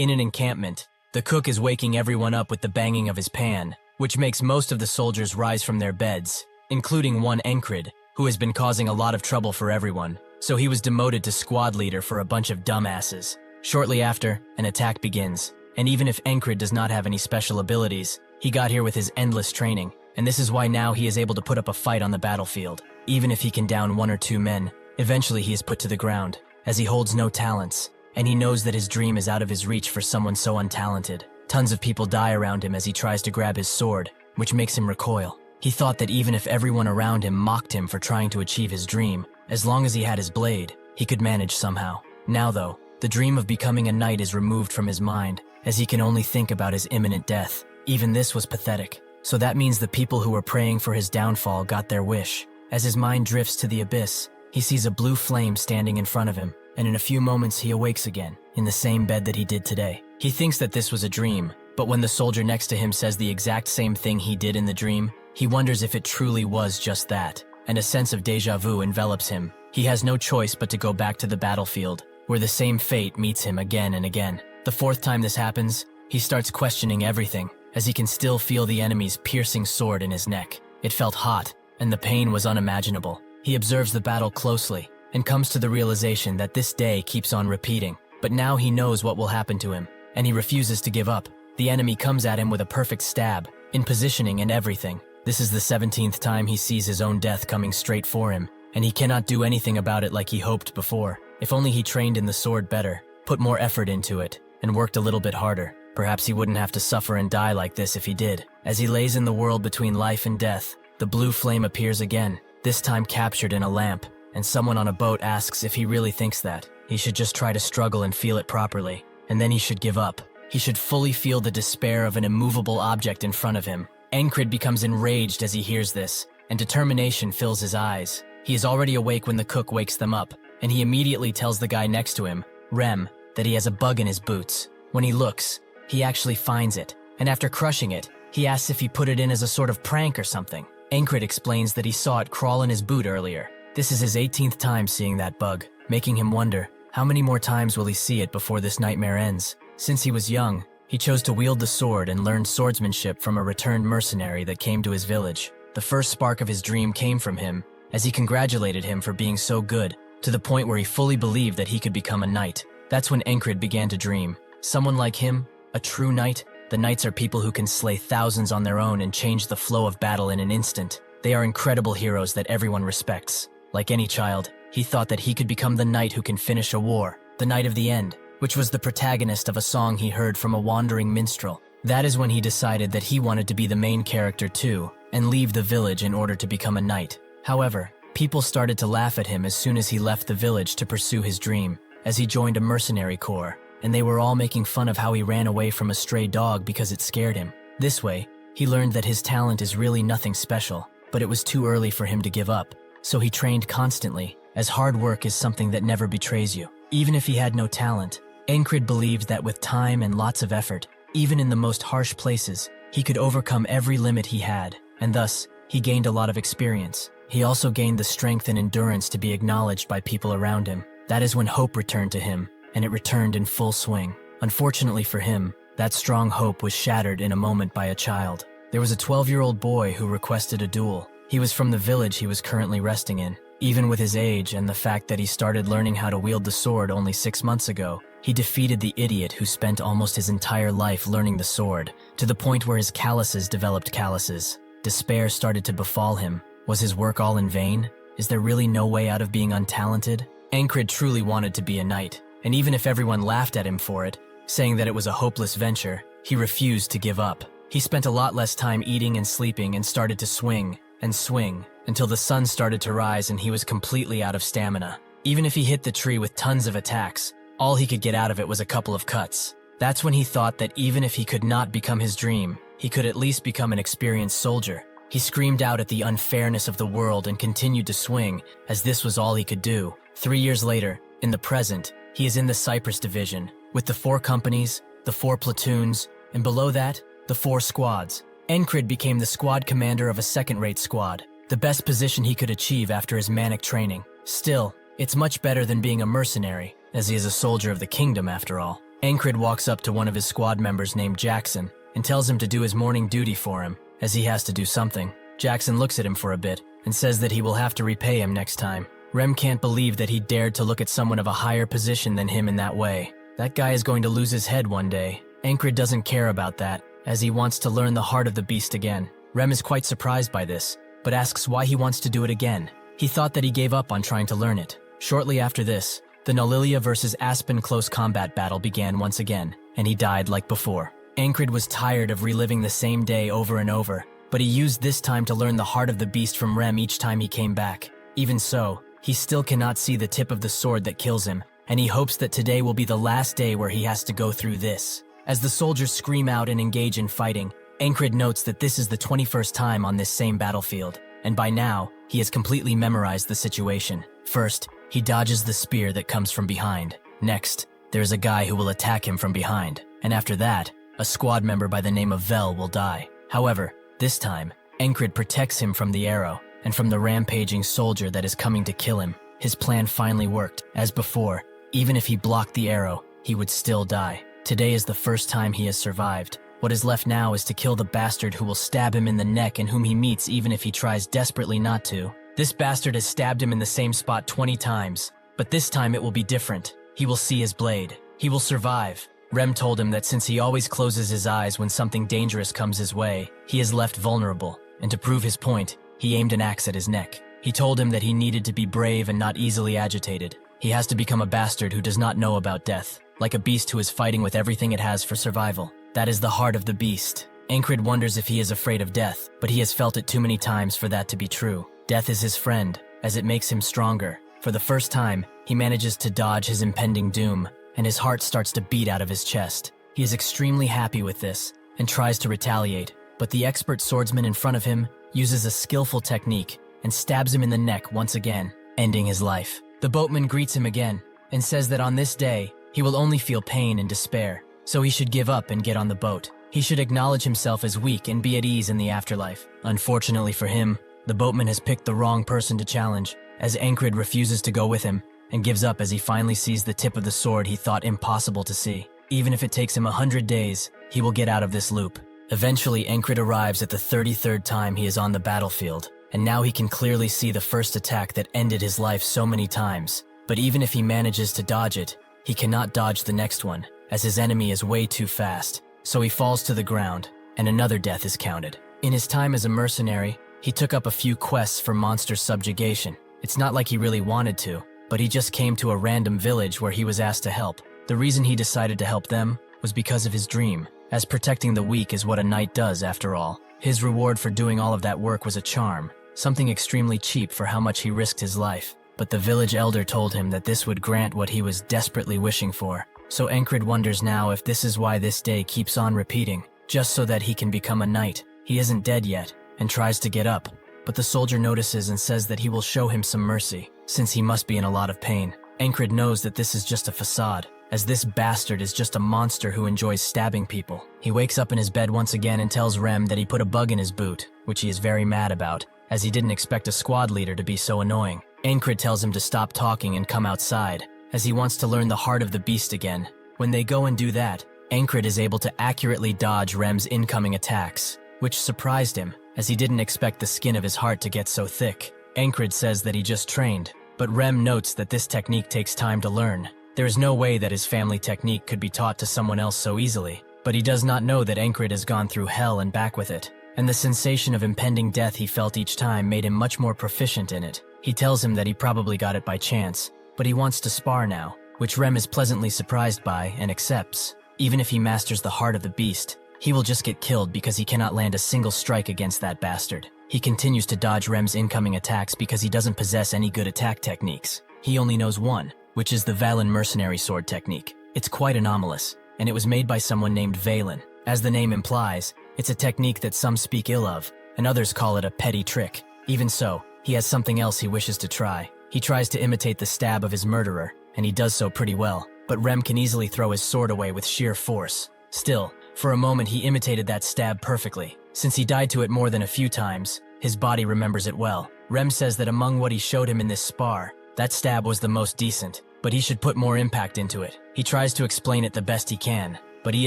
In an encampment, the cook is waking everyone up with the banging of his pan, which makes most of the soldiers rise from their beds, including one Encrid, who has been causing a lot of trouble for everyone, so he was demoted to squad leader for a bunch of dumbasses. Shortly after, an attack begins, and even if Encrid does not have any special abilities, he got here with his endless training, and this is why now he is able to put up a fight on the battlefield. Even if he can down 1 or 2 men, eventually he is put to the ground, as he holds no talents, and he knows that his dream is out of his reach for someone so untalented. Tons of people die around him as he tries to grab his sword, which makes him recoil. He thought that even if everyone around him mocked him for trying to achieve his dream, as long as he had his blade, he could manage somehow. Now though, the dream of becoming a knight is removed from his mind, as he can only think about his imminent death. Even this was pathetic. So that means the people who were praying for his downfall got their wish. As his mind drifts to the abyss, he sees a blue flame standing in front of him, and in a few moments he awakes again, in the same bed that he did today. He thinks that this was a dream, but when the soldier next to him says the exact same thing he did in the dream, he wonders if it truly was just that, and a sense of déjà vu envelops him. He has no choice but to go back to the battlefield, where the same fate meets him again and again. The 4th time this happens, he starts questioning everything, as he can still feel the enemy's piercing sword in his neck. It felt hot, and the pain was unimaginable. He observes the battle closely, and comes to the realization that this day keeps on repeating. But now he knows what will happen to him, and he refuses to give up. The enemy comes at him with a perfect stab, in positioning and everything. This is the 17th time he sees his own death coming straight for him, and he cannot do anything about it like he hoped before. If only he trained in the sword better, put more effort into it, and worked a little bit harder. Perhaps he wouldn't have to suffer and die like this if he did. As he lays in the world between life and death, the blue flame appears again, this time captured in a lamp, and someone on a boat asks if he really thinks that. He should just try to struggle and feel it properly, and then he should give up. He should fully feel the despair of an immovable object in front of him. Encrid becomes enraged as he hears this, and determination fills his eyes. He is already awake when the cook wakes them up, and he immediately tells the guy next to him, Rem, that he has a bug in his boots. When he looks, he actually finds it, and after crushing it, he asks if he put it in as a sort of prank or something. Encrid explains that he saw it crawl in his boot earlier. This is his 18th time seeing that bug, making him wonder, how many more times will he see it before this nightmare ends? Since he was young, he chose to wield the sword and learned swordsmanship from a returned mercenary that came to his village. The first spark of his dream came from him, as he congratulated him for being so good, to the point where he fully believed that he could become a knight. That's when Encrid began to dream. Someone like him, a true knight? The knights are people who can slay thousands on their own and change the flow of battle in an instant. They are incredible heroes that everyone respects. Like any child, he thought that he could become the knight who can finish a war, the Knight of the End, which was the protagonist of a song he heard from a wandering minstrel. That is when he decided that he wanted to be the main character too, and leave the village in order to become a knight. However, people started to laugh at him as soon as he left the village to pursue his dream, as he joined a mercenary corps, and they were all making fun of how he ran away from a stray dog because it scared him. This way, he learned that his talent is really nothing special, but it was too early for him to give up. So he trained constantly, as hard work is something that never betrays you. Even if he had no talent, Encrid believed that with time and lots of effort, even in the most harsh places, he could overcome every limit he had, and thus, he gained a lot of experience. He also gained the strength and endurance to be acknowledged by people around him. That is when hope returned to him, and it returned in full swing. Unfortunately for him, that strong hope was shattered in a moment by a child. There was a 12-year-old boy who requested a duel. He was from the village he was currently resting in. Even with his age and the fact that he started learning how to wield the sword only 6 months ago, he defeated the idiot who spent almost his entire life learning the sword, to the point where his calluses developed calluses. Despair started to befall him. Was his work all in vain? Is there really no way out of being untalented? Encrid truly wanted to be a knight, and even if everyone laughed at him for it, saying that it was a hopeless venture, he refused to give up. He spent a lot less time eating and sleeping and started to swing and swing until the sun started to rise and he was completely out of stamina. Even if he hit the tree with tons of attacks, all he could get out of it was a couple of cuts. That's when he thought that even if he could not become his dream, he could at least become an experienced soldier. He screamed out at the unfairness of the world and continued to swing, as this was all he could do. 3 years later, in the present, he is in the Cyprus division, with the 4 companies, the 4 platoons, and below that, the 4 squads. Encrid became the squad commander of a second-rate squad, the best position he could achieve after his manic training. Still, it's much better than being a mercenary, as he is a soldier of the kingdom after all. Encrid walks up to one of his squad members named Jackson and tells him to do his morning duty for him, as he has to do something. Jackson looks at him for a bit and says that he will have to repay him next time. Rem can't believe that he dared to look at someone of a higher position than him in that way. That guy is going to lose his head one day. Encrid doesn't care about that, as he wants to learn the heart of the beast again. Rem is quite surprised by this, but asks why he wants to do it again. He thought that he gave up on trying to learn it. Shortly after this, the Nolilia versus Aspen close combat battle began once again, and he died like before. Encrid was tired of reliving the same day over and over, but he used this time to learn the heart of the beast from Rem each time he came back. Even so, he still cannot see the tip of the sword that kills him, and he hopes that today will be the last day where he has to go through this. As the soldiers scream out and engage in fighting, Encrid notes that this is the 21st time on this same battlefield, and by now, he has completely memorized the situation. First, he dodges the spear that comes from behind. Next, there is a guy who will attack him from behind, and after that, a squad member by the name of Vel will die. However, this time, Encrid protects him from the arrow and from the rampaging soldier that is coming to kill him. His plan finally worked. As before, even if he blocked the arrow, he would still die. Today is the first time he has survived. What is left now is to kill the bastard who will stab him in the neck and whom he meets even if he tries desperately not to. This bastard has stabbed him in the same spot 20 times, but this time it will be different. He will see his blade. He will survive. Rem told him that since he always closes his eyes when something dangerous comes his way, he is left vulnerable, and to prove his point, he aimed an axe at his neck. He told him that he needed to be brave and not easily agitated. He has to become a bastard who does not know about death, like a beast who is fighting with everything it has for survival. That is the heart of the beast. Encrid wonders if he is afraid of death, but he has felt it too many times for that to be true. Death is his friend, as it makes him stronger. For the first time, he manages to dodge his impending doom, and his heart starts to beat out of his chest. He is extremely happy with this, and tries to retaliate, but the expert swordsman in front of him uses a skillful technique and stabs him in the neck once again, ending his life. The boatman greets him again, and says that on this day, he will only feel pain and despair, so he should give up and get on the boat. He should acknowledge himself as weak and be at ease in the afterlife. Unfortunately for him, the boatman has picked the wrong person to challenge, as Encrid refuses to go with him, and gives up as he finally sees the tip of the sword he thought impossible to see. Even if it takes him 100 days, he will get out of this loop. Eventually, Encrid arrives at the 33rd time he is on the battlefield, and now he can clearly see the first attack that ended his life so many times. But even if he manages to dodge it, he cannot dodge the next one, as his enemy is way too fast, so he falls to the ground, and another death is counted. In his time as a mercenary, he took up a few quests for monster subjugation. It's not like he really wanted to, but he just came to a random village where he was asked to help. The reason he decided to help them was because of his dream, as protecting the weak is what a knight does after all. His reward for doing all of that work was a charm, something extremely cheap for how much he risked his life. But the village elder told him that this would grant what he was desperately wishing for. So Encrid wonders now if this is why this day keeps on repeating, just so that he can become a knight. He isn't dead yet, and tries to get up, but the soldier notices and says that he will show him some mercy, since he must be in a lot of pain. Encrid knows that this is just a facade, as this bastard is just a monster who enjoys stabbing people. He wakes up in his bed once again and tells Rem that he put a bug in his boot, which he is very mad about, as he didn't expect a squad leader to be so annoying. Encrid tells him to stop talking and come outside, as he wants to learn the heart of the beast again. When they go and do that, Encrid is able to accurately dodge Rem's incoming attacks, which surprised him, as he didn't expect the skin of his heart to get so thick. Encrid says that he just trained, but Rem notes that this technique takes time to learn. There is no way that his family technique could be taught to someone else so easily, but he does not know that Encrid has gone through hell and back with it, and the sensation of impending death he felt each time made him much more proficient in it. He tells him that he probably got it by chance, but he wants to spar now, which Rem is pleasantly surprised by and accepts. Even if he masters the heart of the beast, he will just get killed because he cannot land a single strike against that bastard. He continues to dodge Rem's incoming attacks because he doesn't possess any good attack techniques. He only knows one, which is the Valen mercenary sword technique. It's quite anomalous, and it was made by someone named Valen. As the name implies, it's a technique that some speak ill of, and others call it a petty trick. Even so, he has something else he wishes to try. He tries to imitate the stab of his murderer, and he does so pretty well, but Rem can easily throw his sword away with sheer force. Still, for a moment he imitated that stab perfectly. Since he died to it more than a few times, his body remembers it well. Rem says that among what he showed him in this spar, that stab was the most decent. but he should put more impact into it. He tries to explain it the best he can, but he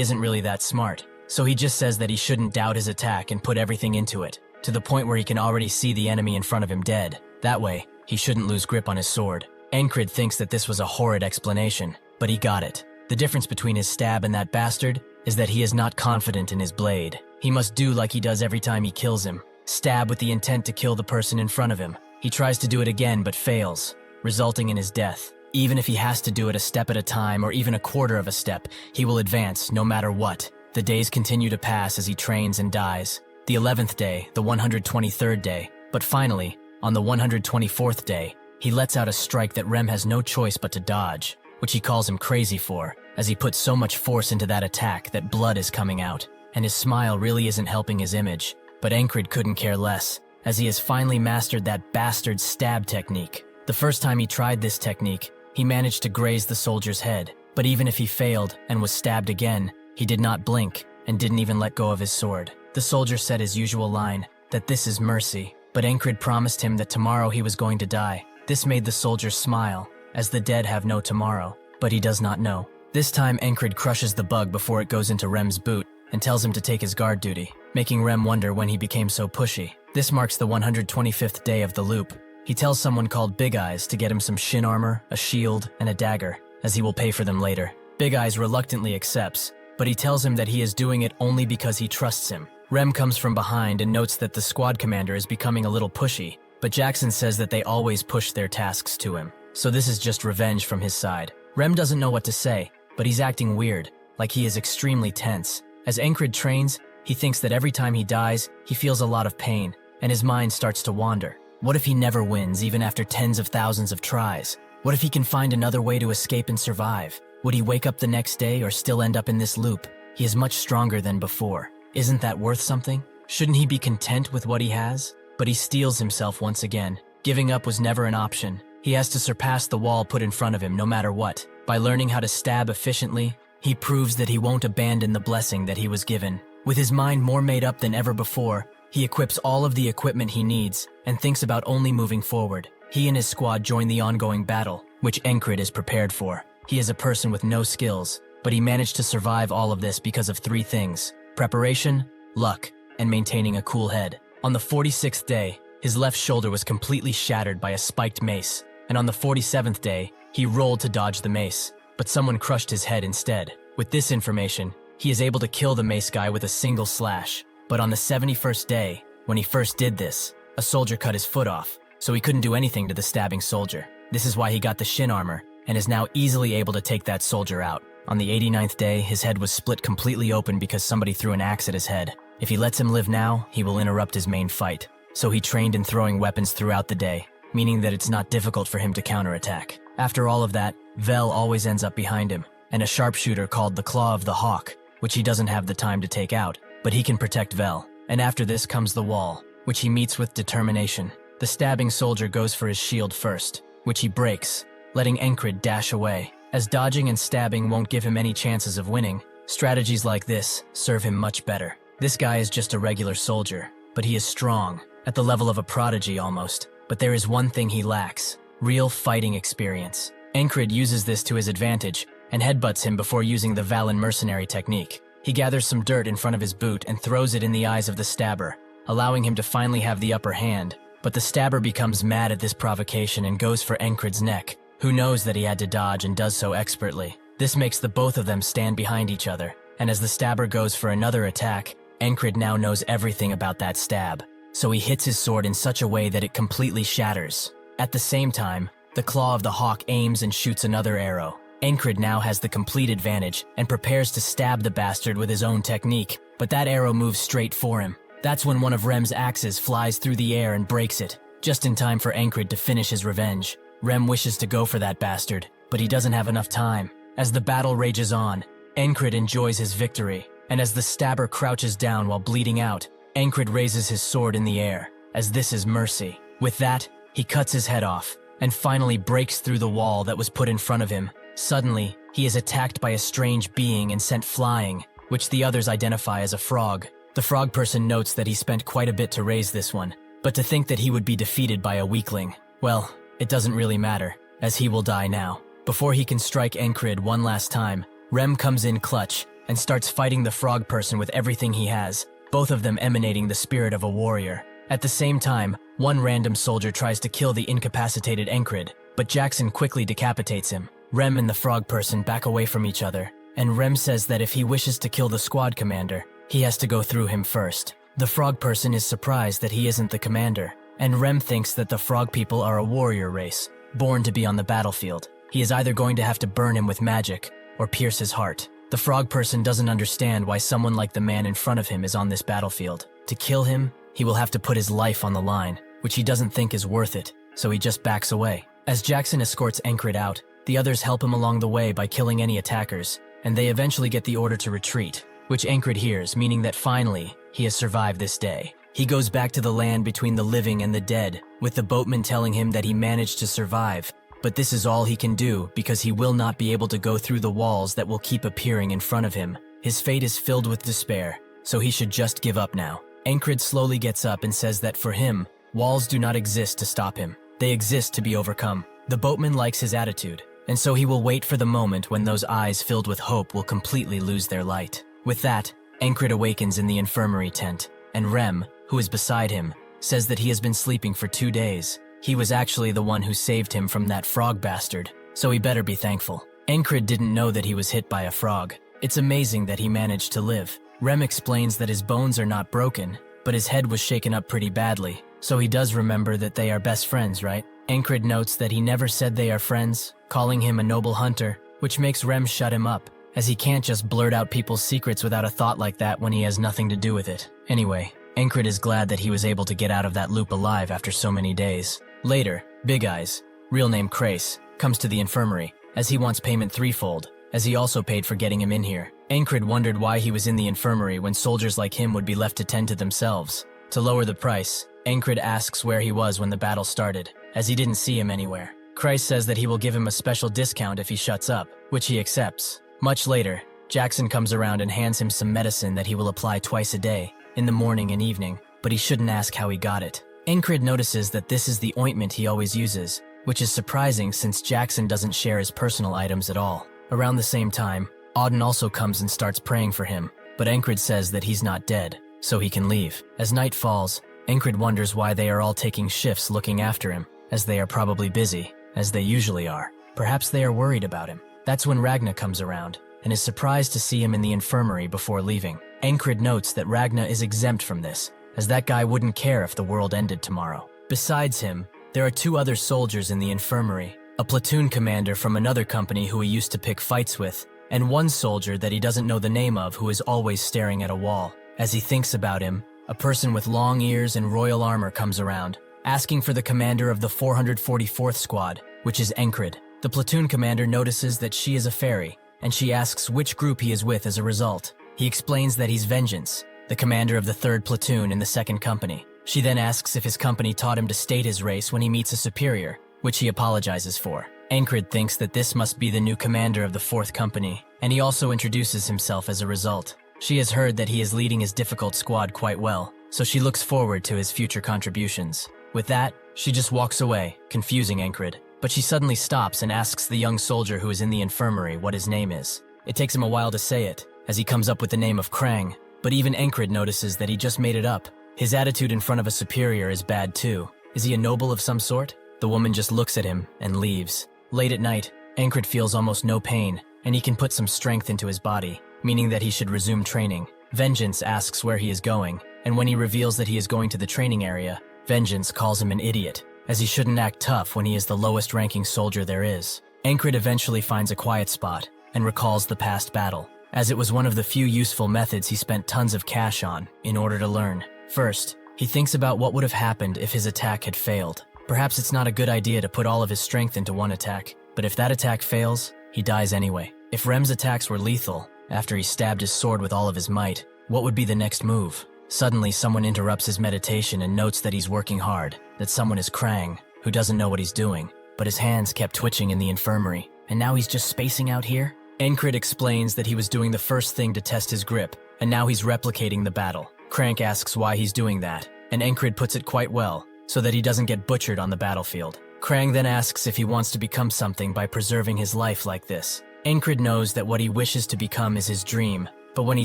isn't really that smart. So he just says that he shouldn't doubt his attack and put everything into it, to the point where he can already see the enemy in front of him dead. That way, he shouldn't lose grip on his sword. Encrid thinks that this was a horrid explanation, but he got it. The difference between his stab and that bastard is that he is not confident in his blade. He must do like he does every time he kills him, stab with the intent to kill the person in front of him. He tries to do it again but fails, resulting in his death. Even if he has to do it a step at a time or even a quarter of a step, he will advance no matter what. The days continue to pass as he trains and dies. The 11th day, the 123rd day, but finally, on the 124th day, he lets out a strike that Rem has no choice but to dodge, which he calls him crazy for, as he puts so much force into that attack that blood is coming out, and his smile really isn't helping his image. But Encrid couldn't care less, as he has finally mastered that bastard stab technique. The first time he tried this technique, he managed to graze the soldier's head, but even if he failed and was stabbed again, he did not blink and didn't even let go of his sword. The soldier said his usual line, that this is mercy, but Encrid promised him that tomorrow he was going to die. This made the soldier smile, as the dead have no tomorrow, but he does not know. This time Encrid crushes the bug before it goes into Rem's boot and tells him to take his guard duty, making Rem wonder when he became so pushy. This marks the 125th day of the loop. He tells someone called Big Eyes to get him some shin armor, a shield, and a dagger, as he will pay for them later. Big Eyes reluctantly accepts, but he tells him that he is doing it only because he trusts him. Rem comes from behind and notes that the squad commander is becoming a little pushy, but Jackson says that they always push their tasks to him, so this is just revenge from his side. Rem doesn't know what to say, but he's acting weird, like he is extremely tense. As Encrid trains, he thinks that every time he dies, he feels a lot of pain, and his mind starts to wander. What if he never wins, even after tens of thousands of tries? What if he can find another way to escape and survive? Would he wake up the next day or still end up in this loop? He is much stronger than before. Isn't that worth something? Shouldn't he be content with what he has? But he steels himself once again. Giving up was never an option. He has to surpass the wall put in front of him no matter what. By learning how to stab efficiently, he proves that he won't abandon the blessing that he was given. With his mind more made up than ever before, he equips all of the equipment he needs and thinks about only moving forward. He and his squad join the ongoing battle, which Encrid is prepared for. He is a person with no skills, but he managed to survive all of this because of three things: preparation, luck, and maintaining a cool head. On the 46th day, his left shoulder was completely shattered by a spiked mace, and on the 47th day, he rolled to dodge the mace, but someone crushed his head instead. With this information, he is able to kill the mace guy with a single slash. But on the 71st day, when he first did this, a soldier cut his foot off, so he couldn't do anything to the stabbing soldier. This is why he got the shin armor, and is now easily able to take that soldier out. On the 89th day, his head was split completely open because somebody threw an axe at his head. If he lets him live now, he will interrupt his main fight. So he trained in throwing weapons throughout the day, meaning that it's not difficult for him to counterattack. After all of that, Vel always ends up behind him, and a sharpshooter called the Claw of the Hawk, which he doesn't have the time to take out, but he can protect Vel. And after this comes the wall, which he meets with determination. The stabbing soldier goes for his shield first, which he breaks, letting Encrid dash away. As dodging and stabbing won't give him any chances of winning, strategies like this serve him much better. This guy is just a regular soldier, but he is strong, at the level of a prodigy almost. But there is one thing he lacks: real fighting experience. Encrid uses this to his advantage and headbutts him before using the Valen mercenary technique. He gathers some dirt in front of his boot and throws it in the eyes of the stabber, allowing him to finally have the upper hand. But the stabber becomes mad at this provocation and goes for Encrid's neck, who knows that he had to dodge and does so expertly. This makes the both of them stand behind each other, and as the stabber goes for another attack, Encrid now knows everything about that stab, so he hits his sword in such a way that it completely shatters. At the same time, the Claw of the Hawk aims and shoots another arrow. Encrid now has the complete advantage and prepares to stab the bastard with his own technique, but that arrow moves straight for him. That's when one of Rem's axes flies through the air and breaks it, just in time for Encrid to finish his revenge. Rem wishes to go for that bastard, but he doesn't have enough time. As the battle rages on, Encrid enjoys his victory, and as the stabber crouches down while bleeding out, Encrid raises his sword in the air, as this is mercy. With that, he cuts his head off, and finally breaks through the wall that was put in front of him. Suddenly, he is attacked by a strange being and sent flying, which the others identify as a frog. The frog person notes that he spent quite a bit to raise this one, but to think that he would be defeated by a weakling, well, it doesn't really matter, as he will die now. Before he can strike Encrid one last time, Rem comes in clutch and starts fighting the frog person with everything he has, both of them emanating the spirit of a warrior. At the same time, one random soldier tries to kill the incapacitated Encrid, but Jackson quickly decapitates him. Rem and the frog person back away from each other, and Rem says that if he wishes to kill the squad commander, he has to go through him first. The frog person is surprised that he isn't the commander, and Rem thinks that the frog people are a warrior race, born to be on the battlefield. He is either going to have to burn him with magic or pierce his heart. The frog person doesn't understand why someone like the man in front of him is on this battlefield. To kill him, he will have to put his life on the line, which he doesn't think is worth it, so he just backs away. As Jackson escorts Encrid out, the others help him along the way by killing any attackers, and they eventually get the order to retreat, which Encrid hears, meaning that finally, he has survived this day. He goes back to the land between the living and the dead, with the boatman telling him that he managed to survive, but this is all he can do because he will not be able to go through the walls that will keep appearing in front of him. His fate is filled with despair, so he should just give up now. Encrid slowly gets up and says that for him, walls do not exist to stop him. They exist to be overcome. The boatman likes his attitude, and so he will wait for the moment when those eyes filled with hope will completely lose their light. With that, Encrid awakens in the infirmary tent, and Rem, who is beside him, says that he has been sleeping for 2 days. He was actually the one who saved him from that frog bastard, so he better be thankful. Encrid didn't know that he was hit by a frog. It's amazing that he managed to live. Rem explains that his bones are not broken, but his head was shaken up pretty badly, so he does remember that they are best friends, right? Encrid notes that he never said they are friends, calling him a noble hunter, which makes Rem shut him up, as he can't just blurt out people's secrets without a thought like that when he has nothing to do with it. Anyway, Encrid is glad that he was able to get out of that loop alive after so many days. Later, Big Eyes, real name Crace, comes to the infirmary, as he wants payment threefold, as he also paid for getting him in here. Encrid wondered why he was in the infirmary when soldiers like him would be left to tend to themselves. To lower the price, Encrid asks where he was when the battle started, as he didn't see him anywhere. Crace says that he will give him a special discount if he shuts up, which he accepts. Much later, Jackson comes around and hands him some medicine that he will apply twice a day, in the morning and evening, but he shouldn't ask how he got it. Encrid notices that this is the ointment he always uses, which is surprising since Jackson doesn't share his personal items at all. Around the same time, Auden also comes and starts praying for him, but Encrid says that he's not dead, so he can leave. As night falls, Encrid wonders why they are all taking shifts looking after him, as they are probably busy, as they usually are. Perhaps they are worried about him. That's when Ragna comes around, and is surprised to see him in the infirmary before leaving. Encrid notes that Ragna is exempt from this, as that guy wouldn't care if the world ended tomorrow. Besides him, there are 2 other soldiers in the infirmary, a platoon commander from another company who he used to pick fights with, and one soldier that he doesn't know the name of who is always staring at a wall. As he thinks about him, a person with long ears and royal armor comes around, asking for the commander of the 444th Squad, which is Encrid. The platoon commander notices that she is a fairy, and she asks which group he is with as a result. He explains that he's Vengeance, the commander of the 3rd platoon in the 2nd company. She then asks if his company taught him to state his race when he meets a superior, which he apologizes for. Encrid thinks that this must be the new commander of the 4th company, and he also introduces himself as a result. She has heard that he is leading his difficult squad quite well, so she looks forward to his future contributions. With that, she just walks away, confusing Encrid, but she suddenly stops and asks the young soldier who is in the infirmary what his name is. It takes him a while to say it, as he comes up with the name of Krang, but even Encrid notices that he just made it up. His attitude in front of a superior is bad too. Is he a noble of some sort? The woman just looks at him and leaves. Late at night, Encrid feels almost no pain, and he can put some strength into his body, meaning that he should resume training. Vengeance asks where he is going, and when he reveals that he is going to the training area, Vengeance calls him an idiot, as he shouldn't act tough when he is the lowest-ranking soldier there is. Encrid eventually finds a quiet spot and recalls the past battle, as it was one of the few useful methods he spent tons of cash on in order to learn. First, he thinks about what would have happened if his attack had failed. Perhaps it's not a good idea to put all of his strength into one attack, but if that attack fails, he dies anyway. If Rem's attacks were lethal, after he stabbed his sword with all of his might, what would be the next move? Suddenly, someone interrupts his meditation and notes that he's working hard, that someone is Krang, who doesn't know what he's doing, but his hands kept twitching in the infirmary, and now he's just spacing out here? Encrid explains that he was doing the first thing to test his grip, and now he's replicating the battle. Crank asks why he's doing that, and Encrid puts it quite well, so that he doesn't get butchered on the battlefield. Krang then asks if he wants to become something by preserving his life like this. Encrid knows that what he wishes to become is his dream, but when he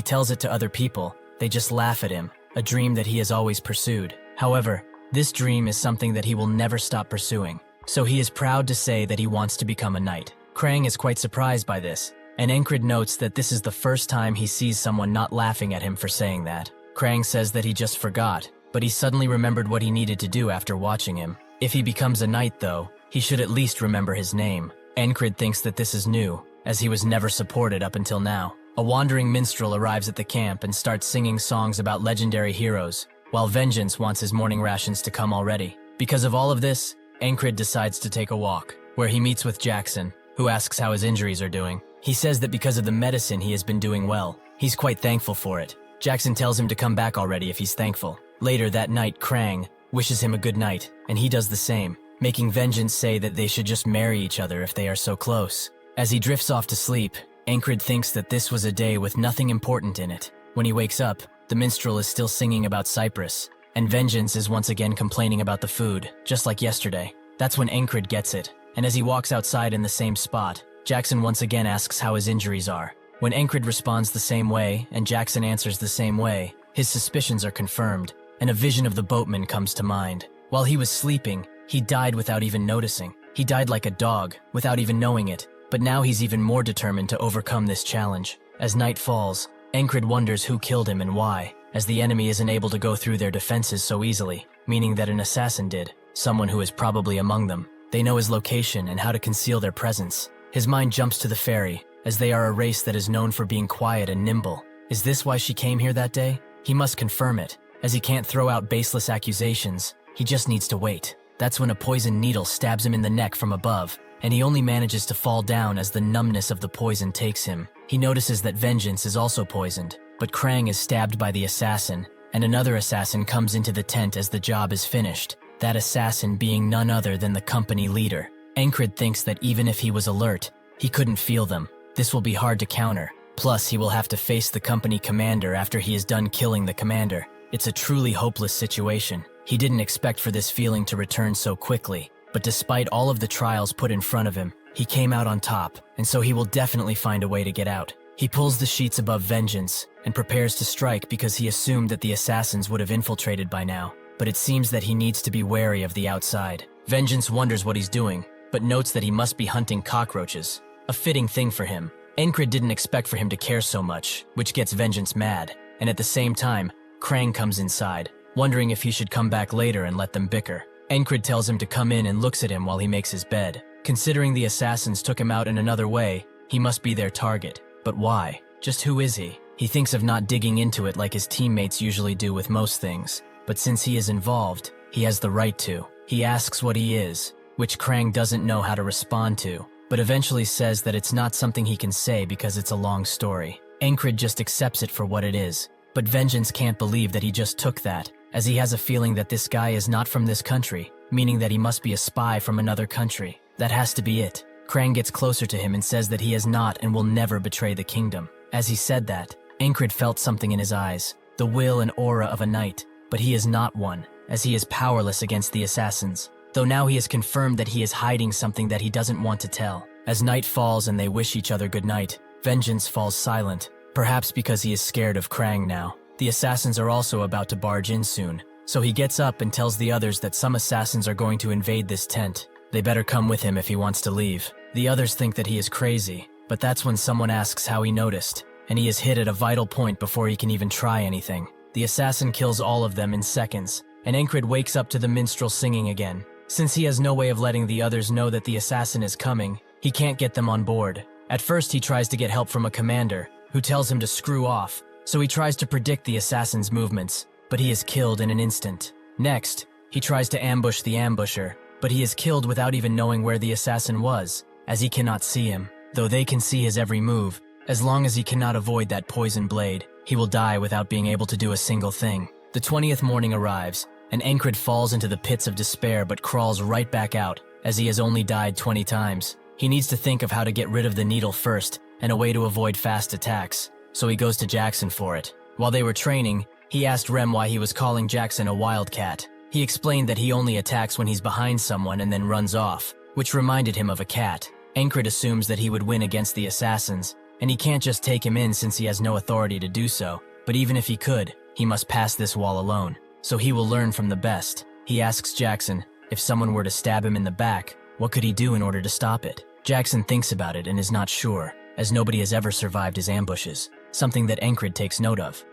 tells it to other people, they just laugh at him, a dream that he has always pursued. However, this dream is something that he will never stop pursuing, so he is proud to say that he wants to become a knight. Krang is quite surprised by this, and Encrid notes that this is the first time he sees someone not laughing at him for saying that. Krang says that he just forgot, but he suddenly remembered what he needed to do after watching him. If he becomes a knight though, he should at least remember his name. Encrid thinks that this is new, as he was never supported up until now. A wandering minstrel arrives at the camp and starts singing songs about legendary heroes, while Vengeance wants his morning rations to come already. Because of all of this, Encrid decides to take a walk, where he meets with Jackson, who asks how his injuries are doing. He says that because of the medicine he has been doing well. He's quite thankful for it. Jackson tells him to come back already if he's thankful. Later that night, Krang wishes him a good night, and he does the same, making Vengeance say that they should just marry each other if they are so close. As he drifts off to sleep, Encrid thinks that this was a day with nothing important in it. When he wakes up, the minstrel is still singing about Cyprus, and Vengeance is once again complaining about the food, just like yesterday. That's when Encrid gets it, and as he walks outside in the same spot, Jackson once again asks how his injuries are. When Encrid responds the same way, and Jackson answers the same way, his suspicions are confirmed, and a vision of the boatman comes to mind. While he was sleeping, he died without even noticing. He died like a dog, without even knowing it, but now he's even more determined to overcome this challenge. As night falls, Encrid wonders who killed him and why, as the enemy isn't able to go through their defenses so easily, meaning that an assassin did, someone who is probably among them. They know his location and how to conceal their presence. His mind jumps to the fairy, as they are a race that is known for being quiet and nimble. Is this why she came here that day? He must confirm it, as he can't throw out baseless accusations. He just needs to wait. That's when a poison needle stabs him in the neck from above, and he only manages to fall down as the numbness of the poison takes him. He notices that Vengeance is also poisoned, but Krang is stabbed by the assassin, and another assassin comes into the tent as the job is finished, that assassin being none other than the company leader. Encrid thinks that even if he was alert, he couldn't feel them. This will be hard to counter. Plus, he will have to face the company commander after he is done killing the commander. It's a truly hopeless situation. He didn't expect for this feeling to return so quickly, but despite all of the trials put in front of him, he came out on top, and so he will definitely find a way to get out. He pulls the sheets above Vengeance and prepares to strike because he assumed that the assassins would have infiltrated by now, but it seems that he needs to be wary of the outside. Vengeance wonders what he's doing, but notes that he must be hunting cockroaches. A fitting thing for him. Encrid didn't expect for him to care so much, which gets Vengeance mad, and at the same time, Krang comes inside, wondering if he should come back later and let them bicker. Encrid tells him to come in and looks at him while he makes his bed. Considering the assassins took him out in another way, he must be their target. But why? Just who is he? He thinks of not digging into it like his teammates usually do with most things, but since he is involved, he has the right to. He asks what he is, which Krang doesn't know how to respond to, but eventually says that it's not something he can say because it's a long story. Encrid just accepts it for what it is, but Vengeance can't believe that he just took that, as he has a feeling that this guy is not from this country, meaning that he must be a spy from another country. That has to be it. Krang gets closer to him and says that he has not and will never betray the kingdom. As he said that, Encrid felt something in his eyes, the will and aura of a knight, but he is not one, as he is powerless against the assassins. Though now he has confirmed that he is hiding something that he doesn't want to tell. As night falls and they wish each other good night, Vengeance falls silent, perhaps because he is scared of Krang now. The assassins are also about to barge in soon, so he gets up and tells the others that some assassins are going to invade this tent. They better come with him if he wants to leave. The others think that he is crazy, but that's when someone asks how he noticed, and he is hit at a vital point before he can even try anything. The assassin kills all of them in seconds, and Encrid wakes up to the minstrel singing again. Since he has no way of letting the others know that the assassin is coming, he can't get them on board. At first he tries to get help from a commander, who tells him to screw off, so he tries to predict the assassin's movements, but he is killed in an instant. Next, he tries to ambush the ambusher, but he is killed without even knowing where the assassin was, as he cannot see him. Though they can see his every move, as long as he cannot avoid that poison blade, he will die without being able to do a single thing. The 20th morning arrives, and Encrid falls into the pits of despair but crawls right back out, as he has only died 20 times. He needs to think of how to get rid of the needle first, and a way to avoid fast attacks, so he goes to Jackson for it. While they were training, he asked Rem why he was calling Jackson a wildcat. He explained that he only attacks when he's behind someone and then runs off, which reminded him of a cat. Encrid assumes that he would win against the assassins, and he can't just take him in since he has no authority to do so. But even if he could, he must pass this wall alone, so he will learn from the best. He asks Jackson, if someone were to stab him in the back, what could he do in order to stop it? Jackson thinks about it and is not sure, as nobody has ever survived his ambushes, something that Encrid takes note of.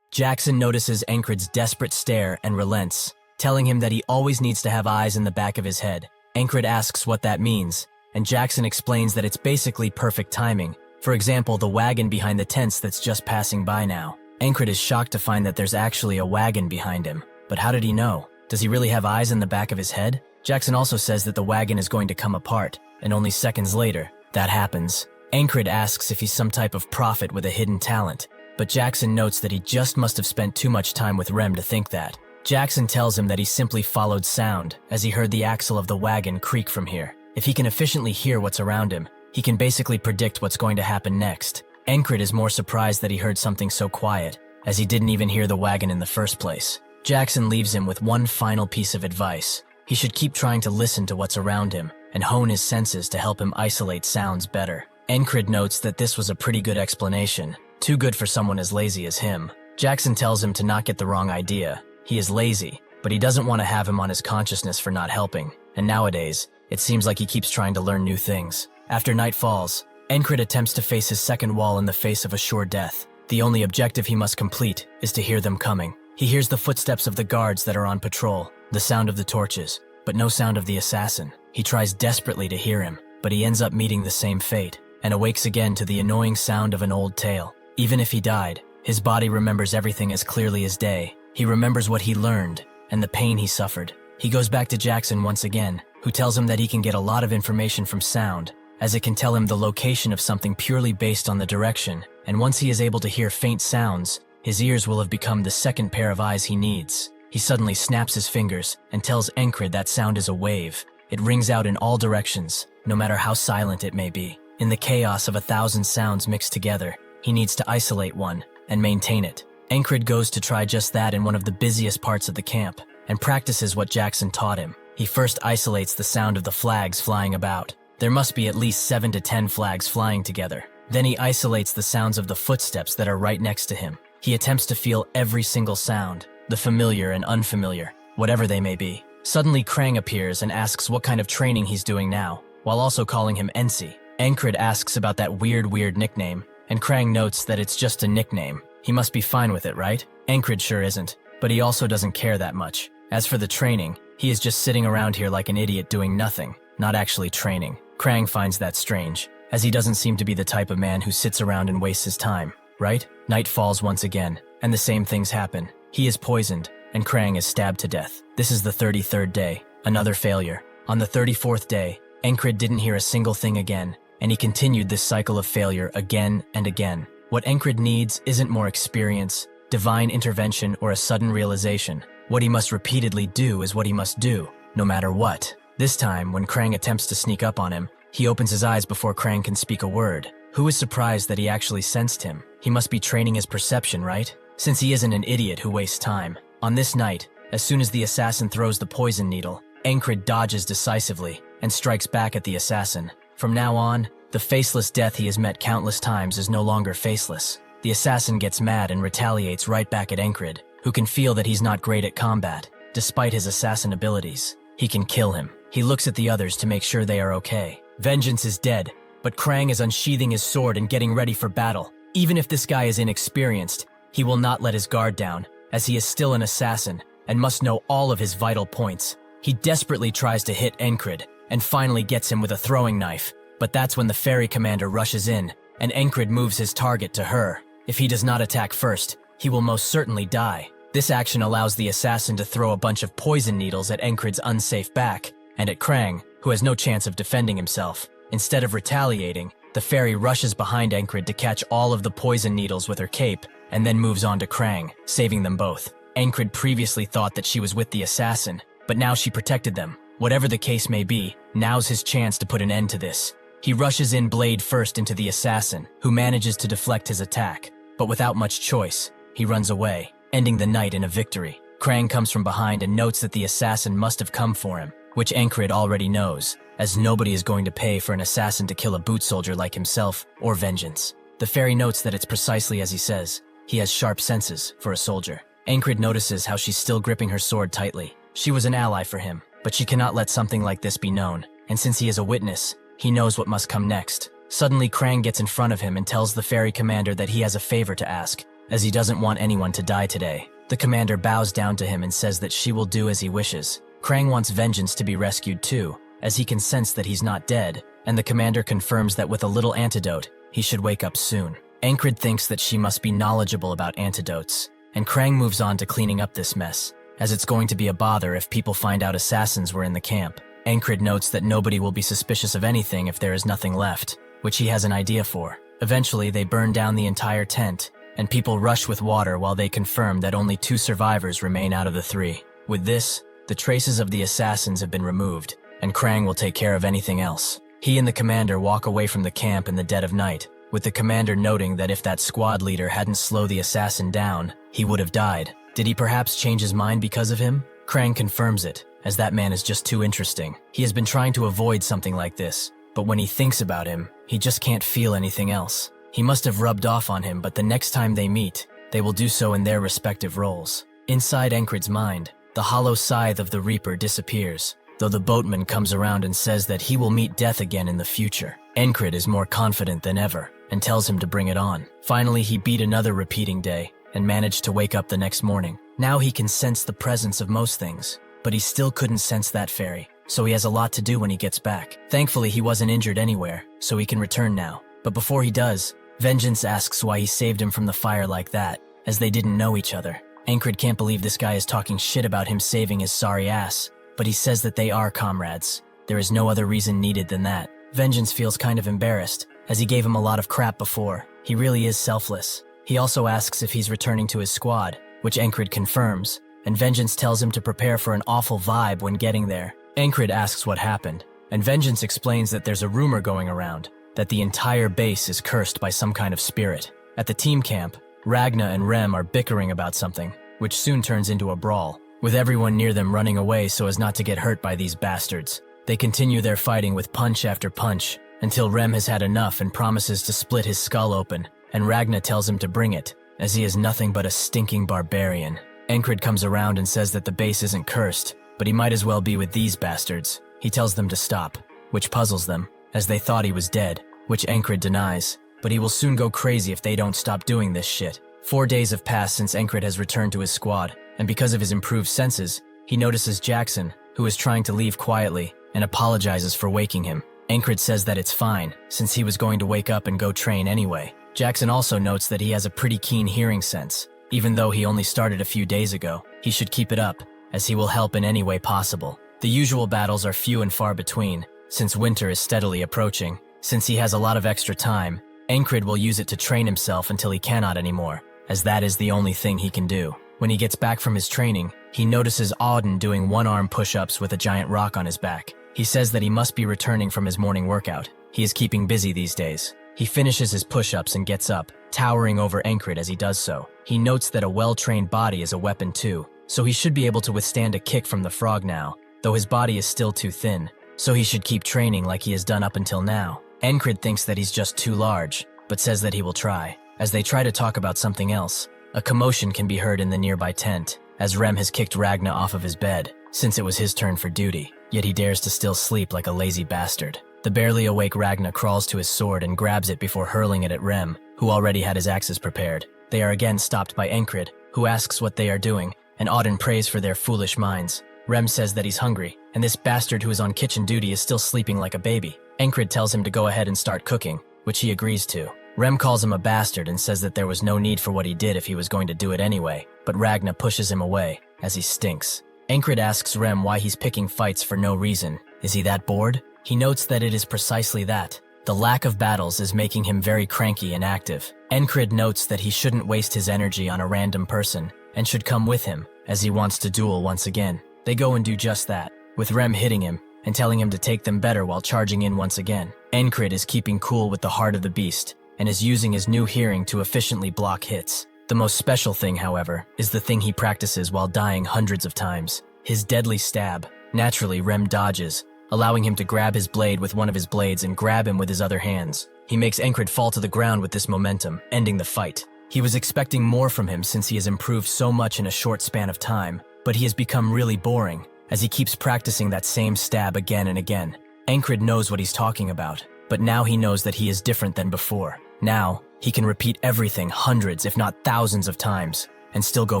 Jackson notices Encrid's desperate stare and relents, telling him that he always needs to have eyes in the back of his head. Encrid asks what that means, and Jackson explains that it's basically perfect timing. For example, the wagon behind the tents that's just passing by now. Encrid is shocked to find that there's actually a wagon behind him. But how did he know? Does he really have eyes in the back of his head? Jackson also says that the wagon is going to come apart, and only seconds later, that happens. Encrid asks if he's some type of prophet with a hidden talent, but Jackson notes that he just must have spent too much time with Rem to think that. Jackson tells him that he simply followed sound, as he heard the axle of the wagon creak from here. If he can efficiently hear what's around him, he can basically predict what's going to happen next. Encrid is more surprised that he heard something so quiet, as he didn't even hear the wagon in the first place. Jackson leaves him with one final piece of advice. He should keep trying to listen to what's around him and hone his senses to help him isolate sounds better. Encrid notes that this was a pretty good explanation, too good for someone as lazy as him. Jackson tells him to not get the wrong idea. He is lazy, but he doesn't want to have him on his consciousness for not helping, and nowadays, it seems like he keeps trying to learn new things. After night falls, Encrid attempts to face his second wall in the face of a sure death. The only objective he must complete is to hear them coming. He hears the footsteps of the guards that are on patrol, the sound of the torches, but no sound of the assassin. He tries desperately to hear him, but he ends up meeting the same fate, and awakes again to the annoying sound of an old tale. Even if he died, his body remembers everything as clearly as day. He remembers what he learned, and the pain he suffered. He goes back to Jackson once again, who tells him that he can get a lot of information from sound, as it can tell him the location of something purely based on the direction, and once he is able to hear faint sounds, his ears will have become the second pair of eyes he needs. He suddenly snaps his fingers and tells Encrid that sound is a wave. It rings out in all directions, no matter how silent it may be. In the chaos of 1,000 sounds mixed together, he needs to isolate one and maintain it. Encrid goes to try just that in one of the busiest parts of the camp, and practices what Jackson taught him. He first isolates the sound of the flags flying about. There must be at least 7 to 10 flags flying together. Then he isolates the sounds of the footsteps that are right next to him. He attempts to feel every single sound, the familiar and unfamiliar, whatever they may be. Suddenly Krang appears and asks what kind of training he's doing now, while also calling him Ensi. Encrid asks about that weird nickname, and Krang notes that it's just a nickname. He must be fine with it, right? Encrid sure isn't, but he also doesn't care that much. As for the training, he is just sitting around here like an idiot doing nothing, not actually training. Krang finds that strange, as he doesn't seem to be the type of man who sits around and wastes his time, right? Night falls once again, and the same things happen. He is poisoned, and Krang is stabbed to death. This is the 33rd day, another failure. On the 34th day, Encrid didn't hear a single thing again, and he continued this cycle of failure again and again. What Encrid needs isn't more experience, divine intervention, or a sudden realization. What he must repeatedly do is what he must do, no matter what. This time, when Krang attempts to sneak up on him, he opens his eyes before Krang can speak a word. Who is surprised that he actually sensed him? He must be training his perception, right? Since he isn't an idiot who wastes time. On this night, as soon as the assassin throws the poison needle, Encrid dodges decisively and strikes back at the assassin. From now on, the faceless death he has met countless times is no longer faceless. The assassin gets mad and retaliates right back at Encrid, who can feel that he's not great at combat. Despite his assassin abilities, he can kill him. He looks at the others to make sure they are okay. Vengeance is dead, but Krang is unsheathing his sword and getting ready for battle. Even if this guy is inexperienced, he will not let his guard down, as he is still an assassin and must know all of his vital points. He desperately tries to hit Encrid and finally gets him with a throwing knife, but that's when the fairy commander rushes in and Encrid moves his target to her. If he does not attack first, he will most certainly die. This action allows the assassin to throw a bunch of poison needles at Encrid's unsafe back and at Krang, who has no chance of defending himself. Instead of retaliating, the fairy rushes behind Encrid to catch all of the poison needles with her cape and then moves on to Krang, saving them both. Encrid previously thought that she was with the assassin, but now she protected them. Whatever the case may be, now's his chance to put an end to this. He rushes in blade first into the assassin, who manages to deflect his attack, but without much choice, he runs away, ending the night in a victory. Krang comes from behind and notes that the assassin must have come for him, which Encrid already knows, as nobody is going to pay for an assassin to kill a boot soldier like himself or vengeance. The fairy notes that it's precisely as he says. He has sharp senses for a soldier. Encrid notices how she's still gripping her sword tightly. She was an ally for him, but she cannot let something like this be known, and since he is a witness, he knows what must come next. Suddenly, Krang gets in front of him and tells the fairy commander that he has a favor to ask, as he doesn't want anyone to die today. The commander bows down to him and says that she will do as he wishes. Krang wants vengeance to be rescued too, as he can sense that he's not dead, and the commander confirms that with a little antidote, he should wake up soon. Encrid thinks that she must be knowledgeable about antidotes, and Krang moves on to cleaning up this mess, as it's going to be a bother if people find out assassins were in the camp. Encrid notes that nobody will be suspicious of anything if there is nothing left, which he has an idea for. Eventually, they burn down the entire tent, and people rush with water while they confirm that only 2 survivors remain out of the 3. With this, the traces of the assassins have been removed, and Krang will take care of anything else. He and the commander walk away from the camp in the dead of night, with the commander noting that if that squad leader hadn't slowed the assassin down, he would have died. Did he perhaps change his mind because of him? Krang confirms it, as that man is just too interesting. He has been trying to avoid something like this, but when he thinks about him, he just can't feel anything else. He must have rubbed off on him, but the next time they meet, they will do so in their respective roles. Inside Encrid's mind, the hollow scythe of the Reaper disappears, though the boatman comes around and says that he will meet death again in the future. Encrid is more confident than ever, and tells him to bring it on. Finally, he beat another repeating day, and managed to wake up the next morning. Now he can sense the presence of most things, but he still couldn't sense that fairy, so he has a lot to do when he gets back. Thankfully, he wasn't injured anywhere, so he can return now. But before he does, Vengeance asks why he saved him from the fire like that, as they didn't know each other. Encrid can't believe this guy is talking shit about him saving his sorry ass, but he says that they are comrades. There is no other reason needed than that. Vengeance feels kind of embarrassed, as he gave him a lot of crap before. He really is selfless. He also asks if he's returning to his squad, which Encrid confirms, and Vengeance tells him to prepare for an awful vibe when getting there. Encrid asks what happened, and Vengeance explains that there's a rumor going around, that the entire base is cursed by some kind of spirit. At the team camp, Ragna and Rem are bickering about something, which soon turns into a brawl, with everyone near them running away so as not to get hurt by these bastards. They continue their fighting with punch after punch, until Rem has had enough and promises to split his skull open, and Ragna tells him to bring it, as he is nothing but a stinking barbarian. Encrid comes around and says that the base isn't cursed, but he might as well be with these bastards. He tells them to stop, which puzzles them, as they thought he was dead, which Encrid denies, but he will soon go crazy if they don't stop doing this shit. 4 days have passed since Encrid has returned to his squad, and because of his improved senses, he notices Jackson, who is trying to leave quietly, and apologizes for waking him. Encrid says that it's fine, since he was going to wake up and go train anyway. Jackson also notes that he has a pretty keen hearing sense. Even though he only started a few days ago, he should keep it up, as he will help in any way possible. The usual battles are few and far between, since winter is steadily approaching. Since he has a lot of extra time, Encrid will use it to train himself until he cannot anymore, as that is the only thing he can do. When he gets back from his training, he notices Auden doing one-arm push-ups with a giant rock on his back. He says that he must be returning from his morning workout. He is keeping busy these days. He finishes his push-ups and gets up, towering over Encrid as he does so. He notes that a well-trained body is a weapon too, so he should be able to withstand a kick from the frog now, though his body is still too thin, so he should keep training like he has done up until now. Encrid thinks that he's just too large, but says that he will try. As they try to talk about something else, a commotion can be heard in the nearby tent, as Rem has kicked Ragna off of his bed, since it was his turn for duty, yet he dares to still sleep like a lazy bastard. The barely awake Ragna crawls to his sword and grabs it before hurling it at Rem, who already had his axes prepared. They are again stopped by Encrid, who asks what they are doing, and Auden prays for their foolish minds. Rem says that he's hungry, and this bastard who is on kitchen duty is still sleeping like a baby. Encrid tells him to go ahead and start cooking, which he agrees to. Rem calls him a bastard and says that there was no need for what he did if he was going to do it anyway, but Ragna pushes him away, as he stinks. Encrid asks Rem why he's picking fights for no reason. Is he that bored? He notes that it is precisely that. The lack of battles is making him very cranky and active. Encrid notes that he shouldn't waste his energy on a random person, and should come with him, as he wants to duel once again. They go and do just that, with Rem hitting him, and telling him to take them better while charging in once again. Encrid is keeping cool with the heart of the beast, and is using his new hearing to efficiently block hits. The most special thing, however, is the thing he practices while dying hundreds of times. His deadly stab. Naturally, Rem dodges, allowing him to grab his blade with one of his blades and grab him with his other hands. He makes Encrid fall to the ground with this momentum, ending the fight. He was expecting more from him since he has improved so much in a short span of time, but he has become really boring, as he keeps practicing that same stab again and again. Encrid knows what he's talking about, but now he knows that he is different than before. Now, he can repeat everything hundreds, if not thousands of times, and still go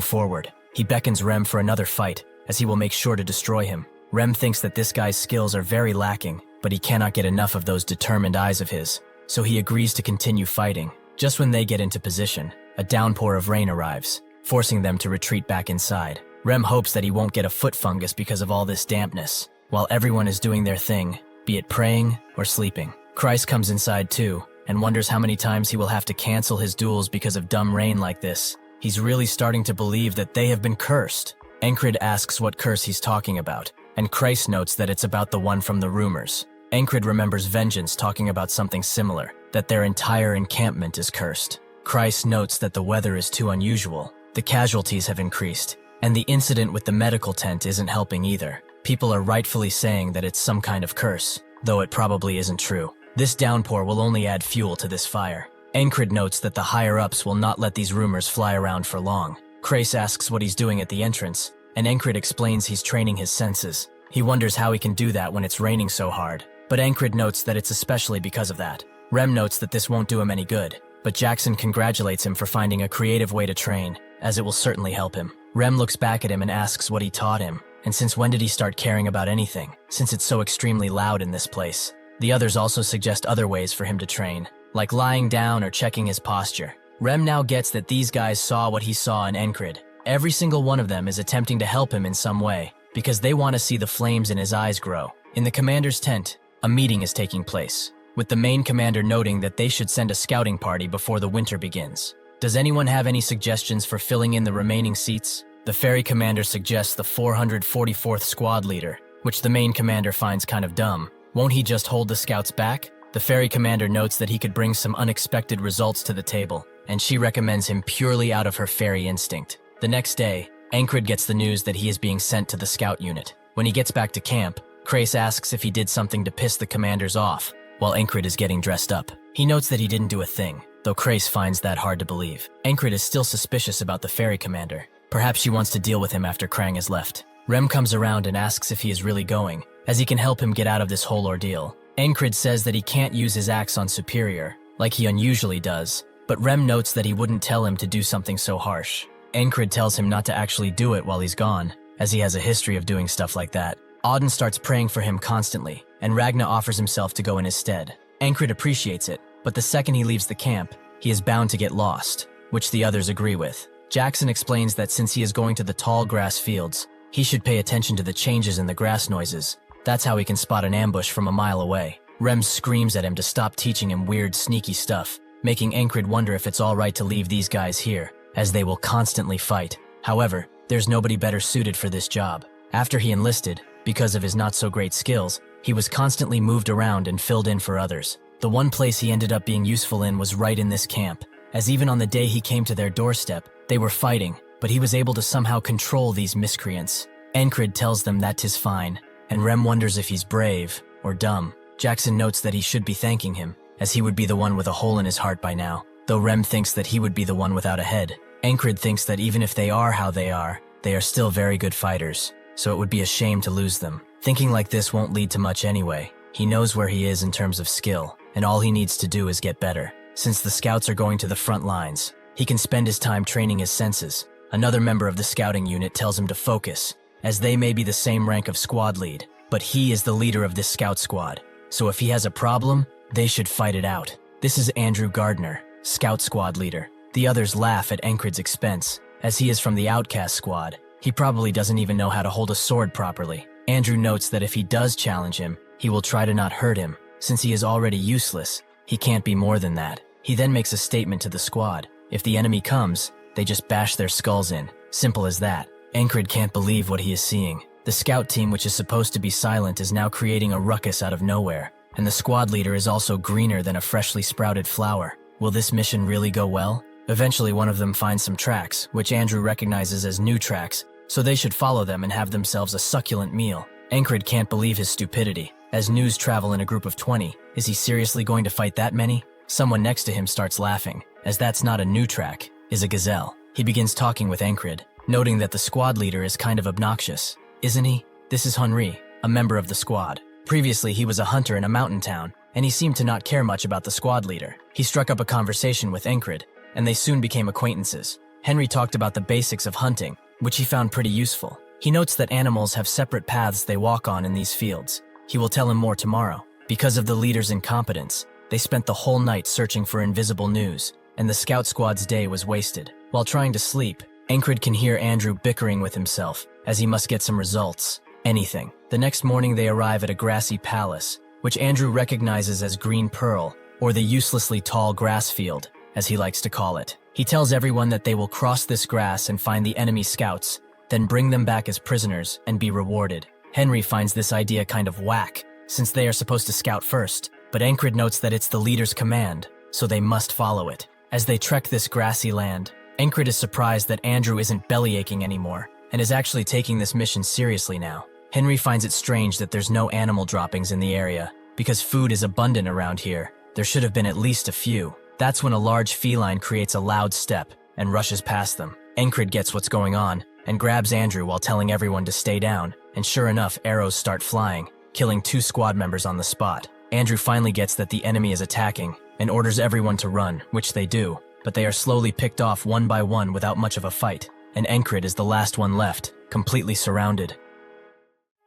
forward. He beckons Rem for another fight, as he will make sure to destroy him. Rem thinks that this guy's skills are very lacking, but he cannot get enough of those determined eyes of his, so he agrees to continue fighting. Just when they get into position, a downpour of rain arrives, forcing them to retreat back inside. Rem hopes that he won't get a foot fungus because of all this dampness, while everyone is doing their thing, be it praying or sleeping. Christ comes inside too, and wonders how many times he will have to cancel his duels because of dumb rain like this. He's really starting to believe that they have been cursed. Encrid asks what curse he's talking about, and Christ notes that it's about the one from the rumors. Encrid remembers Vengeance talking about something similar, that their entire encampment is cursed. Christ notes that the weather is too unusual, the casualties have increased, and the incident with the medical tent isn't helping either. People are rightfully saying that it's some kind of curse, though it probably isn't true. This downpour will only add fuel to this fire. Encrid notes that the higher-ups will not let these rumors fly around for long. Krace asks what he's doing at the entrance, and Encrid explains he's training his senses. He wonders how he can do that when it's raining so hard, but Encrid notes that it's especially because of that. Rem notes that this won't do him any good, but Jackson congratulates him for finding a creative way to train, as it will certainly help him. Rem looks back at him and asks what he taught him, and since when did he start caring about anything, since it's so extremely loud in this place. The others also suggest other ways for him to train, like lying down or checking his posture. Rem now gets that these guys saw what he saw in Encrid. Every single one of them is attempting to help him in some way, because they want to see the flames in his eyes grow. In the commander's tent, a meeting is taking place, with the main commander noting that they should send a scouting party before the winter begins. Does anyone have any suggestions for filling in the remaining seats? The ferry commander suggests the 444th squad leader, which the main commander finds kind of dumb. Won't he just hold the scouts back? The ferry commander notes that he could bring some unexpected results to the table, and she recommends him purely out of her ferry instinct. The next day, Encrid gets the news that he is being sent to the scout unit. When he gets back to camp, Krace asks if he did something to piss the commanders off, while Encrid is getting dressed up. He notes that he didn't do a thing, though Krace finds that hard to believe. Encrid is still suspicious about the ferry commander. Perhaps she wants to deal with him after Krang has left. Rem comes around and asks if he is really going, as he can help him get out of this whole ordeal. Encrid says that he can't use his axe on Superior, like he unusually does, but Rem notes that he wouldn't tell him to do something so harsh. Encrid tells him not to actually do it while he's gone, as he has a history of doing stuff like that. Auden starts praying for him constantly, and Ragna offers himself to go in his stead. Encrid appreciates it, but the second he leaves the camp, he is bound to get lost, which the others agree with. Jackson explains that since he is going to the tall grass fields, he should pay attention to the changes in the grass noises. That's how he can spot an ambush from a mile away. Rem screams at him to stop teaching him weird, sneaky stuff, making Encrid wonder if it's alright to leave these guys here, as they will constantly fight. However, there's nobody better suited for this job. After he enlisted, because of his not-so-great skills, he was constantly moved around and filled in for others. The one place he ended up being useful in was right in this camp, as even on the day he came to their doorstep, they were fighting, but he was able to somehow control these miscreants. Encrid tells them that 'tis fine, and Rem wonders if he's brave or dumb. Jackson notes that he should be thanking him, as he would be the one with a hole in his heart by now, though Rem thinks that he would be the one without a head. Encrid thinks that even if they are how they are still very good fighters, so it would be a shame to lose them. Thinking like this won't lead to much anyway. He knows where he is in terms of skill, and all he needs to do is get better. Since the scouts are going to the front lines, he can spend his time training his senses. Another member of the scouting unit tells him to focus, as they may be the same rank of squad lead, but he is the leader of this scout squad, so if he has a problem, they should fight it out. This is Andrew Gardner, scout squad leader. The others laugh at Encrid's expense, as he is from the outcast squad. He probably doesn't even know how to hold a sword properly. Andrew notes that if he does challenge him, he will try to not hurt him. Since he is already useless, he can't be more than that. He then makes a statement to the squad. If the enemy comes, they just bash their skulls in. Simple as that. Encrid can't believe what he is seeing. The scout team, which is supposed to be silent, is now creating a ruckus out of nowhere, and the squad leader is also greener than a freshly sprouted flower. Will this mission really go well? Eventually, one of them finds some tracks, which Andrew recognizes as new tracks, so they should follow them and have themselves a succulent meal. Encrid can't believe his stupidity. As news travel in a group of 20, is he seriously going to fight that many? Someone next to him starts laughing, as that's not a new track, is a gazelle. He begins talking with Encrid, noting that the squad leader is kind of obnoxious. Isn't he? This is Henri, a member of the squad. Previously, he was a hunter in a mountain town, and he seemed to not care much about the squad leader. He struck up a conversation with Encrid, and they soon became acquaintances. Henri talked about the basics of hunting, which he found pretty useful. He notes that animals have separate paths they walk on in these fields. He will tell him more tomorrow. Because of the leader's incompetence, they spent the whole night searching for invisible news, and the scout squad's day was wasted. While trying to sleep, Encrid can hear Andrew bickering with himself, as he must get some results. Anything. The next morning they arrive at a grassy palace, which Andrew recognizes as Green Pearl, or the uselessly tall grass field, as he likes to call it. He tells everyone that they will cross this grass and find the enemy scouts, then bring them back as prisoners and be rewarded. Henri finds this idea kind of whack, since they are supposed to scout first, but Encrid notes that it's the leader's command, so they must follow it. As they trek this grassy land, Encrid is surprised that Andrew isn't bellyaching anymore, and is actually taking this mission seriously now. Henri finds it strange that there's no animal droppings in the area, because food is abundant around here. There should have been at least a few. That's when a large feline creates a loud step and rushes past them. Encrid gets what's going on, and grabs Andrew while telling everyone to stay down, and sure enough, arrows start flying, killing 2 squad members on the spot. Andrew finally gets that the enemy is attacking, and orders everyone to run, which they do, but they are slowly picked off one by one without much of a fight, and Encrid is the last one left, completely surrounded.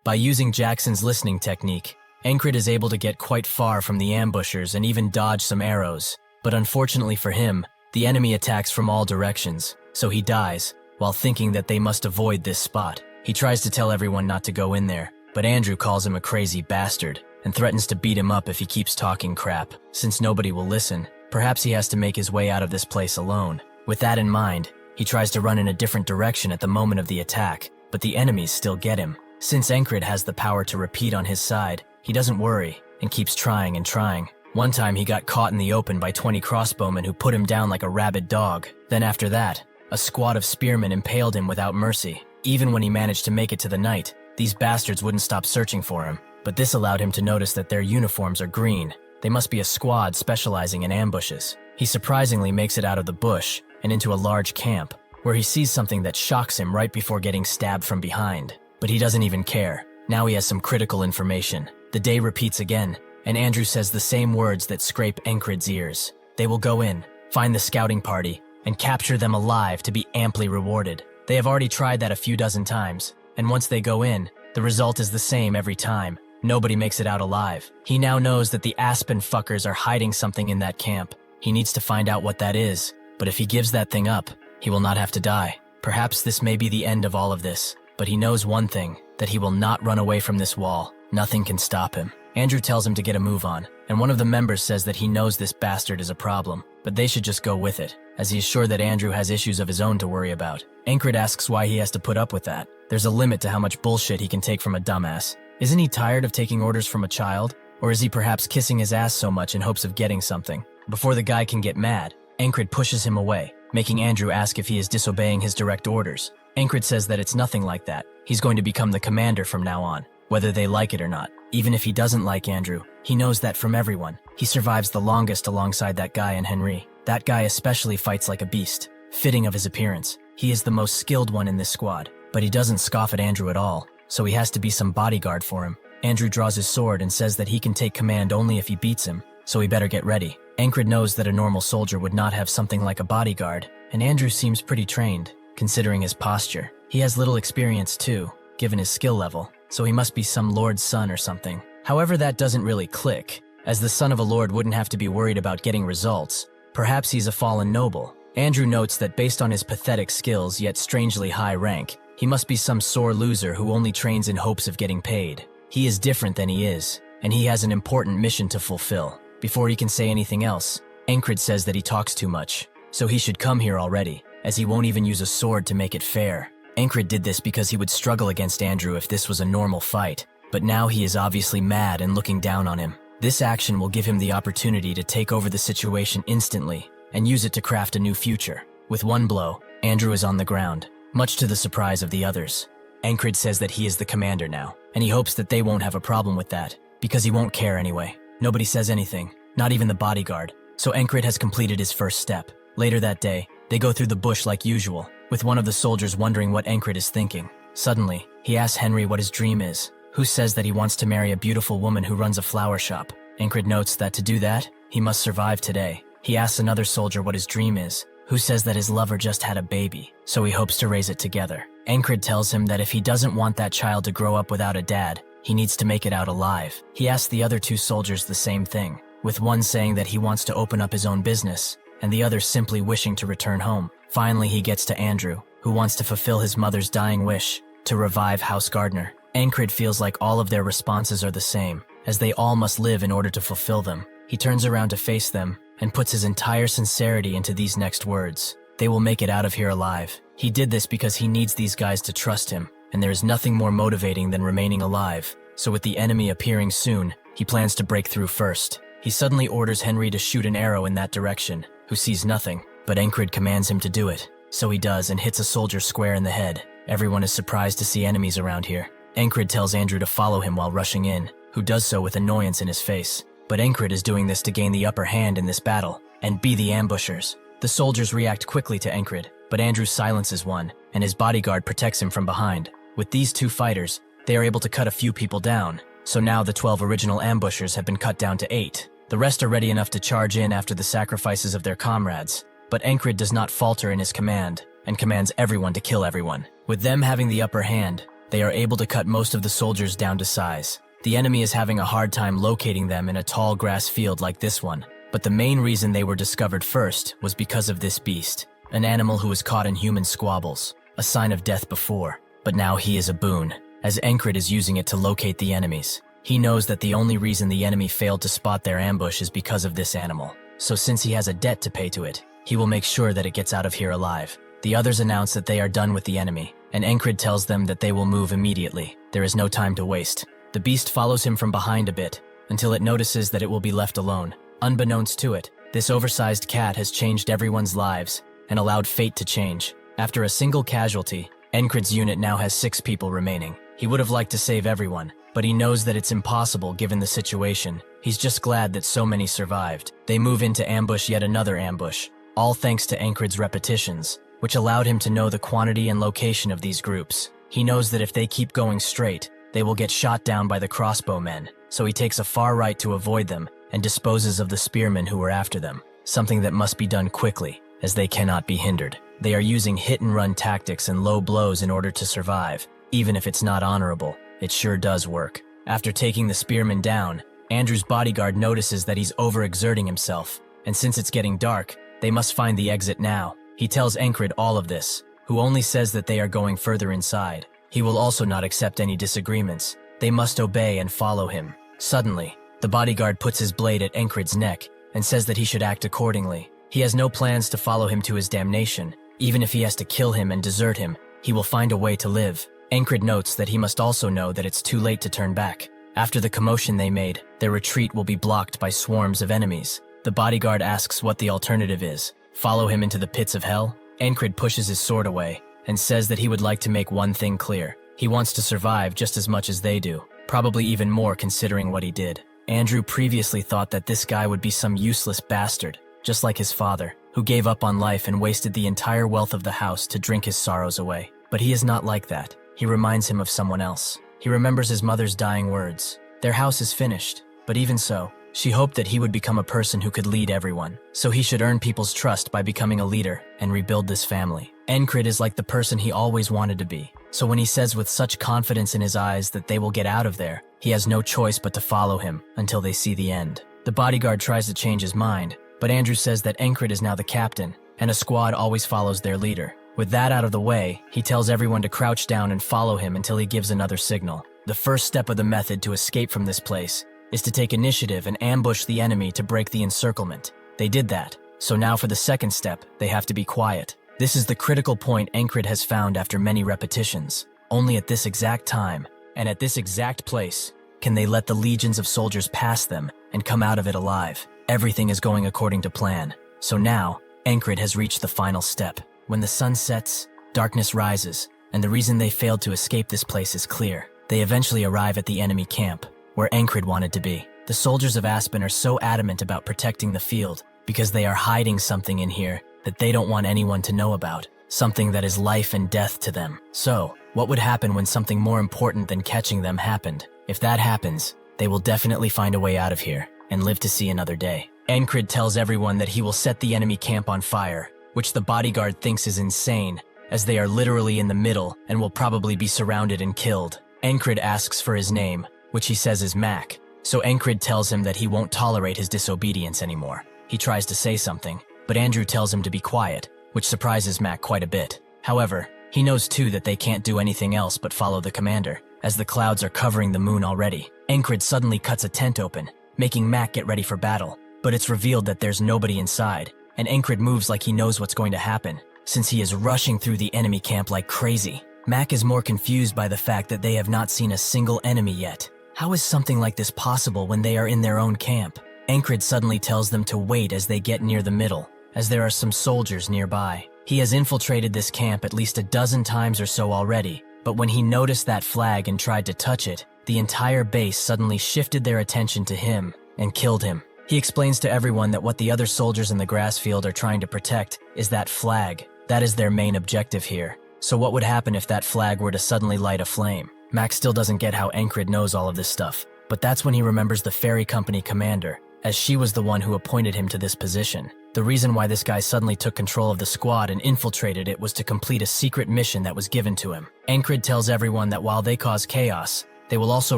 By using Jackson's listening technique, Encrid is able to get quite far from the ambushers and even dodge some arrows, but unfortunately for him, the enemy attacks from all directions, so he dies, while thinking that they must avoid this spot. He tries to tell everyone not to go in there, but Andrew calls him a crazy bastard, and threatens to beat him up if he keeps talking crap. Since nobody will listen, perhaps he has to make his way out of this place alone. With that in mind, he tries to run in a different direction at the moment of the attack, but the enemies still get him. Since Encrid has the power to repeat on his side, he doesn't worry, and keeps trying and trying. One time he got caught in the open by 20 crossbowmen who put him down like a rabid dog. Then after that, a squad of spearmen impaled him without mercy. Even when he managed to make it to the night, these bastards wouldn't stop searching for him. But this allowed him to notice that their uniforms are green. They must be a squad specializing in ambushes. He surprisingly makes it out of the bush and into a large camp, where he sees something that shocks him right before getting stabbed from behind. But he doesn't even care. Now he has some critical information. The day repeats again, and Andrew says the same words that scrape Encrid's ears. They will go in, find the scouting party, and capture them alive to be amply rewarded. They have already tried that a few dozen times, and once they go in, the result is the same every time. Nobody makes it out alive. He now knows that the Aspen fuckers are hiding something in that camp. He needs to find out what that is, but if he gives that thing up, he will not have to die. Perhaps this may be the end of all of this, but he knows one thing, that he will not run away from this wall. Nothing can stop him. Andrew tells him to get a move on, and one of the members says that he knows this bastard is a problem, but they should just go with it, as he is sure that Andrew has issues of his own to worry about. Encrid asks why he has to put up with that. There's a limit to how much bullshit he can take from a dumbass. Isn't he tired of taking orders from a child? Or is he perhaps kissing his ass so much in hopes of getting something? Before the guy can get mad, Encrid pushes him away, making Andrew ask if he is disobeying his direct orders. Encrid says that it's nothing like that. He's going to become the commander from now on, whether they like it or not. Even if he doesn't like Andrew, he knows that from everyone. He survives the longest alongside that guy and Henri. That guy especially fights like a beast, fitting of his appearance. He is the most skilled one in this squad, but he doesn't scoff at Andrew at all, so he has to be some bodyguard for him. Andrew draws his sword and says that he can take command only if he beats him, so he better get ready. Encrid knows that a normal soldier would not have something like a bodyguard, and Andrew seems pretty trained, considering his posture. He has little experience too, given his skill level, so he must be some lord's son or something. However, that doesn't really click, as the son of a lord wouldn't have to be worried about getting results. Perhaps he's a fallen noble. Andrew notes that based on his pathetic skills yet strangely high rank, he must be some sore loser who only trains in hopes of getting paid. He is different than he is, and he has an important mission to fulfill. Before he can say anything else, Encrid says that he talks too much, so he should come here already, as he won't even use a sword to make it fair. Encrid did this because he would struggle against Andrew if this was a normal fight, but now he is obviously mad and looking down on him. This action will give him the opportunity to take over the situation instantly, and use it to craft a new future. With one blow, Andrew is on the ground, much to the surprise of the others. Encrid says that he is the commander now, and he hopes that they won't have a problem with that, because he won't care anyway. Nobody says anything, not even the bodyguard, so Encrid has completed his first step. Later that day, they go through the bush like usual, with one of the soldiers wondering what Encrid is thinking. Suddenly, he asks Henry what his dream is, who says that he wants to marry a beautiful woman who runs a flower shop. Encrid notes that to do that, he must survive today. He asks another soldier what his dream is, who says that his lover just had a baby, so he hopes to raise it together. Encrid tells him that if he doesn't want that child to grow up without a dad, he needs to make it out alive. He asks the other two soldiers the same thing, with one saying that he wants to open up his own business, and the other simply wishing to return home. Finally, he gets to Andrew, who wants to fulfill his mother's dying wish, to revive House Gardner. Encrid feels like all of their responses are the same, as they all must live in order to fulfill them. He turns around to face them, and puts his entire sincerity into these next words. They will make it out of here alive. He did this because he needs these guys to trust him, and there is nothing more motivating than remaining alive. So with the enemy appearing soon, he plans to break through first. He suddenly orders Henry to shoot an arrow in that direction, who sees nothing, but Encrid commands him to do it. So he does and hits a soldier square in the head. Everyone is surprised to see enemies around here. Encrid tells Andrew to follow him while rushing in, who does so with annoyance in his face. But Encrid is doing this to gain the upper hand in this battle, and be the ambushers. The soldiers react quickly to Encrid, but Andrew silences one, and his bodyguard protects him from behind. With these two fighters, they are able to cut a few people down, so now the 12 original ambushers have been cut down to 8. The rest are ready enough to charge in after the sacrifices of their comrades, but Encrid does not falter in his command, and commands everyone to kill everyone. With them having the upper hand, they are able to cut most of the soldiers down to size. The enemy is having a hard time locating them in a tall grass field like this one, but the main reason they were discovered first was because of this beast, an animal who was caught in human squabbles, a sign of death before, but now he is a boon, as Encrid is using it to locate the enemies. He knows that the only reason the enemy failed to spot their ambush is because of this animal, so since he has a debt to pay to it, he will make sure that it gets out of here alive. The others announce that they are done with the enemy, and Encrid tells them that they will move immediately. There is no time to waste. The beast follows him from behind a bit, until it notices that it will be left alone. Unbeknownst to it, this oversized cat has changed everyone's lives, and allowed fate to change. After a single casualty, Encrid's unit now has 6 people remaining. He would have liked to save everyone, but he knows that it's impossible given the situation. He's just glad that so many survived. They move in to ambush yet another ambush, all thanks to Encrid's repetitions, which allowed him to know the quantity and location of these groups. He knows that if they keep going straight, they will get shot down by the crossbowmen, so he takes a far right to avoid them and disposes of the spearmen who were after them, something that must be done quickly, as they cannot be hindered. They are using hit-and-run tactics and low blows in order to survive. Even if it's not honorable, it sure does work. After taking the spearmen down, Andrew's bodyguard notices that he's overexerting himself, and since it's getting dark, they must find the exit now. He tells Encrid all of this, who only says that they are going further inside. He will also not accept any disagreements. They must obey and follow him. Suddenly, the bodyguard puts his blade at Encrid's neck and says that he should act accordingly. He has no plans to follow him to his damnation. Even if he has to kill him and desert him, he will find a way to live. Encrid notes that he must also know that it's too late to turn back. After the commotion they made, their retreat will be blocked by swarms of enemies. The bodyguard asks what the alternative is. Follow him into the pits of hell? Encrid pushes his sword away and says that he would like to make one thing clear. He wants to survive just as much as they do, probably even more considering what he did. Andrew previously thought that this guy would be some useless bastard, just like his father, who gave up on life and wasted the entire wealth of the house to drink his sorrows away. But he is not like that. He reminds him of someone else. He remembers his mother's dying words. Their house is finished, but even so, she hoped that he would become a person who could lead everyone, so he should earn people's trust by becoming a leader and rebuild this family. Encrid is like the person he always wanted to be, so when he says with such confidence in his eyes that they will get out of there, he has no choice but to follow him until they see the end. The bodyguard tries to change his mind, but Andrew says that Encrid is now the captain, and a squad always follows their leader. With that out of the way, he tells everyone to crouch down and follow him until he gives another signal. The first step of the method to escape from this place is to take initiative and ambush the enemy to break the encirclement. They did that, so now for the second step, they have to be quiet. This is the critical point Encrid has found after many repetitions. Only at this exact time, and at this exact place, can they let the legions of soldiers pass them and come out of it alive. Everything is going according to plan, so now, Encrid has reached the final step. When the sun sets, darkness rises, and the reason they failed to escape this place is clear. They eventually arrive at the enemy camp, where Encrid wanted to be. The soldiers of Aspen are so adamant about protecting the field because they are hiding something in here that they don't want anyone to know about, something that is life and death to them. So, what would happen when something more important than catching them happened? If that happens, they will definitely find a way out of here and live to see another day. Encrid tells everyone that he will set the enemy camp on fire, which the bodyguard thinks is insane, as they are literally in the middle and will probably be surrounded and killed. Encrid asks for his name, which he says is Mac, so Encrid tells him that he won't tolerate his disobedience anymore. He tries to say something, but Andrew tells him to be quiet, which surprises Mac quite a bit. However, he knows too that they can't do anything else but follow the commander, as the clouds are covering the moon already. Encrid suddenly cuts a tent open, making Mac get ready for battle, but it's revealed that there's nobody inside, and Encrid moves like he knows what's going to happen, since he is rushing through the enemy camp like crazy. Mac is more confused by the fact that they have not seen a single enemy yet. How is something like this possible when they are in their own camp? Encrid suddenly tells them to wait as they get near the middle, as there are some soldiers nearby. He has infiltrated this camp at least a dozen times or so already, but when he noticed that flag and tried to touch it, the entire base suddenly shifted their attention to him and killed him. He explains to everyone that what the other soldiers in the grass field are trying to protect is that flag. That is their main objective here. So what would happen if that flag were to suddenly light a flame? Max still doesn't get how Encrid knows all of this stuff, but that's when he remembers the ferry company commander, as she was the one who appointed him to this position. The reason why this guy suddenly took control of the squad and infiltrated it was to complete a secret mission that was given to him. Encrid tells everyone that while they cause chaos, they will also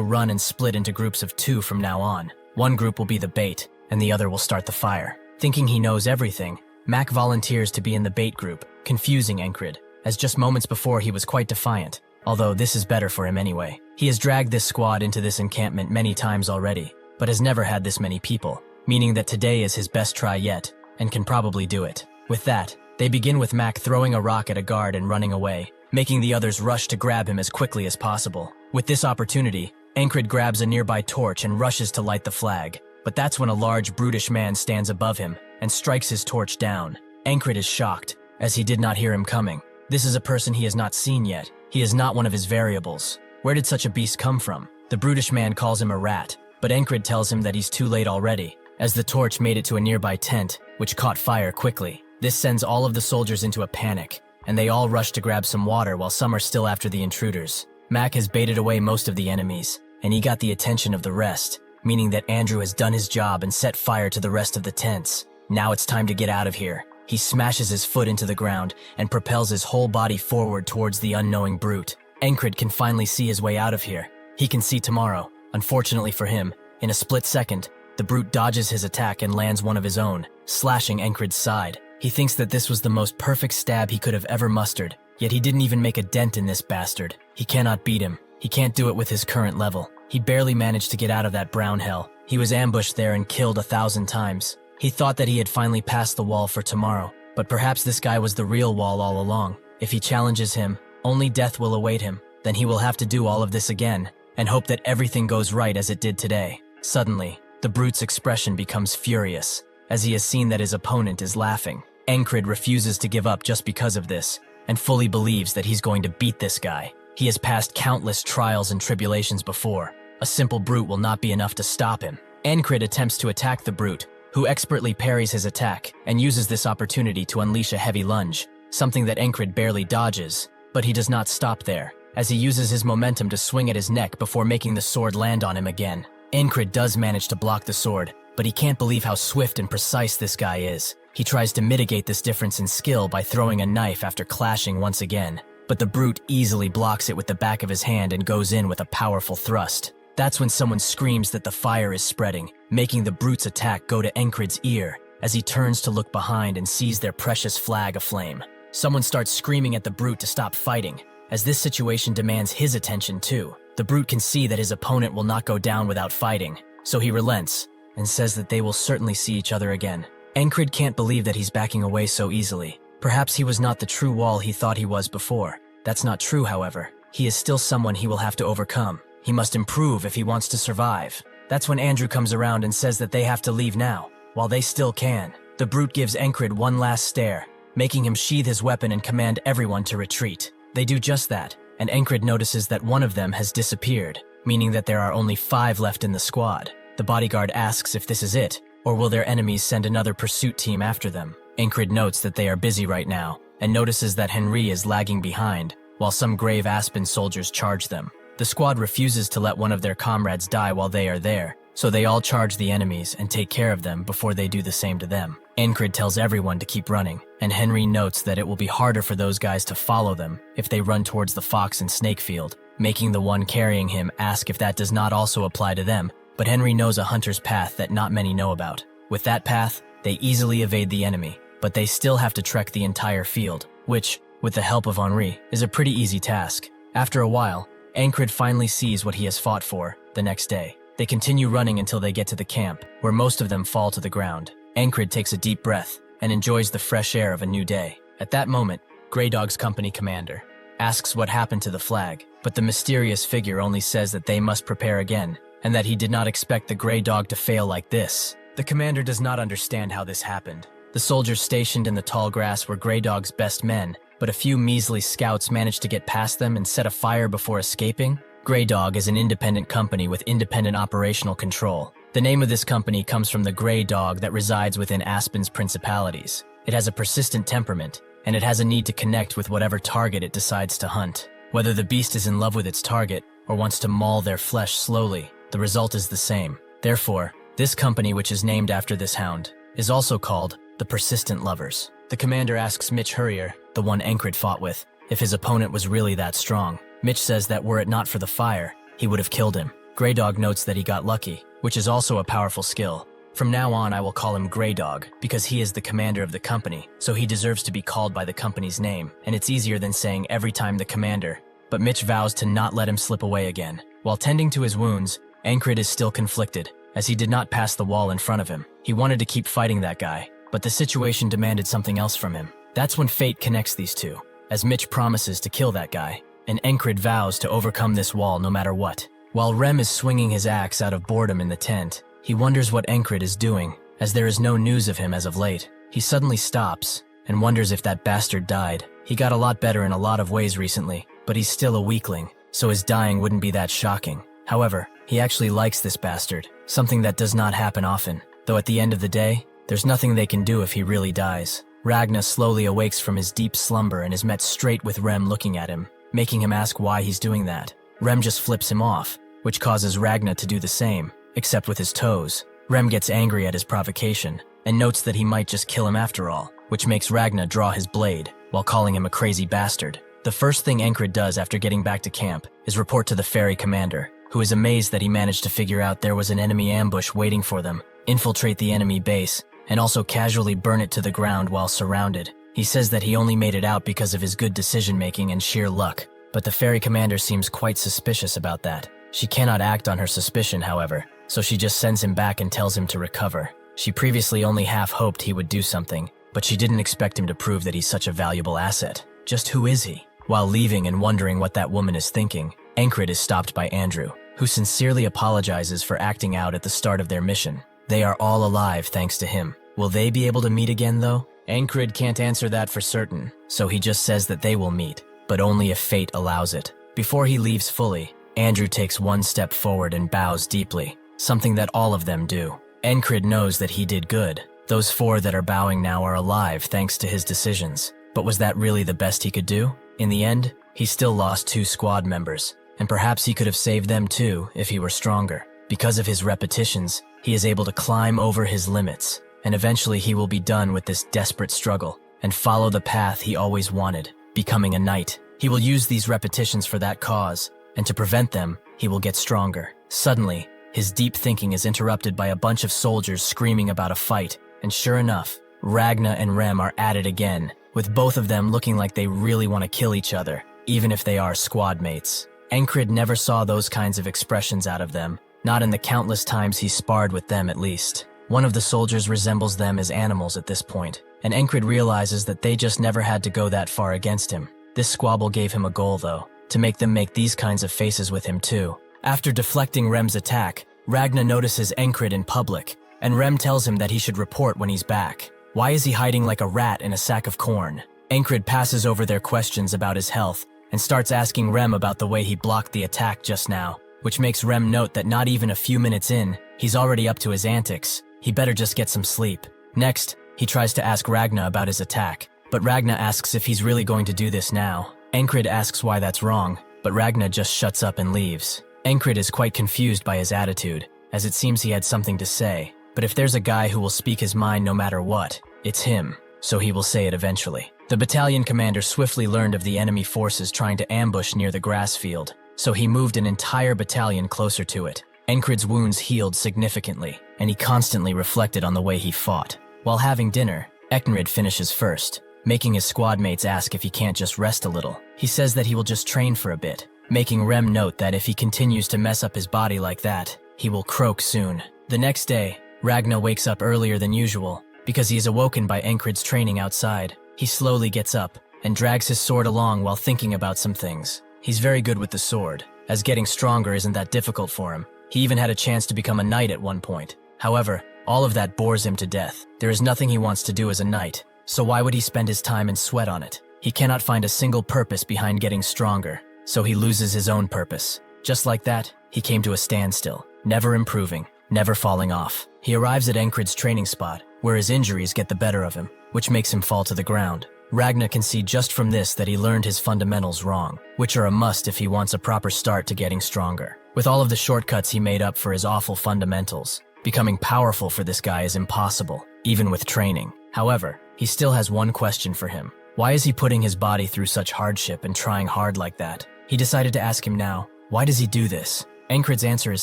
run and split into groups of 2 from now on. One group will be the bait, and the other will start the fire. Thinking he knows everything, Mac volunteers to be in the bait group, confusing Encrid, as just moments before he was quite defiant, although this is better for him anyway. He has dragged this squad into this encampment many times already, but has never had this many people, meaning that today is his best try yet, and can probably do it. With that, they begin with Mac throwing a rock at a guard and running away, making the others rush to grab him as quickly as possible. With this opportunity, Encrid grabs a nearby torch and rushes to light the flag, but that's when a large, brutish man stands above him and strikes his torch down. Encrid is shocked, as he did not hear him coming. This is a person he has not seen yet. He is not one of his variables. Where did such a beast come from? The brutish man calls him a rat, but Encrid tells him that he's too late already, as the torch made it to a nearby tent, which caught fire quickly. This sends all of the soldiers into a panic, and they all rush to grab some water while some are still after the intruders. Mac has baited away most of the enemies, and he got the attention of the rest, meaning that Andrew has done his job and set fire to the rest of the tents. Now it's time to get out of here. He smashes his foot into the ground and propels his whole body forward towards the unknowing brute. Encrid can finally see his way out of here. He can see tomorrow. Unfortunately for him, in a split second, the brute dodges his attack and lands one of his own, slashing Encrid's side. He thinks that this was the most perfect stab he could have ever mustered, yet he didn't even make a dent in this bastard. He cannot beat him. He can't do it with his current level. He barely managed to get out of that brown hell. He was ambushed there and killed 1,000 times. He thought that he had finally passed the wall for tomorrow, but perhaps this guy was the real wall all along. If he challenges him, only death will await him. Then he will have to do all of this again, and hope that everything goes right as it did today. Suddenly, the brute's expression becomes furious, as he has seen that his opponent is laughing. Encrid refuses to give up just because of this, and fully believes that he's going to beat this guy. He has passed countless trials and tribulations before. A simple brute will not be enough to stop him. Encrid attempts to attack the brute, who expertly parries his attack and uses this opportunity to unleash a heavy lunge, something that Encrid barely dodges. But he does not stop there, as he uses his momentum to swing at his neck before making the sword land on him again. Encrid does manage to block the sword, but he can't believe how swift and precise this guy is. He tries to mitigate this difference in skill by throwing a knife after clashing once again, but the brute easily blocks it with the back of his hand and goes in with a powerful thrust. That's when someone screams that the fire is spreading, making the brute's attack go to Encrid's ear, as he turns to look behind and sees their precious flag aflame. Someone starts screaming at the brute to stop fighting, as this situation demands his attention too. The brute can see that his opponent will not go down without fighting, so he relents and says that they will certainly see each other again. Encrid can't believe that he's backing away so easily. Perhaps he was not the true wall he thought he was before. That's not true, however. He is still someone he will have to overcome. He must improve if he wants to survive. That's when Andrew comes around and says that they have to leave now, while they still can. The brute gives Encrid one last stare, making him sheathe his weapon and command everyone to retreat. They do just that, and Encrid notices that one of them has disappeared, meaning that there are only 5 left in the squad. The bodyguard asks if this is it, or will their enemies send another pursuit team after them. Encrid notes that they are busy right now, and notices that Henry is lagging behind, while some Grave Aspen soldiers charge them. The squad refuses to let one of their comrades die while they are there, so they all charge the enemies and take care of them before they do the same to them. Encrid tells everyone to keep running, and Henry notes that it will be harder for those guys to follow them if they run towards the fox and snake field, making the one carrying him ask if that does not also apply to them, but Henry knows a hunter's path that not many know about. With that path, they easily evade the enemy, but they still have to trek the entire field, which, with the help of Henri, is a pretty easy task. After a while, Encrid finally sees what he has fought for the next day. They continue running until they get to the camp, where most of them fall to the ground. Encrid takes a deep breath and enjoys the fresh air of a new day. At that moment, Grey Dog's company commander asks what happened to the flag, but the mysterious figure only says that they must prepare again, and that he did not expect the Grey Dog to fail like this. The commander does not understand how this happened. The soldiers stationed in the tall grass were Grey Dog's best men, but a few measly scouts managed to get past them and set a fire before escaping. Grey Dog is an independent company with independent operational control. The name of this company comes from the Grey Dog that resides within Aspen's principalities. It has a persistent temperament, and it has a need to connect with whatever target it decides to hunt. Whether the beast is in love with its target or wants to maul their flesh slowly, the result is the same. Therefore, this company, which is named after this hound, is also called the Persistent Lovers. The commander asks Mitch Hurrier, the one Encrid fought with, if his opponent was really that strong. Mitch says that were it not for the fire, he would have killed him. Grey Dog notes that he got lucky, which is also a powerful skill. From now on, I will call him Grey Dog, because he is the commander of the company, so he deserves to be called by the company's name, and it's easier than saying every time the commander. But Mitch vows to not let him slip away again. While tending to his wounds, Encrid is still conflicted, as he did not pass the wall in front of him. He wanted to keep fighting that guy, but the situation demanded something else from him. That's when fate connects these two, as Mitch promises to kill that guy, and Encrid vows to overcome this wall no matter what. While Rem is swinging his axe out of boredom in the tent, he wonders what Encrid is doing, as there is no news of him as of late. He suddenly stops, and wonders if that bastard died. He got a lot better in a lot of ways recently, but he's still a weakling, so his dying wouldn't be that shocking. However, he actually likes this bastard, something that does not happen often, though at the end of the day, there's nothing they can do if he really dies. Ragna slowly awakes from his deep slumber and is met straight with Rem looking at him, making him ask why he's doing that. Rem just flips him off, which causes Ragna to do the same, except with his toes. Rem gets angry at his provocation, and notes that he might just kill him after all, which makes Ragna draw his blade, while calling him a crazy bastard. The first thing Encrid does after getting back to camp is report to the ferry commander, who is amazed that he managed to figure out there was an enemy ambush waiting for them, infiltrate the enemy base, and also casually burn it to the ground while surrounded. He says that he only made it out because of his good decision-making and sheer luck, but the ferry commander seems quite suspicious about that. She cannot act on her suspicion, however, so she just sends him back and tells him to recover. She previously only half hoped he would do something, but she didn't expect him to prove that he's such a valuable asset. Just who is he? While leaving and wondering what that woman is thinking, Encrid is stopped by Andrew, who sincerely apologizes for acting out at the start of their mission. They are all alive thanks to him. Will they be able to meet again, though? Encrid can't answer that for certain, so he just says that they will meet, but only if fate allows it. Before he leaves fully, Andrew takes one step forward and bows deeply, something that all of them do. Encrid knows that he did good. Those 4 that are bowing now are alive thanks to his decisions. But was that really the best he could do? In the end, he still lost 2 squad members, and perhaps he could have saved them too if he were stronger. Because of his repetitions, he is able to climb over his limits, and eventually he will be done with this desperate struggle and follow the path he always wanted, becoming a knight. He will use these repetitions for that cause, and to prevent them, he will get stronger. Suddenly, his deep thinking is interrupted by a bunch of soldiers screaming about a fight, and sure enough, Ragna and Rem are at it again, with both of them looking like they really want to kill each other, even if they are squad mates. Encrid never saw those kinds of expressions out of them, not in the countless times he sparred with them at least. One of the soldiers resembles them as animals at this point, and Encrid realizes that they just never had to go that far against him. This squabble gave him a goal, though, to make them make these kinds of faces with him too. After deflecting Rem's attack, Ragna notices Encrid in public, and Rem tells him that he should report when he's back. Why is he hiding like a rat in a sack of corn? Encrid passes over their questions about his health and starts asking Rem about the way he blocked the attack just now, which makes Rem note that not even a few minutes in, he's already up to his antics. He better just get some sleep. Next, he tries to ask Ragna about his attack, but Ragna asks if he's really going to do this now. Encrid asks why that's wrong, but Ragna just shuts up and leaves. Encrid is quite confused by his attitude, as it seems he had something to say, but if there's a guy who will speak his mind no matter what, it's him, so he will say it eventually. The battalion commander swiftly learned of the enemy forces trying to ambush near the grass field, so he moved an entire battalion closer to it. Encrid's wounds healed significantly, and he constantly reflected on the way he fought. While having dinner, Encrid finishes first, making his squad mates ask if he can't just rest a little. He says that he will just train for a bit, making Rem note that if he continues to mess up his body like that, he will croak soon. The next day, Ragna wakes up earlier than usual, because he is awoken by Encrid's training outside. He slowly gets up and drags his sword along while thinking about some things. He's very good with the sword, as getting stronger isn't that difficult for him. He even had a chance to become a knight at one point. However, all of that bores him to death. There is nothing he wants to do as a knight, so why would he spend his time and sweat on it? He cannot find a single purpose behind getting stronger, so he loses his own purpose. Just like that, he came to a standstill, never improving, never falling off. He arrives at Encrid's training spot, where his injuries get the better of him, which makes him fall to the ground. Ragna can see just from this that he learned his fundamentals wrong, which are a must if he wants a proper start to getting stronger. With all of the shortcuts he made up for his awful fundamentals, becoming powerful for this guy is impossible, even with training. However, he still has one question for him. Why is he putting his body through such hardship and trying hard like that? He decided to ask him now, why does he do this? Encrid's answer is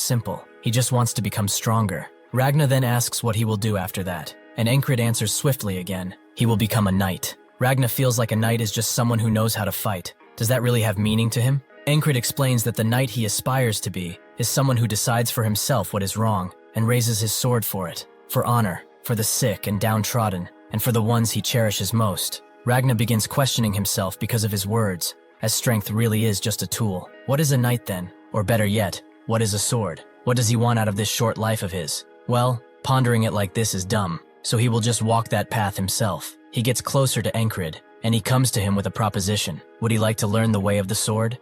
simple. He just wants to become stronger. Ragna then asks what he will do after that, and Encrid answers swiftly again. He will become a knight. Ragna feels like a knight is just someone who knows how to fight. Does that really have meaning to him? Encrid explains that the knight he aspires to be is someone who decides for himself what is wrong and raises his sword for it, for honor, for the sick and downtrodden, and for the ones he cherishes most. Ragna begins questioning himself because of his words, as strength really is just a tool. What is a knight then? Or better yet, what is a sword? What does he want out of this short life of his? Well, pondering it like this is dumb, so he will just walk that path himself. He gets closer to Encrid, and he comes to him with a proposition. Would he like to learn the way of the sword?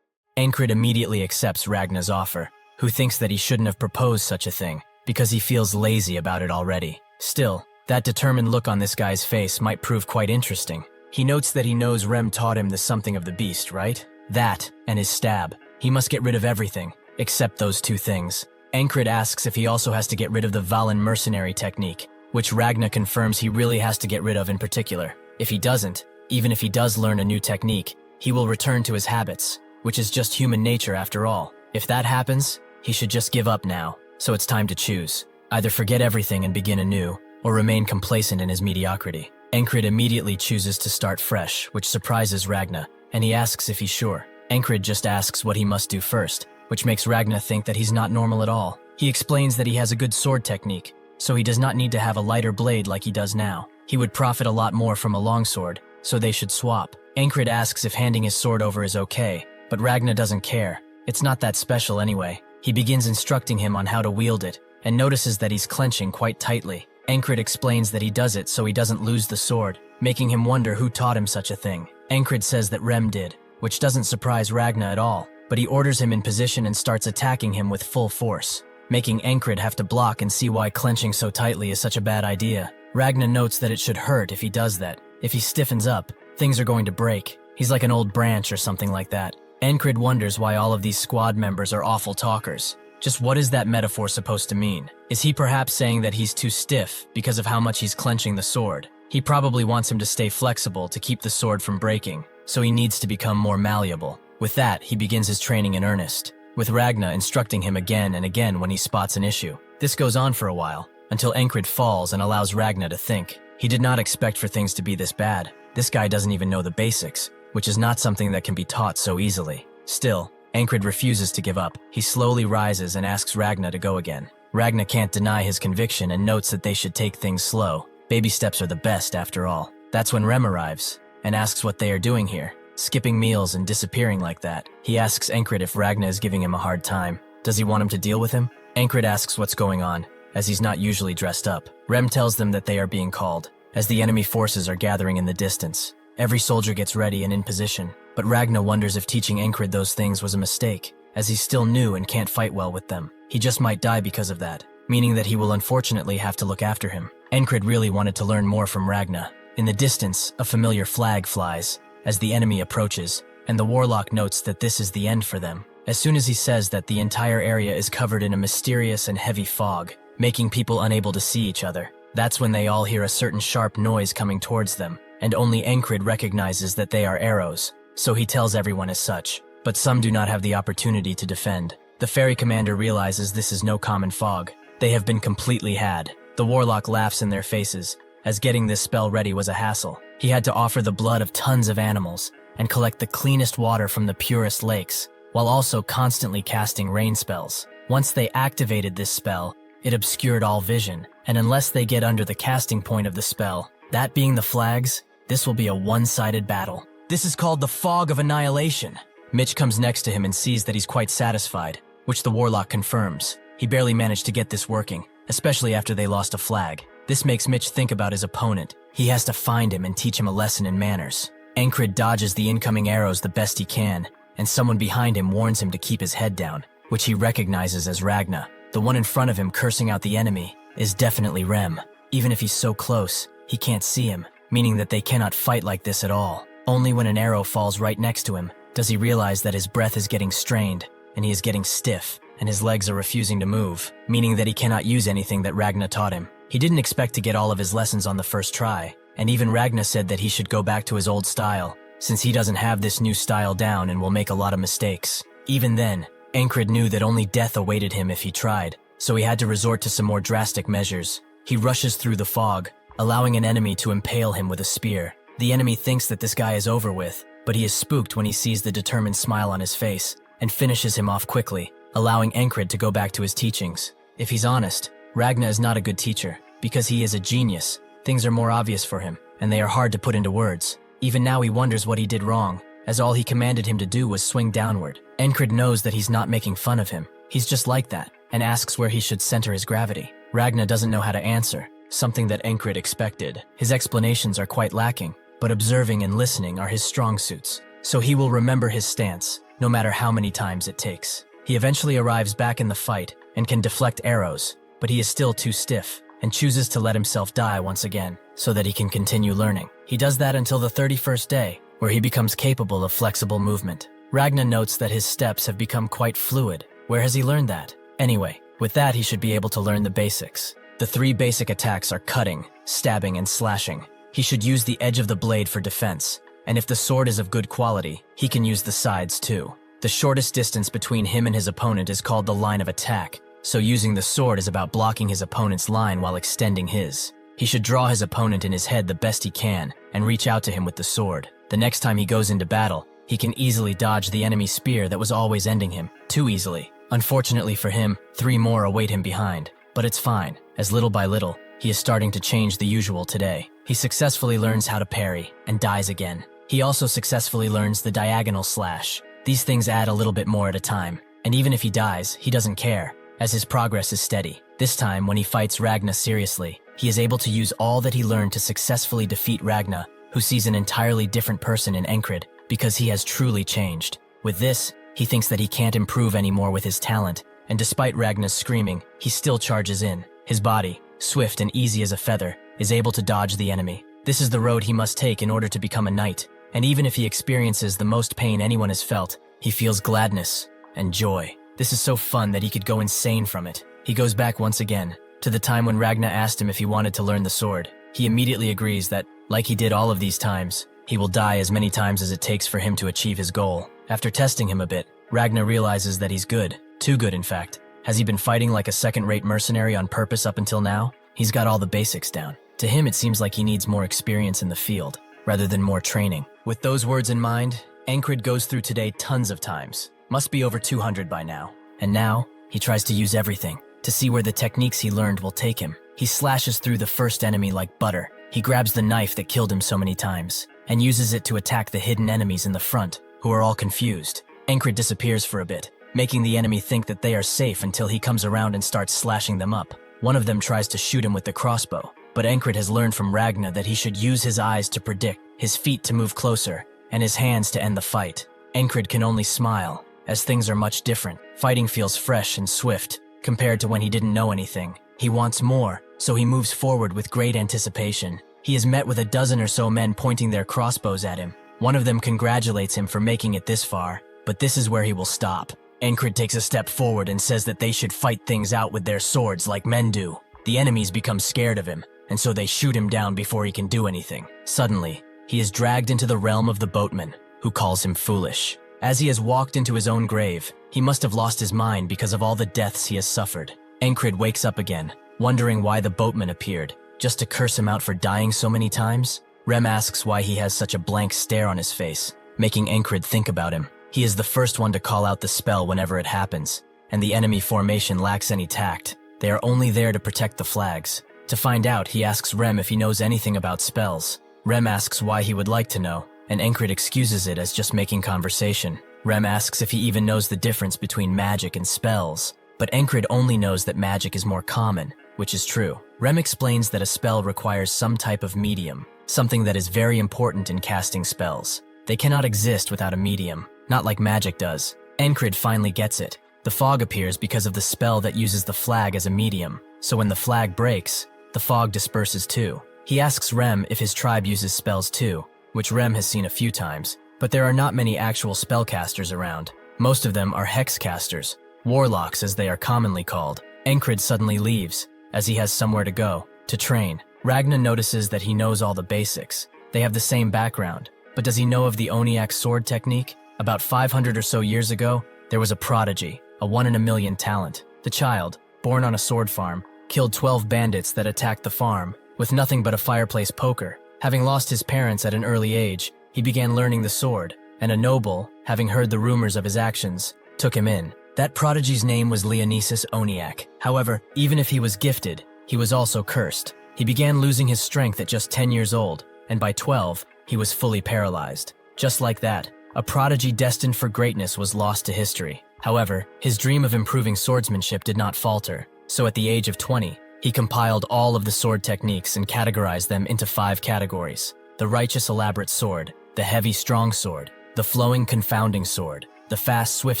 Encrid immediately accepts Ragna's offer, who thinks that he shouldn't have proposed such a thing, because he feels lazy about it already. Still, that determined look on this guy's face might prove quite interesting. He notes that he knows Rem taught him the something of the beast, right? That, and his stab. He must get rid of everything, except those two things. Encrid asks if he also has to get rid of the Valen mercenary technique, which Ragna confirms he really has to get rid of in particular. If he doesn't, even if he does learn a new technique, he will return to his habits, which is just human nature after all. If that happens, he should just give up now, so it's time to choose. Either forget everything and begin anew, or remain complacent in his mediocrity. Encrid immediately chooses to start fresh, which surprises Ragna, and he asks if he's sure. Encrid just asks what he must do first, which makes Ragna think that he's not normal at all. He explains that he has a good sword technique, so he does not need to have a lighter blade like he does now. He would profit a lot more from a longsword, so they should swap. Encrid asks if handing his sword over is okay, but Ragna doesn't care. It's not that special anyway. He begins instructing him on how to wield it, and notices that he's clenching quite tightly. Encrid explains that he does it so he doesn't lose the sword, making him wonder who taught him such a thing. Encrid says that Rem did, which doesn't surprise Ragna at all, but he orders him in position and starts attacking him with full force, making Encrid have to block and see why clenching so tightly is such a bad idea. Ragna notes that it should hurt if he does that. If he stiffens up, things are going to break. He's like an old branch or something like that. Encrid wonders why all of these squad members are awful talkers. Just what is that metaphor supposed to mean? Is he perhaps saying that he's too stiff because of how much he's clenching the sword? He probably wants him to stay flexible to keep the sword from breaking, so he needs to become more malleable. With that, he begins his training in earnest, with Ragna instructing him again and again when he spots an issue. This goes on for a while, until Encrid falls and allows Ragna to think. He did not expect for things to be this bad. This guy doesn't even know the basics, which is not something that can be taught so easily. Still, Encrid refuses to give up. He slowly rises and asks Ragna to go again. Ragna can't deny his conviction and notes that they should take things slow. Baby steps are the best after all. That's when Rem arrives, and asks what they are doing here, skipping meals and disappearing like that. He asks Encrid if Ragna is giving him a hard time. Does he want him to deal with him? Encrid asks what's going on, as he's not usually dressed up. Rem tells them that they are being called, as the enemy forces are gathering in the distance. Every soldier gets ready and in position, but Ragnar wonders if teaching Encrid those things was a mistake, as he's still new and can't fight well with them. He just might die because of that, meaning that he will unfortunately have to look after him. Encrid really wanted to learn more from Ragnar. In the distance, a familiar flag flies as the enemy approaches, and the warlock notes that this is the end for them. As soon as he says that, the entire area is covered in a mysterious and heavy fog, making people unable to see each other. That's when they all hear a certain sharp noise coming towards them, and only Encrid recognizes that they are arrows, so he tells everyone as such. But some do not have the opportunity to defend. The ferry commander realizes this is no common fog. They have been completely had. The warlock laughs in their faces, as getting this spell ready was a hassle. He had to offer the blood of tons of animals and collect the cleanest water from the purest lakes, while also constantly casting rain spells. Once they activated this spell, it obscured all vision, and unless they get under the casting point of the spell, that being the flags, this will be a one-sided battle. This is called the Fog of Annihilation. Mitch comes next to him and sees that he's quite satisfied, which the warlock confirms. He barely managed to get this working, especially after they lost a flag. This makes Mitch think about his opponent. He has to find him and teach him a lesson in manners. Encrid dodges the incoming arrows the best he can, and someone behind him warns him to keep his head down, which he recognizes as Ragnar. The one in front of him cursing out the enemy is definitely Rem. Even if he's so close, he can't see him, meaning that they cannot fight like this at all. Only when an arrow falls right next to him does he realize that his breath is getting strained, and he is getting stiff, and his legs are refusing to move, meaning that he cannot use anything that Ragnar taught him. He didn't expect to get all of his lessons on the first try, and even Ragnar said that he should go back to his old style, since he doesn't have this new style down and will make a lot of mistakes. Even then, Encrid knew that only death awaited him if he tried, so he had to resort to some more drastic measures. He rushes through the fog, allowing an enemy to impale him with a spear. The enemy thinks that this guy is over with, but he is spooked when he sees the determined smile on his face, and finishes him off quickly, allowing Encrid to go back to his teachings. If he's honest, Ragnar is not a good teacher, because he is a genius. Things are more obvious for him, and they are hard to put into words. Even now he wonders what he did wrong, as all he commanded him to do was swing downward. Encrid knows that he's not making fun of him. He's just like that, and asks where he should center his gravity. Ragnar doesn't know how to answer, something that Encrid expected. His explanations are quite lacking, but observing and listening are his strong suits, so he will remember his stance, no matter how many times it takes. He eventually arrives back in the fight and can deflect arrows, but he is still too stiff, and chooses to let himself die once again, so that he can continue learning. He does that until the 31st day, where he becomes capable of flexible movement. Ragnar notes that his steps have become quite fluid. Where has he learned that? Anyway, with that he should be able to learn the basics. The 3 basic attacks are cutting, stabbing, and slashing. He should use the edge of the blade for defense, and if the sword is of good quality, he can use the sides too. The shortest distance between him and his opponent is called the line of attack, so using the sword is about blocking his opponent's line while extending his. He should draw his opponent in his head the best he can and reach out to him with the sword. The next time he goes into battle, he can easily dodge the enemy's spear that was always ending him, too easily. Unfortunately for him, 3 more await him behind, but it's fine, as little by little, he is starting to change the usual today. He successfully learns how to parry, and dies again. He also successfully learns the diagonal slash. These things add a little bit more at a time, and even if he dies, he doesn't care, as his progress is steady. This time, when he fights Ragnar seriously, he is able to use all that he learned to successfully defeat Ragnar, who sees an entirely different person in Encrid, because he has truly changed. With this, he thinks that he can't improve anymore with his talent, and despite Ragnar's screaming, he still charges in. His body, swift and easy as a feather, is able to dodge the enemy. This is the road he must take in order to become a knight, and even if he experiences the most pain anyone has felt, he feels gladness and joy. This is so fun that he could go insane from it. He goes back once again, to the time when Ragnar asked him if he wanted to learn the sword. He immediately agrees that, like he did all of these times, he will die as many times as it takes for him to achieve his goal. After testing him a bit, Ragnar realizes that he's good. Too good, in fact. Has he been fighting like a second-rate mercenary on purpose up until now? He's got all the basics down. To him, it seems like he needs more experience in the field, rather than more training. With those words in mind, Encrid goes through today tons of times. Must be over 200 by now. And now, he tries to use everything, to see where the techniques he learned will take him. He slashes through the first enemy like butter. He grabs the knife that killed him so many times, and uses it to attack the hidden enemies in the front, who are all confused. Encrid disappears for a bit, making the enemy think that they are safe until he comes around and starts slashing them up. One of them tries to shoot him with the crossbow, but Encrid has learned from Ragnar that he should use his eyes to predict, his feet to move closer, and his hands to end the fight. Encrid can only smile, as things are much different. Fighting feels fresh and swift, compared to when he didn't know anything. He wants more, so he moves forward with great anticipation. He is met with a dozen or so men pointing their crossbows at him. One of them congratulates him for making it this far, but this is where he will stop. Encrid takes a step forward and says that they should fight things out with their swords like men do. The enemies become scared of him, and so they shoot him down before he can do anything. Suddenly, he is dragged into the realm of the boatman, who calls him foolish. As he has walked into his own grave, he must have lost his mind because of all the deaths he has suffered. Encrid wakes up again, wondering why the boatman appeared, just to curse him out for dying so many times. Rem asks why he has such a blank stare on his face, making Encrid think about him. He is the first one to call out the spell whenever it happens, and the enemy formation lacks any tact. They are only there to protect the flags. To find out, he asks Rem if he knows anything about spells. Rem asks why he would like to know, and Encrid excuses it as just making conversation. Rem asks if he even knows the difference between magic and spells, but Encrid only knows that magic is more common, which is true. Rem explains that a spell requires some type of medium, something that is very important in casting spells. They cannot exist without a medium, not like magic does. Encrid finally gets it. The fog appears because of the spell that uses the flag as a medium, so when the flag breaks, the fog disperses too. He asks Rem if his tribe uses spells too, which Rem has seen a few times, but there are not many actual spellcasters around. Most of them are hexcasters, warlocks as they are commonly called. Encrid suddenly leaves, as he has somewhere to go, to train. Ragnar notices that he knows all the basics. They have the same background, but does he know of the Oniak sword technique? About 500 or so years ago, there was a prodigy, a 1 in a million talent. The child, born on a sword farm, killed 12 bandits that attacked the farm, with nothing but a fireplace poker. Having lost his parents at an early age, he began learning the sword, and a noble, having heard the rumors of his actions, took him in. That prodigy's name was Leonesis Oniak. However, even if he was gifted, he was also cursed. He began losing his strength at just 10 years old, and by 12, he was fully paralyzed. Just like that, a prodigy destined for greatness was lost to history. However, his dream of improving swordsmanship did not falter, so at the age of 20, he compiled all of the sword techniques and categorized them into 5 categories: the righteous elaborate sword, the heavy strong sword, the flowing confounding sword, the fast swift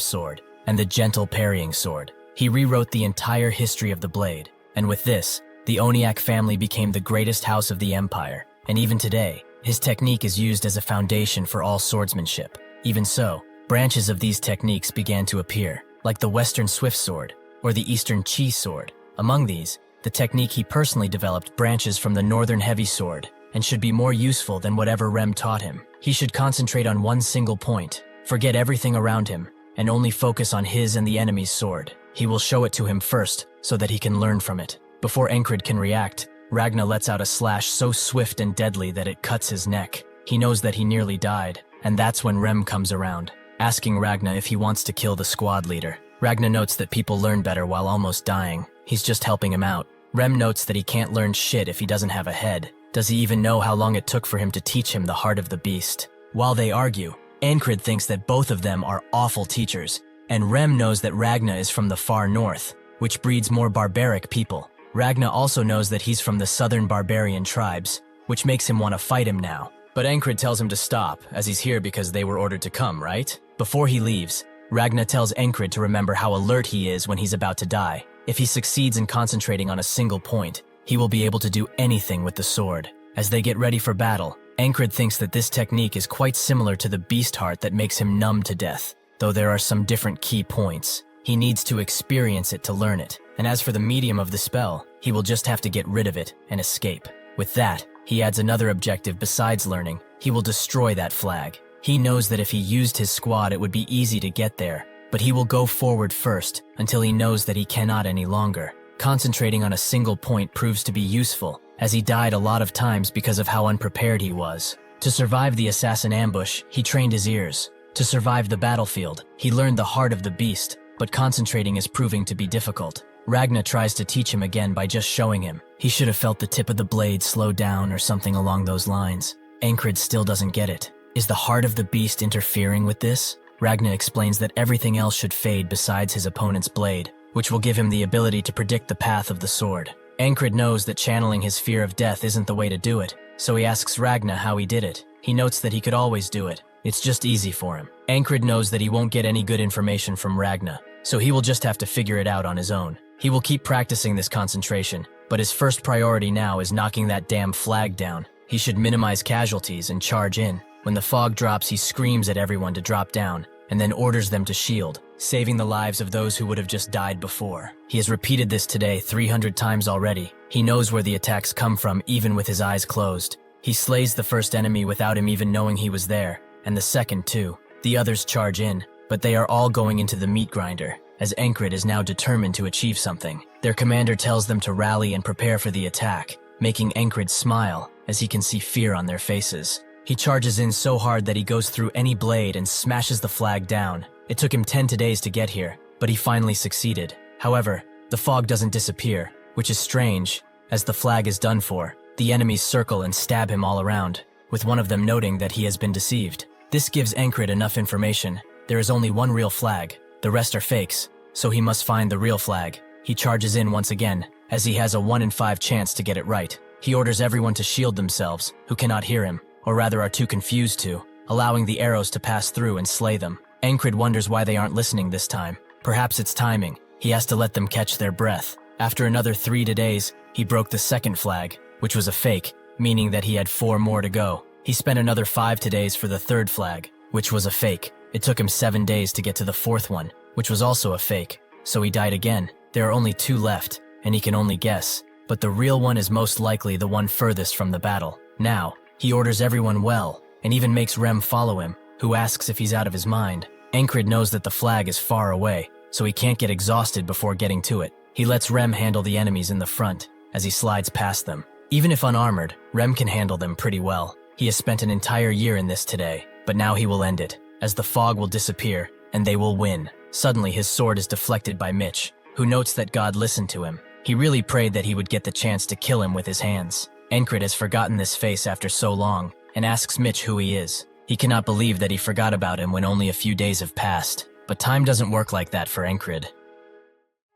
sword, and the gentle parrying sword. He rewrote the entire history of the blade, and with this, the Oniak family became the greatest house of the empire, and even today, his technique is used as a foundation for all swordsmanship. Even so, branches of these techniques began to appear, like the Western Swift Sword or the Eastern Chi Sword. Among these, the technique he personally developed branches from the Northern Heavy Sword and should be more useful than whatever Rem taught him. He should concentrate on one single point, forget everything around him, and only focus on his and the enemy's sword. He will show it to him first so that he can learn from it. Before Encrid can react, Ragnar lets out a slash so swift and deadly that it cuts his neck. He knows that he nearly died, and that's when Rem comes around, asking Ragnar if he wants to kill the squad leader. Ragnar notes that people learn better while almost dying. He's just helping him out. Rem notes that he can't learn shit if he doesn't have a head. Does he even know how long it took for him to teach him the heart of the beast? While they argue, Encrid thinks that both of them are awful teachers, and Rem knows that Ragnar is from the far north, which breeds more barbaric people. Ragnar also knows that he's from the southern barbarian tribes, which makes him want to fight him now. But Encrid tells him to stop, as he's here because they were ordered to come, right? Before he leaves, Ragnar tells Encrid to remember how alert he is when he's about to die. If he succeeds in concentrating on a single point, he will be able to do anything with the sword. As they get ready for battle, Encrid thinks that this technique is quite similar to the beast heart that makes him numb to death, though there are some different key points. He needs to experience it to learn it, and as for the medium of the spell, he will just have to get rid of it and escape. With that, he adds another objective besides learning. He will destroy that flag. He knows that if he used his squad, it would be easy to get there, but he will go forward first until he knows that he cannot any longer. Concentrating on a single point proves to be useful, as he died a lot of times because of how unprepared he was. To survive the assassin ambush, he trained his ears. To survive the battlefield, he learned the heart of the beast, but concentrating is proving to be difficult. Ragnar tries to teach him again by just showing him. He should have felt the tip of the blade slow down or something along those lines. Encrid still doesn't get it. Is the heart of the beast interfering with this? Ragnar explains that everything else should fade besides his opponent's blade. which will give him the ability to predict the path of the sword. Encrid knows that channeling his fear of death isn't the way to do it, so he asks Ragna how he did it. He notes that he could always do it. It's just easy for him. Encrid knows that he won't get any good information from Ragna, so he will just have to figure it out on his own. He will keep practicing this concentration, but his first priority now is knocking that damn flag down. He should minimize casualties and charge in. When the fog drops, he screams at everyone to drop down, and then orders them to shield, saving the lives of those who would have just died before. He has repeated this today 300 times already. He knows where the attacks come from even with his eyes closed. He slays the first enemy without him even knowing he was there, and the second too. The others charge in, but they are all going into the meat grinder, as Encrid is now determined to achieve something. Their commander tells them to rally and prepare for the attack, making Encrid smile as he can see fear on their faces. He charges in so hard that he goes through any blade and smashes the flag down. It took him 10 days to get here, but he finally succeeded. However, the fog doesn't disappear, which is strange, as the flag is done for. The enemies circle and stab him all around, with one of them noting that he has been deceived. This gives Encrid enough information. There is only one real flag, the rest are fakes, so he must find the real flag. He charges in once again, as he has a 1 in 5 chance to get it right. He orders everyone to shield themselves, who cannot hear him, or rather are too confused to, allowing the arrows to pass through and slay them. Encrid wonders why they aren't listening this time. Perhaps it's timing. He has to let them catch their breath. After another 3 days, he broke the second flag, which was a fake, meaning that he had 4 more to go. He spent another 5 days for the third flag, which was a fake. It took him 7 days to get to the fourth one, which was also a fake. So he died again. There are only 2 left, and he can only guess. But the real one is most likely the one furthest from the battle. Now, he orders everyone well, and even makes Rem follow him, who asks if he's out of his mind. Encrid knows that the flag is far away, so he can't get exhausted before getting to it. He lets Rem handle the enemies in the front, as he slides past them. Even if unarmored, Rem can handle them pretty well. He has spent an entire year in this today, but now he will end it, as the fog will disappear, and they will win. Suddenly his sword is deflected by Mitch, who notes that God listened to him. He really prayed that he would get the chance to kill him with his hands. Encrid has forgotten this face after so long, and asks Mitch who he is. He cannot believe that he forgot about him when only a few days have passed, but time doesn't work like that for Encrid.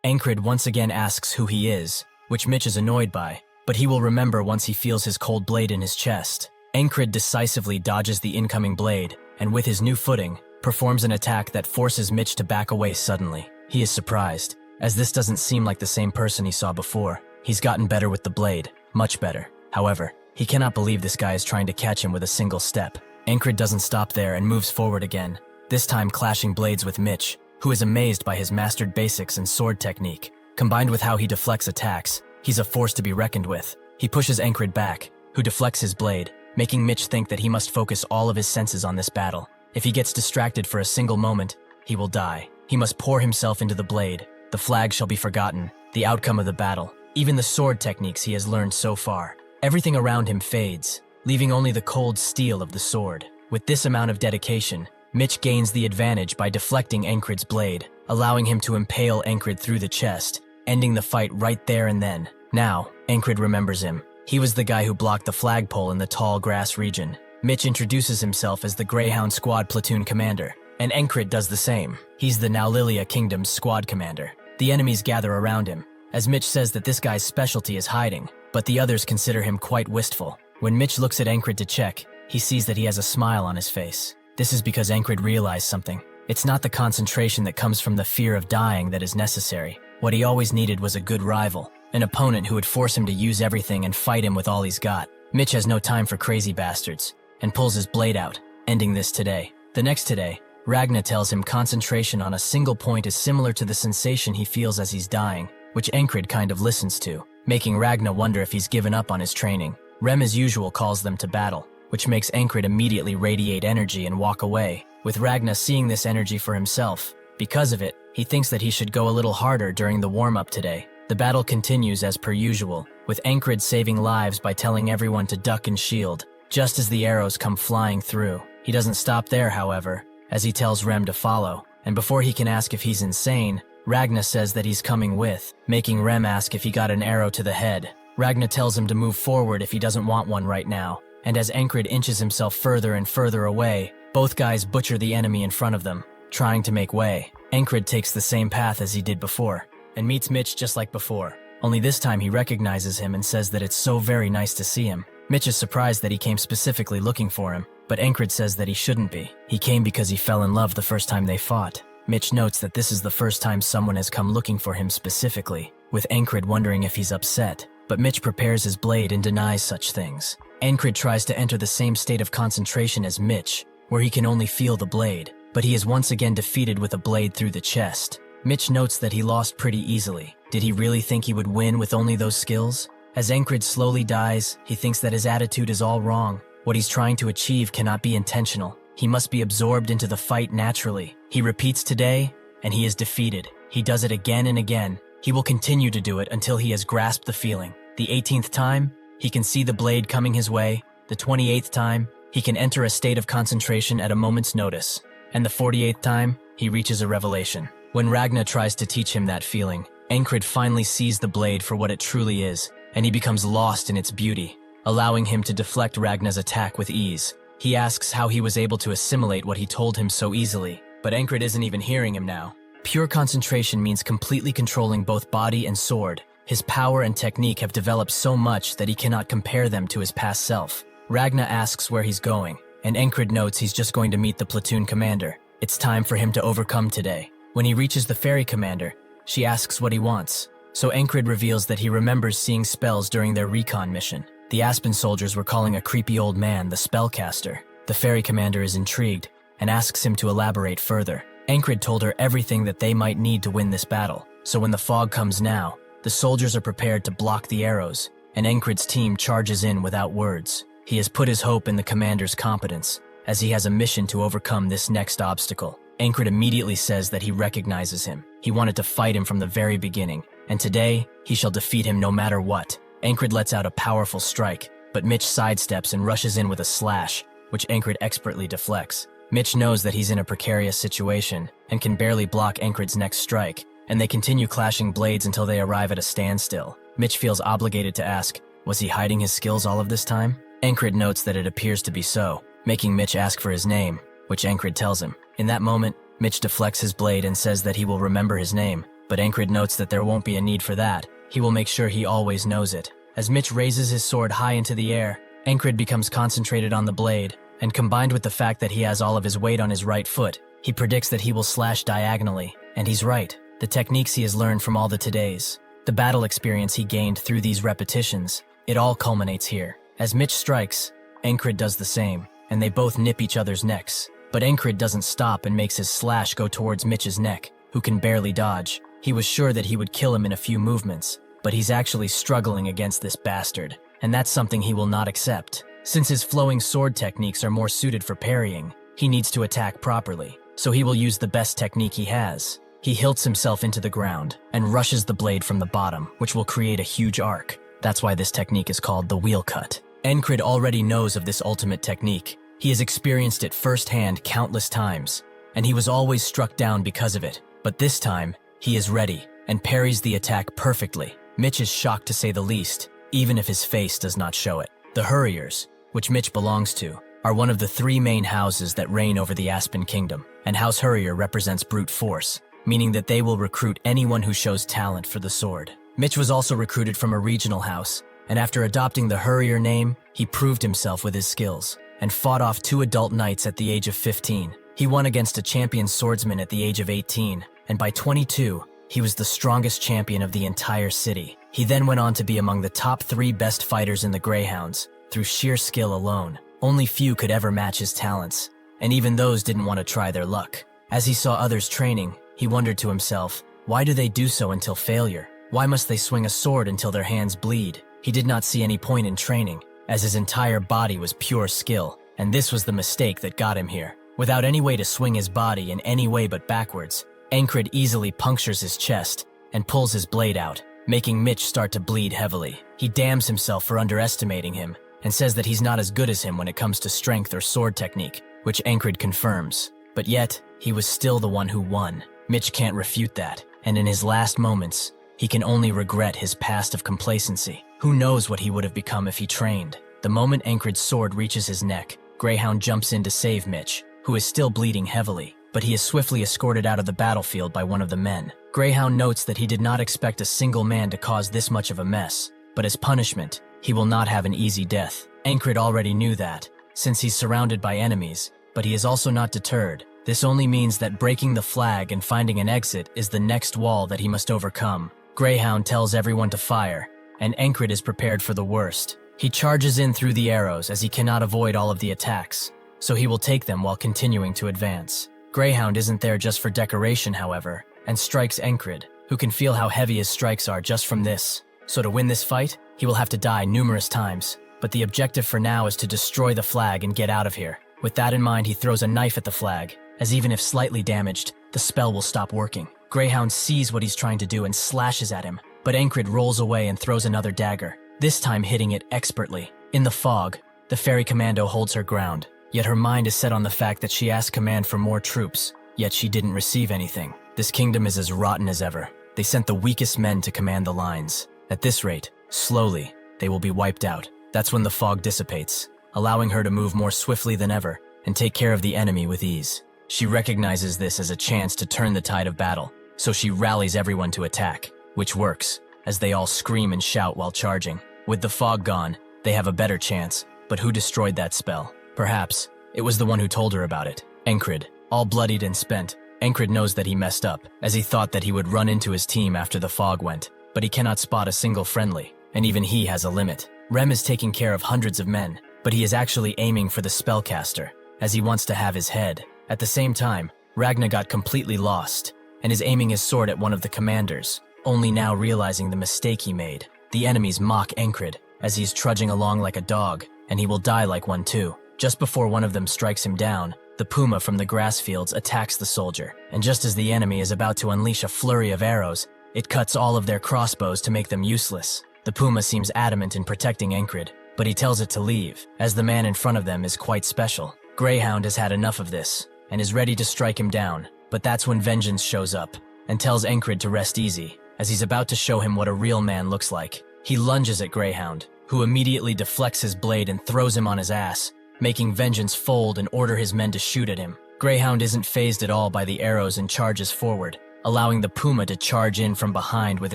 Encrid once again asks who he is, which Mitch is annoyed by, but he will remember once he feels his cold blade in his chest. Encrid decisively dodges the incoming blade, and with his new footing, performs an attack that forces Mitch to back away suddenly. He is surprised, as this doesn't seem like the same person he saw before. He's gotten better with the blade, much better. However, he cannot believe this guy is trying to catch him with a single step. Encrid doesn't stop there and moves forward again, this time clashing blades with Mitch, who is amazed by his mastered basics and sword technique. Combined with how he deflects attacks, he's a force to be reckoned with. He pushes Encrid back, who deflects his blade, making Mitch think that he must focus all of his senses on this battle. If he gets distracted for a single moment, he will die. He must pour himself into the blade. The flag shall be forgotten, the outcome of the battle, even the sword techniques he has learned so far. Everything around him fades, leaving only the cold steel of the sword. With this amount of dedication, Mitch gains the advantage by deflecting Encrid's blade, allowing him to impale Encrid through the chest, ending the fight right there and then. Now, Encrid remembers him. He was the guy who blocked the flagpole in the tall grass region. Mitch introduces himself as the Greyhound Squad platoon commander, and Encrid does the same. He's the now Lilia Kingdom's squad commander. The enemies gather around him, as Mitch says that this guy's specialty is hiding, but the others consider him quite wistful. When Mitch looks at Encrid to check, he sees that he has a smile on his face. This is because Encrid realized something. It's not the concentration that comes from the fear of dying that is necessary. What he always needed was a good rival, an opponent who would force him to use everything and fight him with all he's got. Mitch has no time for crazy bastards, and pulls his blade out, ending this today. The next today, Ragna tells him concentration on a single point is similar to the sensation he feels as he's dying, which Encrid kind of listens to, making Ragna wonder if he's given up on his training. Rem as usual calls them to battle, which makes Encrid immediately radiate energy and walk away, with Ragna seeing this energy for himself. Because of it, he thinks that he should go a little harder during the warm-up today. The battle continues as per usual, with Encrid saving lives by telling everyone to duck and shield, just as the arrows come flying through. He doesn't stop there, however, as he tells Rem to follow, and before he can ask if he's insane, Ragna says that he's coming with, making Rem ask if he got an arrow to the head. Ragna tells him to move forward if he doesn't want one right now, and as Encrid inches himself further and further away, both guys butcher the enemy in front of them, trying to make way. Encrid takes the same path as he did before, and meets Mitch just like before. Only this time he recognizes him and says that it's so very nice to see him. Mitch is surprised that he came specifically looking for him, but Encrid says that he shouldn't be. He came because he fell in love the first time they fought. Mitch notes that this is the first time someone has come looking for him specifically, with Encrid wondering if he's upset, but Mitch prepares his blade and denies such things. Encrid tries to enter the same state of concentration as Mitch, where he can only feel the blade, but he is once again defeated with a blade through the chest. Mitch notes that he lost pretty easily. Did he really think he would win with only those skills? As Encrid slowly dies, he thinks that his attitude is all wrong. What he's trying to achieve cannot be intentional. He must be absorbed into the fight naturally. He repeats today, and he is defeated. He does it again and again. He will continue to do it until he has grasped the feeling. The 18th time, he can see the blade coming his way. The 28th time, he can enter a state of concentration at a moment's notice. And the 48th time, he reaches a revelation. When Ragna tries to teach him that feeling, Encrid finally sees the blade for what it truly is, and he becomes lost in its beauty, allowing him to deflect Ragna's attack with ease. He asks how he was able to assimilate what he told him so easily, but Encrid isn't even hearing him now. Pure concentration means completely controlling both body and sword. His power and technique have developed so much that he cannot compare them to his past self. Ragna asks where he's going, and Encrid notes he's just going to meet the platoon commander. It's time for him to overcome today. When he reaches the ferry commander, she asks what he wants, so Encrid reveals that he remembers seeing spells during their recon mission. The Aspen soldiers were calling a creepy old man the spellcaster. The ferry commander is intrigued and asks him to elaborate further. Encrid told her everything that they might need to win this battle, so when the fog comes now, the soldiers are prepared to block the arrows, and Encrid's team charges in without words. He has put his hope in the commander's competence, as he has a mission to overcome this next obstacle. Encrid immediately says that he recognizes him. He wanted to fight him from the very beginning, and today, he shall defeat him no matter what. Encrid lets out a powerful strike, but Mitch sidesteps and rushes in with a slash, which Encrid expertly deflects. Mitch knows that he's in a precarious situation and can barely block Encrid's next strike, and they continue clashing blades until they arrive at a standstill. Mitch feels obligated to ask, was he hiding his skills all of this time? Encrid notes that it appears to be so, making Mitch ask for his name, which Encrid tells him. In that moment, Mitch deflects his blade and says that he will remember his name, but Encrid notes that there won't be a need for that. He will make sure he always knows it. As Mitch raises his sword high into the air, Encrid becomes concentrated on the blade, and combined with the fact that he has all of his weight on his right foot, he predicts that he will slash diagonally, and he's right. The techniques he has learned from all the todays, the battle experience he gained through these repetitions, it all culminates here. As Mitch strikes, Encrid does the same, and they both nip each other's necks. But Encrid doesn't stop and makes his slash go towards Mitch's neck, who can barely dodge. He was sure that he would kill him in a few movements, but he's actually struggling against this bastard, and that's something he will not accept. Since his flowing sword techniques are more suited for parrying, he needs to attack properly, so he will use the best technique he has. He hilts himself into the ground and rushes the blade from the bottom, which will create a huge arc. That's why this technique is called the wheel cut. Encrid already knows of this ultimate technique. He has experienced it firsthand countless times, and he was always struck down because of it. But this time, he is ready and parries the attack perfectly. Mitch is shocked to say the least, even if his face does not show it. The Hurriers, which Mitch belongs to, are one of the three main houses that reign over the Aspen Kingdom, and House Hurrier represents brute force, meaning that they will recruit anyone who shows talent for the sword. Mitch was also recruited from a regional house, and after adopting the Hurrier name, he proved himself with his skills, and fought off 2 adult knights at the age of 15. He won against a champion swordsman at the age of 18, and by 22, he was the strongest champion of the entire city. He then went on to be among the top 3 best fighters in the Greyhounds, through sheer skill alone. Only few could ever match his talents, and even those didn't want to try their luck. As he saw others training, he wondered to himself, why do they do so until failure? Why must they swing a sword until their hands bleed? He did not see any point in training, as his entire body was pure skill, and this was the mistake that got him here. Without any way to swing his body in any way but backwards, Encrid easily punctures his chest and pulls his blade out, making Mitch start to bleed heavily. He damns himself for underestimating him and says that he's not as good as him when it comes to strength or sword technique, which Encrid confirms. But yet, he was still the one who won. Mitch can't refute that, and in his last moments, he can only regret his past of complacency. Who knows what he would have become if he trained? The moment Encrid's sword reaches his neck, Greyhound jumps in to save Mitch, who is still bleeding heavily. but he is swiftly escorted out of the battlefield by one of the men. Greyhound notes that he did not expect a single man to cause this much of a mess, but as punishment, he will not have an easy death. Encrid already knew that, since he's surrounded by enemies, but he is also not deterred. This only means that breaking the flag and finding an exit is the next wall that he must overcome. Greyhound tells everyone to fire, and Encrid is prepared for the worst. He charges in through the arrows as he cannot avoid all of the attacks, so he will take them while continuing to advance. Greyhound isn't there just for decoration, however, and strikes Encrid, who can feel how heavy his strikes are just from this. So to win this fight, he will have to die numerous times, but the objective for now is to destroy the flag and get out of here. With that in mind, he throws a knife at the flag, as even if slightly damaged, the spell will stop working. Greyhound sees what he's trying to do and slashes at him, but Encrid rolls away and throws another dagger, this time hitting it expertly. In the fog, the fairy commando holds her ground, yet her mind is set on the fact that she asked command for more troops, yet she didn't receive anything. This kingdom is as rotten as ever. They sent the weakest men to command the lines. At this rate, slowly, they will be wiped out. That's when the fog dissipates, allowing her to move more swiftly than ever and take care of the enemy with ease. She recognizes this as a chance to turn the tide of battle, so she rallies everyone to attack, which works, as they all scream and shout while charging. With the fog gone, they have a better chance, but who destroyed that spell? Perhaps it was the one who told her about it, Encrid. All bloodied and spent, Encrid knows that he messed up, as he thought that he would run into his team after the fog went, but he cannot spot a single friendly, and even he has a limit. Rem is taking care of hundreds of men, but he is actually aiming for the spellcaster, as he wants to have his head. At the same time, Ragnar got completely lost, and is aiming his sword at one of the commanders, only now realizing the mistake he made. The enemies mock Encrid, as he's trudging along like a dog, and he will die like one too. Just before one of them strikes him down, the puma from the grass fields attacks the soldier, and just as the enemy is about to unleash a flurry of arrows, it cuts all of their crossbows to make them useless. The puma seems adamant in protecting Encrid, but he tells it to leave, as the man in front of them is quite special. Greyhound has had enough of this, and is ready to strike him down, but that's when Vengeance shows up, and tells Encrid to rest easy, as he's about to show him what a real man looks like. He lunges at Greyhound, who immediately deflects his blade and throws him on his ass, making Vengeance fold and order his men to shoot at him. Greyhound isn't fazed at all by the arrows and charges forward, allowing the puma to charge in from behind with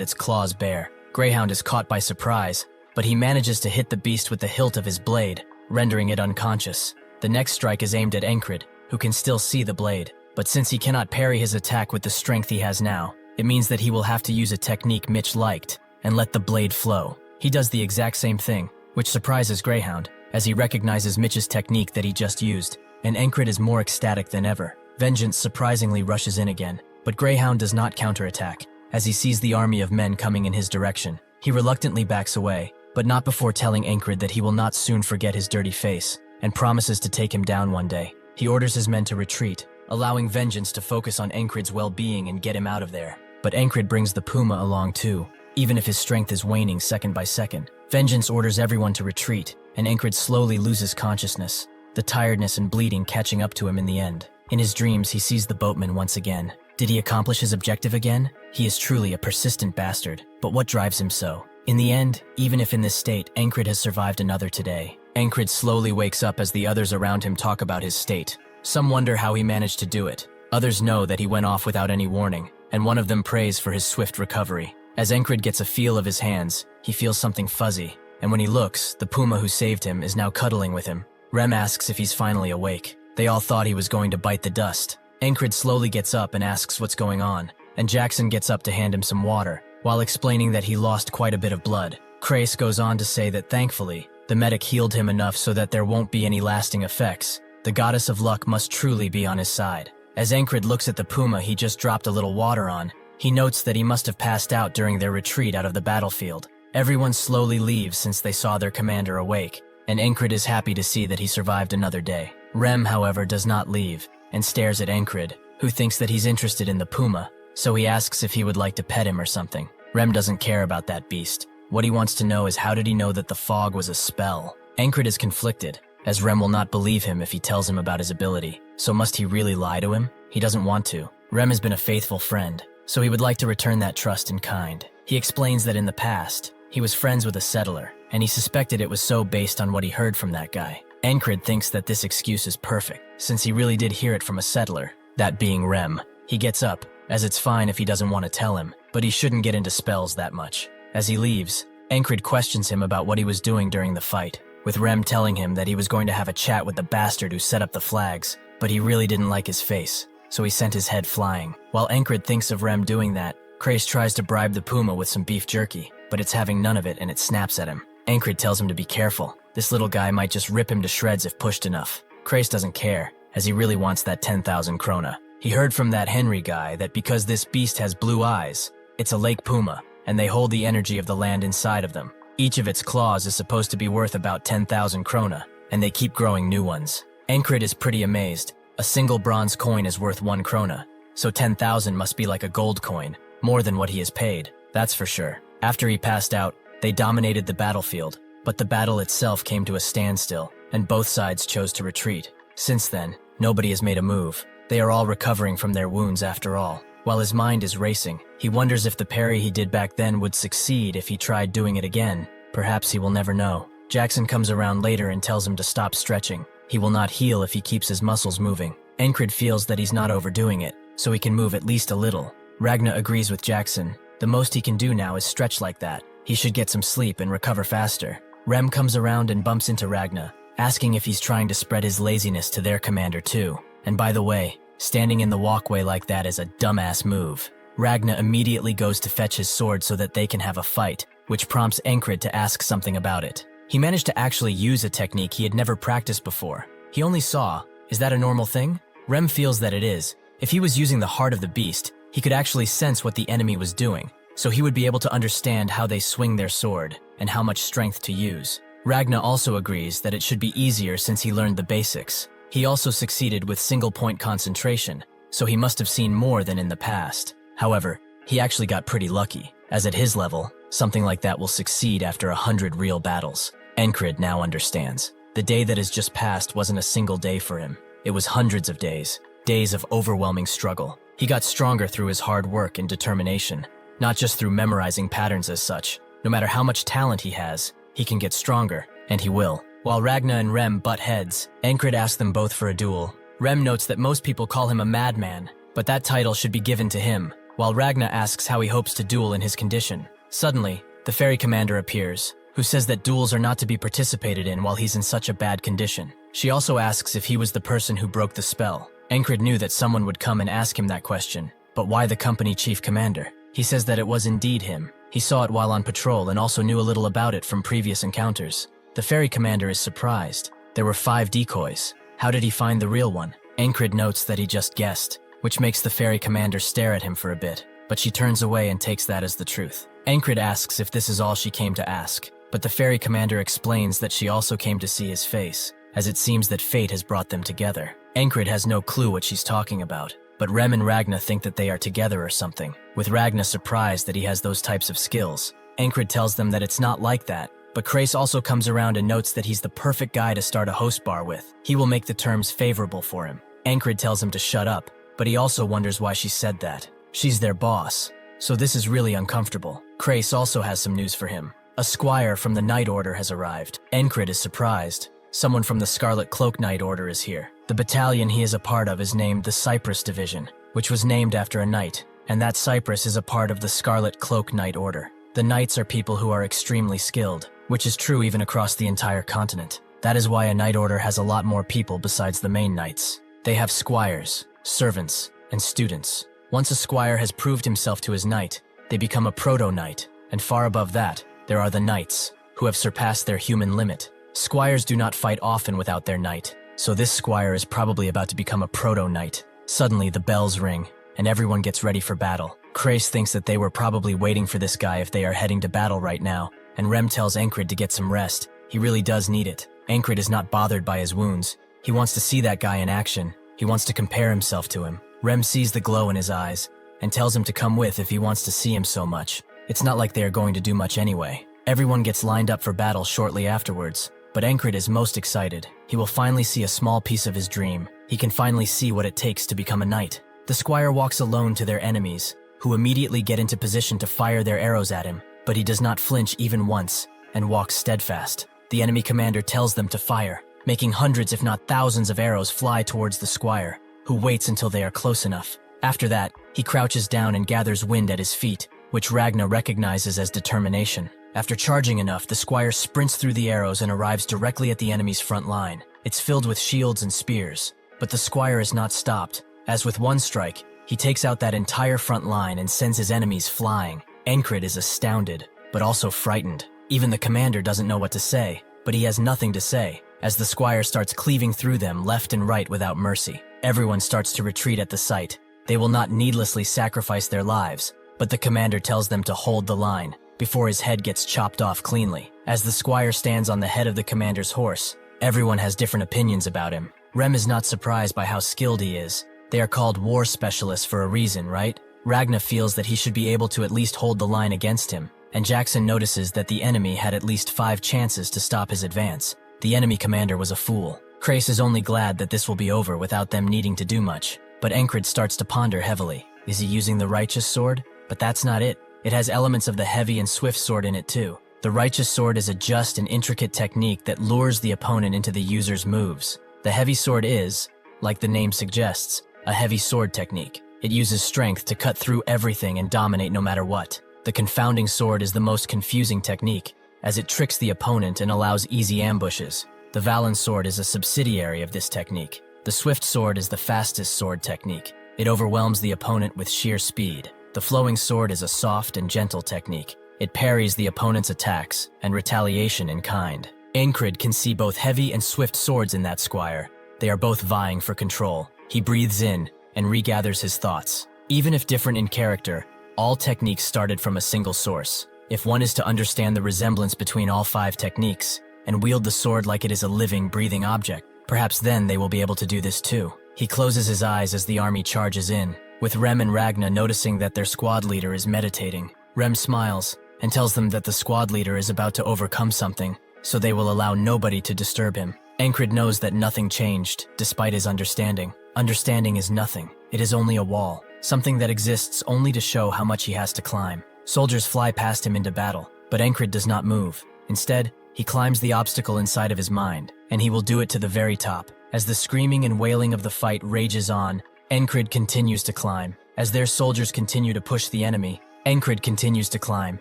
its claws bare. Greyhound is caught by surprise, but he manages to hit the beast with the hilt of his blade, rendering it unconscious. The next strike is aimed at Encrid, who can still see the blade, but since he cannot parry his attack with the strength he has now, it means that he will have to use a technique Mitch liked, and let the blade flow. He does the exact same thing, which surprises Greyhound, as he recognizes Mitch's technique that he just used, and Encrid is more ecstatic than ever. Vengeance surprisingly rushes in again, but Greyhound does not counterattack, as he sees the army of men coming in his direction. He reluctantly backs away, but not before telling Encrid that he will not soon forget his dirty face, and promises to take him down one day. He orders his men to retreat, allowing Vengeance to focus on Encrid's well-being and get him out of there. But Encrid brings the puma along too, even if his strength is waning second by second. Vengeance orders everyone to retreat, and Encrid slowly loses consciousness, the tiredness and bleeding catching up to him in the end. In his dreams, he sees the boatman once again. Did he accomplish his objective again? He is truly a persistent bastard, but what drives him so? In the end, even if in this state, Encrid has survived another today. Encrid slowly wakes up as the others around him talk about his state. Some wonder how he managed to do it. Others know that he went off without any warning, and one of them prays for his swift recovery. As Encrid gets a feel of his hands, he feels something fuzzy, and when he looks, the puma who saved him is now cuddling with him. Rem asks if he's finally awake. They all thought he was going to bite the dust. Encrid slowly gets up and asks what's going on, and Jackson gets up to hand him some water, while explaining that he lost quite a bit of blood. Crace goes on to say that thankfully, the medic healed him enough so that there won't be any lasting effects. The goddess of luck must truly be on his side. As Encrid looks at the puma he just dropped a little water on, he notes that he must have passed out during their retreat out of the battlefield. Everyone slowly leaves since they saw their commander awake, and Encrid is happy to see that he survived another day. Rem, however, does not leave, and stares at Encrid, who thinks that he's interested in the puma, so he asks if he would like to pet him or something. Rem doesn't care about that beast. What he wants to know is how did he know that the fog was a spell? Encrid is conflicted, as Rem will not believe him if he tells him about his ability. So must he really lie to him? He doesn't want to. Rem has been a faithful friend, so he would like to return that trust in kind. He explains that in the past, he was friends with a settler, and he suspected it was so based on what he heard from that guy. Encrid thinks that this excuse is perfect, since he really did hear it from a settler, that being Rem. He gets up, as it's fine if he doesn't want to tell him, but he shouldn't get into spells that much. As he leaves, Encrid questions him about what he was doing during the fight, with Rem telling him that he was going to have a chat with the bastard who set up the flags, but he really didn't like his face, so he sent his head flying. While Encrid thinks of Rem doing that, Crace tries to bribe the puma with some beef jerky, but it's having none of it and it snaps at him. Encrid tells him to be careful. This little guy might just rip him to shreds if pushed enough. Crace doesn't care, as he really wants that 10,000 krona. He heard from that Henry guy that because this beast has blue eyes, it's a lake puma, and they hold the energy of the land inside of them. Each of its claws is supposed to be worth about 10,000 krona, and they keep growing new ones. Encrid is pretty amazed. A single bronze coin is worth 1 krona, so 10,000 must be like a gold coin, more than what he has paid, that's for sure. After he passed out, they dominated the battlefield, but the battle itself came to a standstill, and both sides chose to retreat. Since then, nobody has made a move. They are all recovering from their wounds after all. While his mind is racing, he wonders if the parry he did back then would succeed if he tried doing it again. Perhaps he will never know. Jackson comes around later and tells him to stop stretching. He will not heal if he keeps his muscles moving. Encrid feels that he's not overdoing it, so he can move at least a little. Ragna agrees with Jackson. The most he can do now is stretch like that. He should get some sleep and recover faster. Rem comes around and bumps into Ragna, asking if he's trying to spread his laziness to their commander too. And by the way, standing in the walkway like that is a dumbass move. Ragna immediately goes to fetch his sword so that they can have a fight, which prompts Encrid to ask something about it. He managed to actually use a technique he had never practiced before. He only saw. Is that a normal thing? Rem feels that it is. If he was using the heart of the beast, he could actually sense what the enemy was doing, so he would be able to understand how they swing their sword and how much strength to use. Ragna also agrees that it should be easier since he learned the basics. He also succeeded with single-point concentration, so he must have seen more than in the past. However, he actually got pretty lucky, as at his level, something like that will succeed after 100 real battles. Encrid now understands. The day that has just passed wasn't a single day for him. It was hundreds of days, days of overwhelming struggle. He got stronger through his hard work and determination, not just through memorizing patterns as such. No matter how much talent he has, he can get stronger, and he will. While Ragna and Rem butt heads, Encrid asks them both for a duel. Rem notes that most people call him a madman, but that title should be given to him, while Ragna asks how he hopes to duel in his condition. Suddenly, the ferry commander appears, who says that duels are not to be participated in while he's in such a bad condition. She also asks if he was the person who broke the spell. Encrid knew that someone would come and ask him that question, but why the company chief commander? He says that it was indeed him. He saw it while on patrol and also knew a little about it from previous encounters. The ferry commander is surprised. There were 5 decoys. How did he find the real one? Encrid notes that he just guessed, which makes the ferry commander stare at him for a bit, but she turns away and takes that as the truth. Encrid asks if this is all she came to ask, but the ferry commander explains that she also came to see his face, as it seems that fate has brought them together. Encrid has no clue what she's talking about, but Rem and Ragna think that they are together or something, with Ragna surprised that he has those types of skills. Encrid tells them that it's not like that, but Crace also comes around and notes that he's the perfect guy to start a host bar with. He will make the terms favorable for him. Encrid tells him to shut up, but he also wonders why she said that. She's their boss, so this is really uncomfortable. Crace also has some news for him. A squire from the Knight Order has arrived. Encrid is surprised. Someone from the Scarlet Cloak Knight Order is here. The battalion he is a part of is named the Cypress Division, which was named after a knight, and that Cypress is a part of the Scarlet Cloak Knight Order. The knights are people who are extremely skilled, which is true even across the entire continent. That is why a knight order has a lot more people besides the main knights. They have squires, servants, and students. Once a squire has proved himself to his knight, they become a proto-knight, and far above that, there are the knights, who have surpassed their human limit. Squires do not fight often without their knight, so this squire is probably about to become a proto-knight. Suddenly, the bells ring, and everyone gets ready for battle. Crace thinks that they were probably waiting for this guy if they are heading to battle right now, and Rem tells Encrid to get some rest. He really does need it. Encrid is not bothered by his wounds. He wants to see that guy in action. He wants to compare himself to him. Rem sees the glow in his eyes, and tells him to come with if he wants to see him so much. It's not like they are going to do much anyway. Everyone gets lined up for battle shortly afterwards, but Encrid is most excited. He will finally see a small piece of his dream. He can finally see what it takes to become a knight. The squire walks alone to their enemies, who immediately get into position to fire their arrows at him, but he does not flinch even once, and walks steadfast. The enemy commander tells them to fire, making hundreds if not thousands of arrows fly towards the squire. who waits until they are close enough. After that, he crouches down and gathers wind at his feet, which Ragna recognizes as determination. After charging enough, the squire sprints through the arrows and arrives directly at the enemy's front line. It's filled with shields and spears. But the squire is not stopped, as with one strike, he takes out that entire front line and sends his enemies flying. Encrid is astounded, but also frightened. Even the commander doesn't know what to say, but he has nothing to say, as the squire starts cleaving through them left and right without mercy. Everyone starts to retreat at the sight. They will not needlessly sacrifice their lives, but the commander tells them to hold the line before his head gets chopped off cleanly. As the squire stands on the head of the commander's horse, everyone has different opinions about him. Rem is not surprised by how skilled he is. They are called war specialists for a reason, right? Ragna feels that he should be able to at least hold the line against him, and Jackson notices that the enemy had at least 5 chances to stop his advance. The enemy commander was a fool. Crace is only glad that this will be over without them needing to do much, but Encrid starts to ponder heavily. Is he using the righteous sword? But that's not it. It has elements of the heavy and swift sword in it too. The righteous sword is a just and intricate technique that lures the opponent into the user's moves. The heavy sword is, like the name suggests, a heavy sword technique. It uses strength to cut through everything and dominate no matter what. The confounding sword is the most confusing technique, as it tricks the opponent and allows easy ambushes. The Valen sword is a subsidiary of this technique. The swift sword is the fastest sword technique. It overwhelms the opponent with sheer speed. The flowing sword is a soft and gentle technique. It parries the opponent's attacks and retaliation in kind. Encrid can see both heavy and swift swords in that squire. They are both vying for control. He breathes in and regathers his thoughts. Even if different in character, all techniques started from a single source. If one is to understand the resemblance between all 5 techniques and wield the sword like it is a living, breathing object, perhaps then they will be able to do this too. He closes his eyes as the army charges in, with Rem and Ragna noticing that their squad leader is meditating. Rem smiles and tells them that the squad leader is about to overcome something, so they will allow nobody to disturb him. Encrid knows that nothing changed, despite his understanding. Understanding is nothing. It is only a wall, something that exists only to show how much he has to climb. Soldiers fly past him into battle, but Encrid does not move. Instead, he climbs the obstacle inside of his mind, and he will do it to the very top. As the screaming and wailing of the fight rages on, Encrid continues to climb. As their soldiers continue to push the enemy, Encrid continues to climb.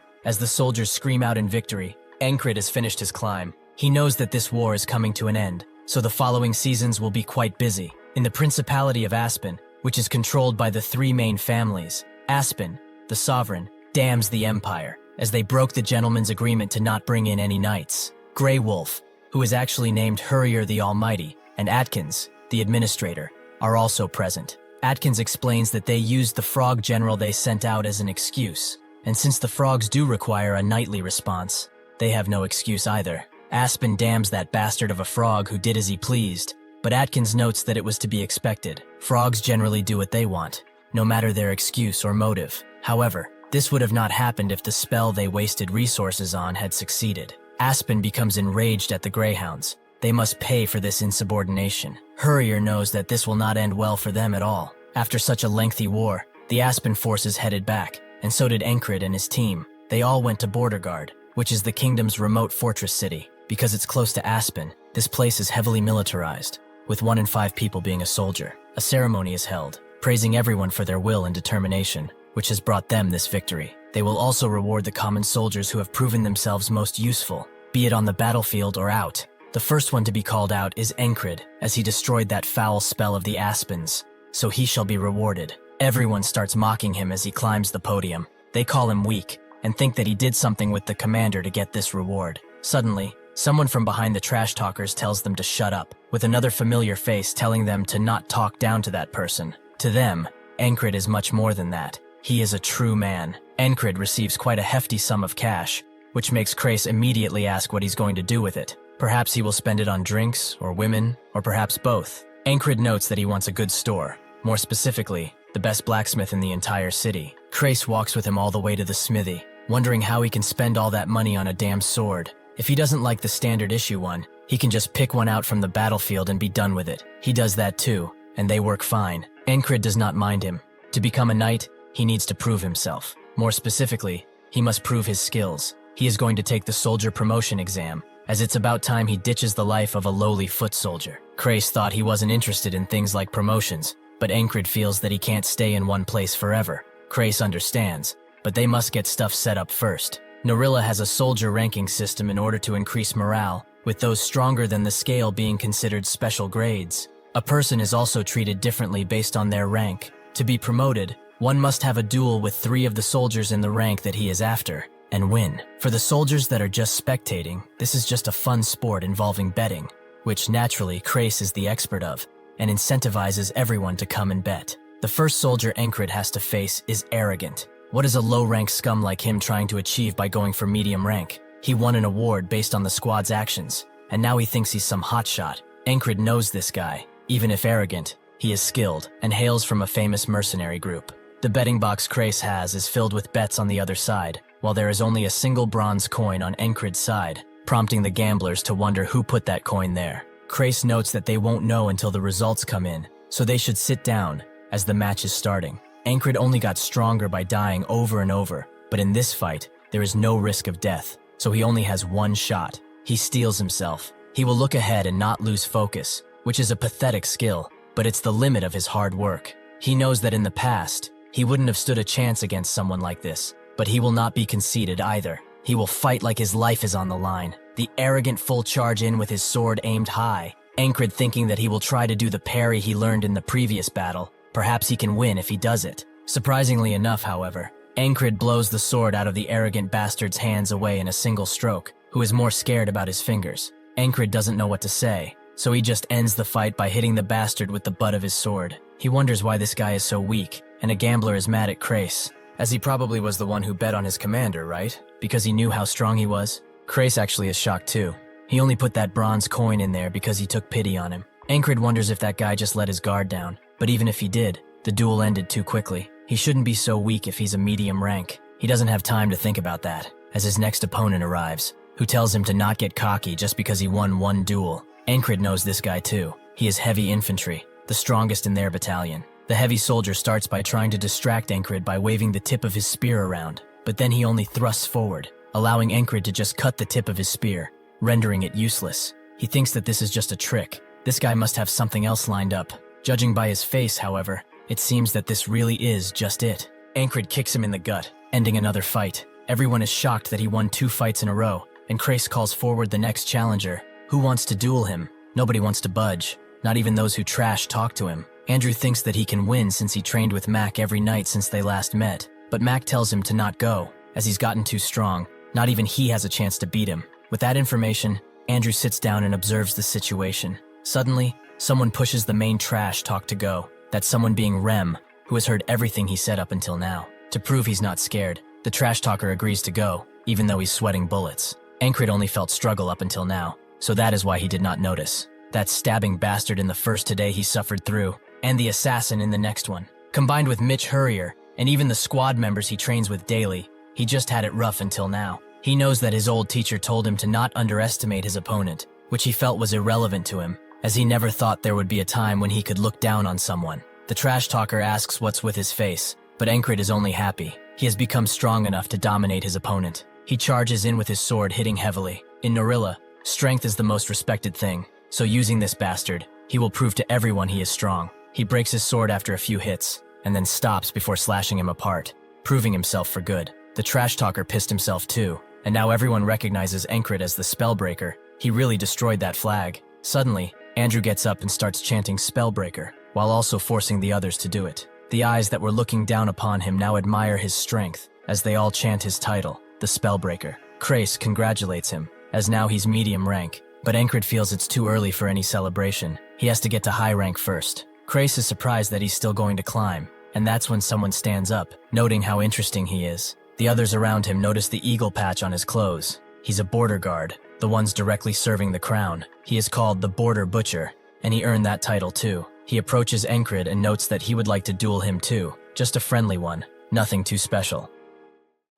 As the soldiers scream out in victory, Encrid has finished his climb. He knows that this war is coming to an end, so the following seasons will be quite busy. In the Principality of Aspen, which is controlled by the 3 main families, Aspen, the sovereign, damns the empire, as they broke the gentleman's agreement to not bring in any knights. Grey Wolf, who is actually named Hurrier the Almighty, and Atkins, the administrator, are also present. Atkins explains that they used the frog general they sent out as an excuse, and since the frogs do require a nightly response, they have no excuse either. Aspen damns that bastard of a frog who did as he pleased, but Atkins notes that it was to be expected. Frogs generally do what they want, no matter their excuse or motive. However, this would have not happened if the spell they wasted resources on had succeeded. Aspen becomes enraged at the Greyhounds. They must pay for this insubordination. Hurrier knows that this will not end well for them at all. After such a lengthy war, the Aspen forces headed back, and so did Encrid and his team. They all went to Borderguard, which is the kingdom's remote fortress city. Because it's close to Aspen, this place is heavily militarized, with 1 in 5 people being a soldier. A ceremony is held, praising everyone for their will and determination, which has brought them this victory. They will also reward the common soldiers who have proven themselves most useful, be it on the battlefield or out. The first one to be called out is Encrid, as he destroyed that foul spell of the Aspens, so he shall be rewarded. Everyone starts mocking him as he climbs the podium. They call him weak, and think that he did something with the commander to get this reward. Suddenly, someone from behind the trash talkers tells them to shut up, with another familiar face telling them to not talk down to that person. To them, Encrid is much more than that. He is a true man. Encrid receives quite a hefty sum of cash, which makes Crace immediately ask what he's going to do with it. Perhaps he will spend it on drinks, or women, or perhaps both. Encrid notes that he wants a good store, more specifically, the best blacksmith in the entire city. Crace walks with him all the way to the smithy, wondering how he can spend all that money on a damn sword. If he doesn't like the standard issue one, he can just pick one out from the battlefield and be done with it. He does that too, and they work fine. Encrid does not mind him. To become a knight, he needs to prove himself. More specifically, he must prove his skills. He is going to take the soldier promotion exam, as it's about time he ditches the life of a lowly foot soldier. Crace thought he wasn't interested in things like promotions, but Encrid feels that he can't stay in one place forever. Crace understands, but they must get stuff set up first. Narilla has a soldier ranking system in order to increase morale, with those stronger than the scale being considered special grades. A person is also treated differently based on their rank. To be promoted, one must have a duel with 3 of the soldiers in the rank that he is after, and win. For the soldiers that are just spectating, this is just a fun sport involving betting, which naturally Crace is the expert of, and incentivizes everyone to come and bet. The first soldier Encrid has to face is arrogant. What is a low-rank scum like him trying to achieve by going for medium rank? He won an award based on the squad's actions, and now he thinks he's some hotshot. Encrid knows this guy. Even if arrogant, he is skilled and hails from a famous mercenary group. The betting box Crace has is filled with bets on the other side, while there is only a single bronze coin on Encrid's side, prompting the gamblers to wonder who put that coin there. Crace notes that they won't know until the results come in, so they should sit down as the match is starting. Encrid only got stronger by dying over and over, but in this fight, there is no risk of death, so he only has one shot. He steels himself. He will look ahead and not lose focus, which is a pathetic skill, but it's the limit of his hard work. He knows that in the past, he wouldn't have stood a chance against someone like this, but he will not be conceited either. He will fight like his life is on the line. The arrogant full charge in with his sword aimed high, Encrid thinking that he will try to do the parry he learned in the previous battle. Perhaps he can win if he does it. Surprisingly enough, however, Encrid blows the sword out of the arrogant bastard's hands away in a single stroke, who is more scared about his fingers. Encrid doesn't know what to say, so he just ends the fight by hitting the bastard with the butt of his sword. He wonders why this guy is so weak, and a gambler is mad at Crace, as he probably was the one who bet on his commander, right? Because he knew how strong he was? Crace actually is shocked too. He only put that bronze coin in there because he took pity on him. Encrid wonders if that guy just let his guard down, but even if he did, the duel ended too quickly. He shouldn't be so weak if he's a medium rank. He doesn't have time to think about that, as his next opponent arrives, who tells him to not get cocky just because he won one duel. Encrid knows this guy too. He is heavy infantry, the strongest in their battalion. The heavy soldier starts by trying to distract Encrid by waving the tip of his spear around, but then he only thrusts forward, allowing Encrid to just cut the tip of his spear, rendering it useless. He thinks that this is just a trick. This guy must have something else lined up. Judging by his face, however, it seems that this really is just it. Encrid kicks him in the gut, ending another fight. Everyone is shocked that he won 2 fights in a row, and Crace calls forward the next challenger. Who wants to duel him? Nobody wants to budge. Not even those who trash talk to him. Andrew thinks that he can win since he trained with Mac every night since they last met, but Mac tells him to not go, as he's gotten too strong. Not even he has a chance to beat him. With that information, Andrew sits down and observes the situation. Suddenly, someone pushes the main trash talk to go. That someone being Rem, who has heard everything he said up until now. To prove he's not scared, the trash talker agrees to go, even though he's sweating bullets. Encrid only felt struggle up until now, so that is why he did not notice. That stabbing bastard in the first today he suffered through, and the assassin in the next one. Combined with Mitch Hurrier, and even the squad members he trains with daily, he just had it rough until now. He knows that his old teacher told him to not underestimate his opponent, which he felt was irrelevant to him, as he never thought there would be a time when he could look down on someone. The trash talker asks what's with his face, but Encrid is only happy. He has become strong enough to dominate his opponent. He charges in with his sword, hitting heavily. In Narilla, strength is the most respected thing, so using this bastard, he will prove to everyone he is strong. He breaks his sword after a few hits, and then stops before slashing him apart, proving himself for good. The trash talker pissed himself too, and now everyone recognizes Encrid as the Spellbreaker. He really destroyed that flag. Suddenly, Andrew gets up and starts chanting Spellbreaker, while also forcing the others to do it. The eyes that were looking down upon him now admire his strength, as they all chant his title, the Spellbreaker. Crace congratulates him, as now he's medium rank, but Encrid feels it's too early for any celebration. He has to get to high rank first. Crace is surprised that he's still going to climb, and that's when someone stands up, noting how interesting he is. The others around him notice the eagle patch on his clothes. He's a border guard, the ones directly serving the crown. He is called the Border Butcher, and he earned that title too. He approaches Encrid and notes that he would like to duel him too, just a friendly one, nothing too special.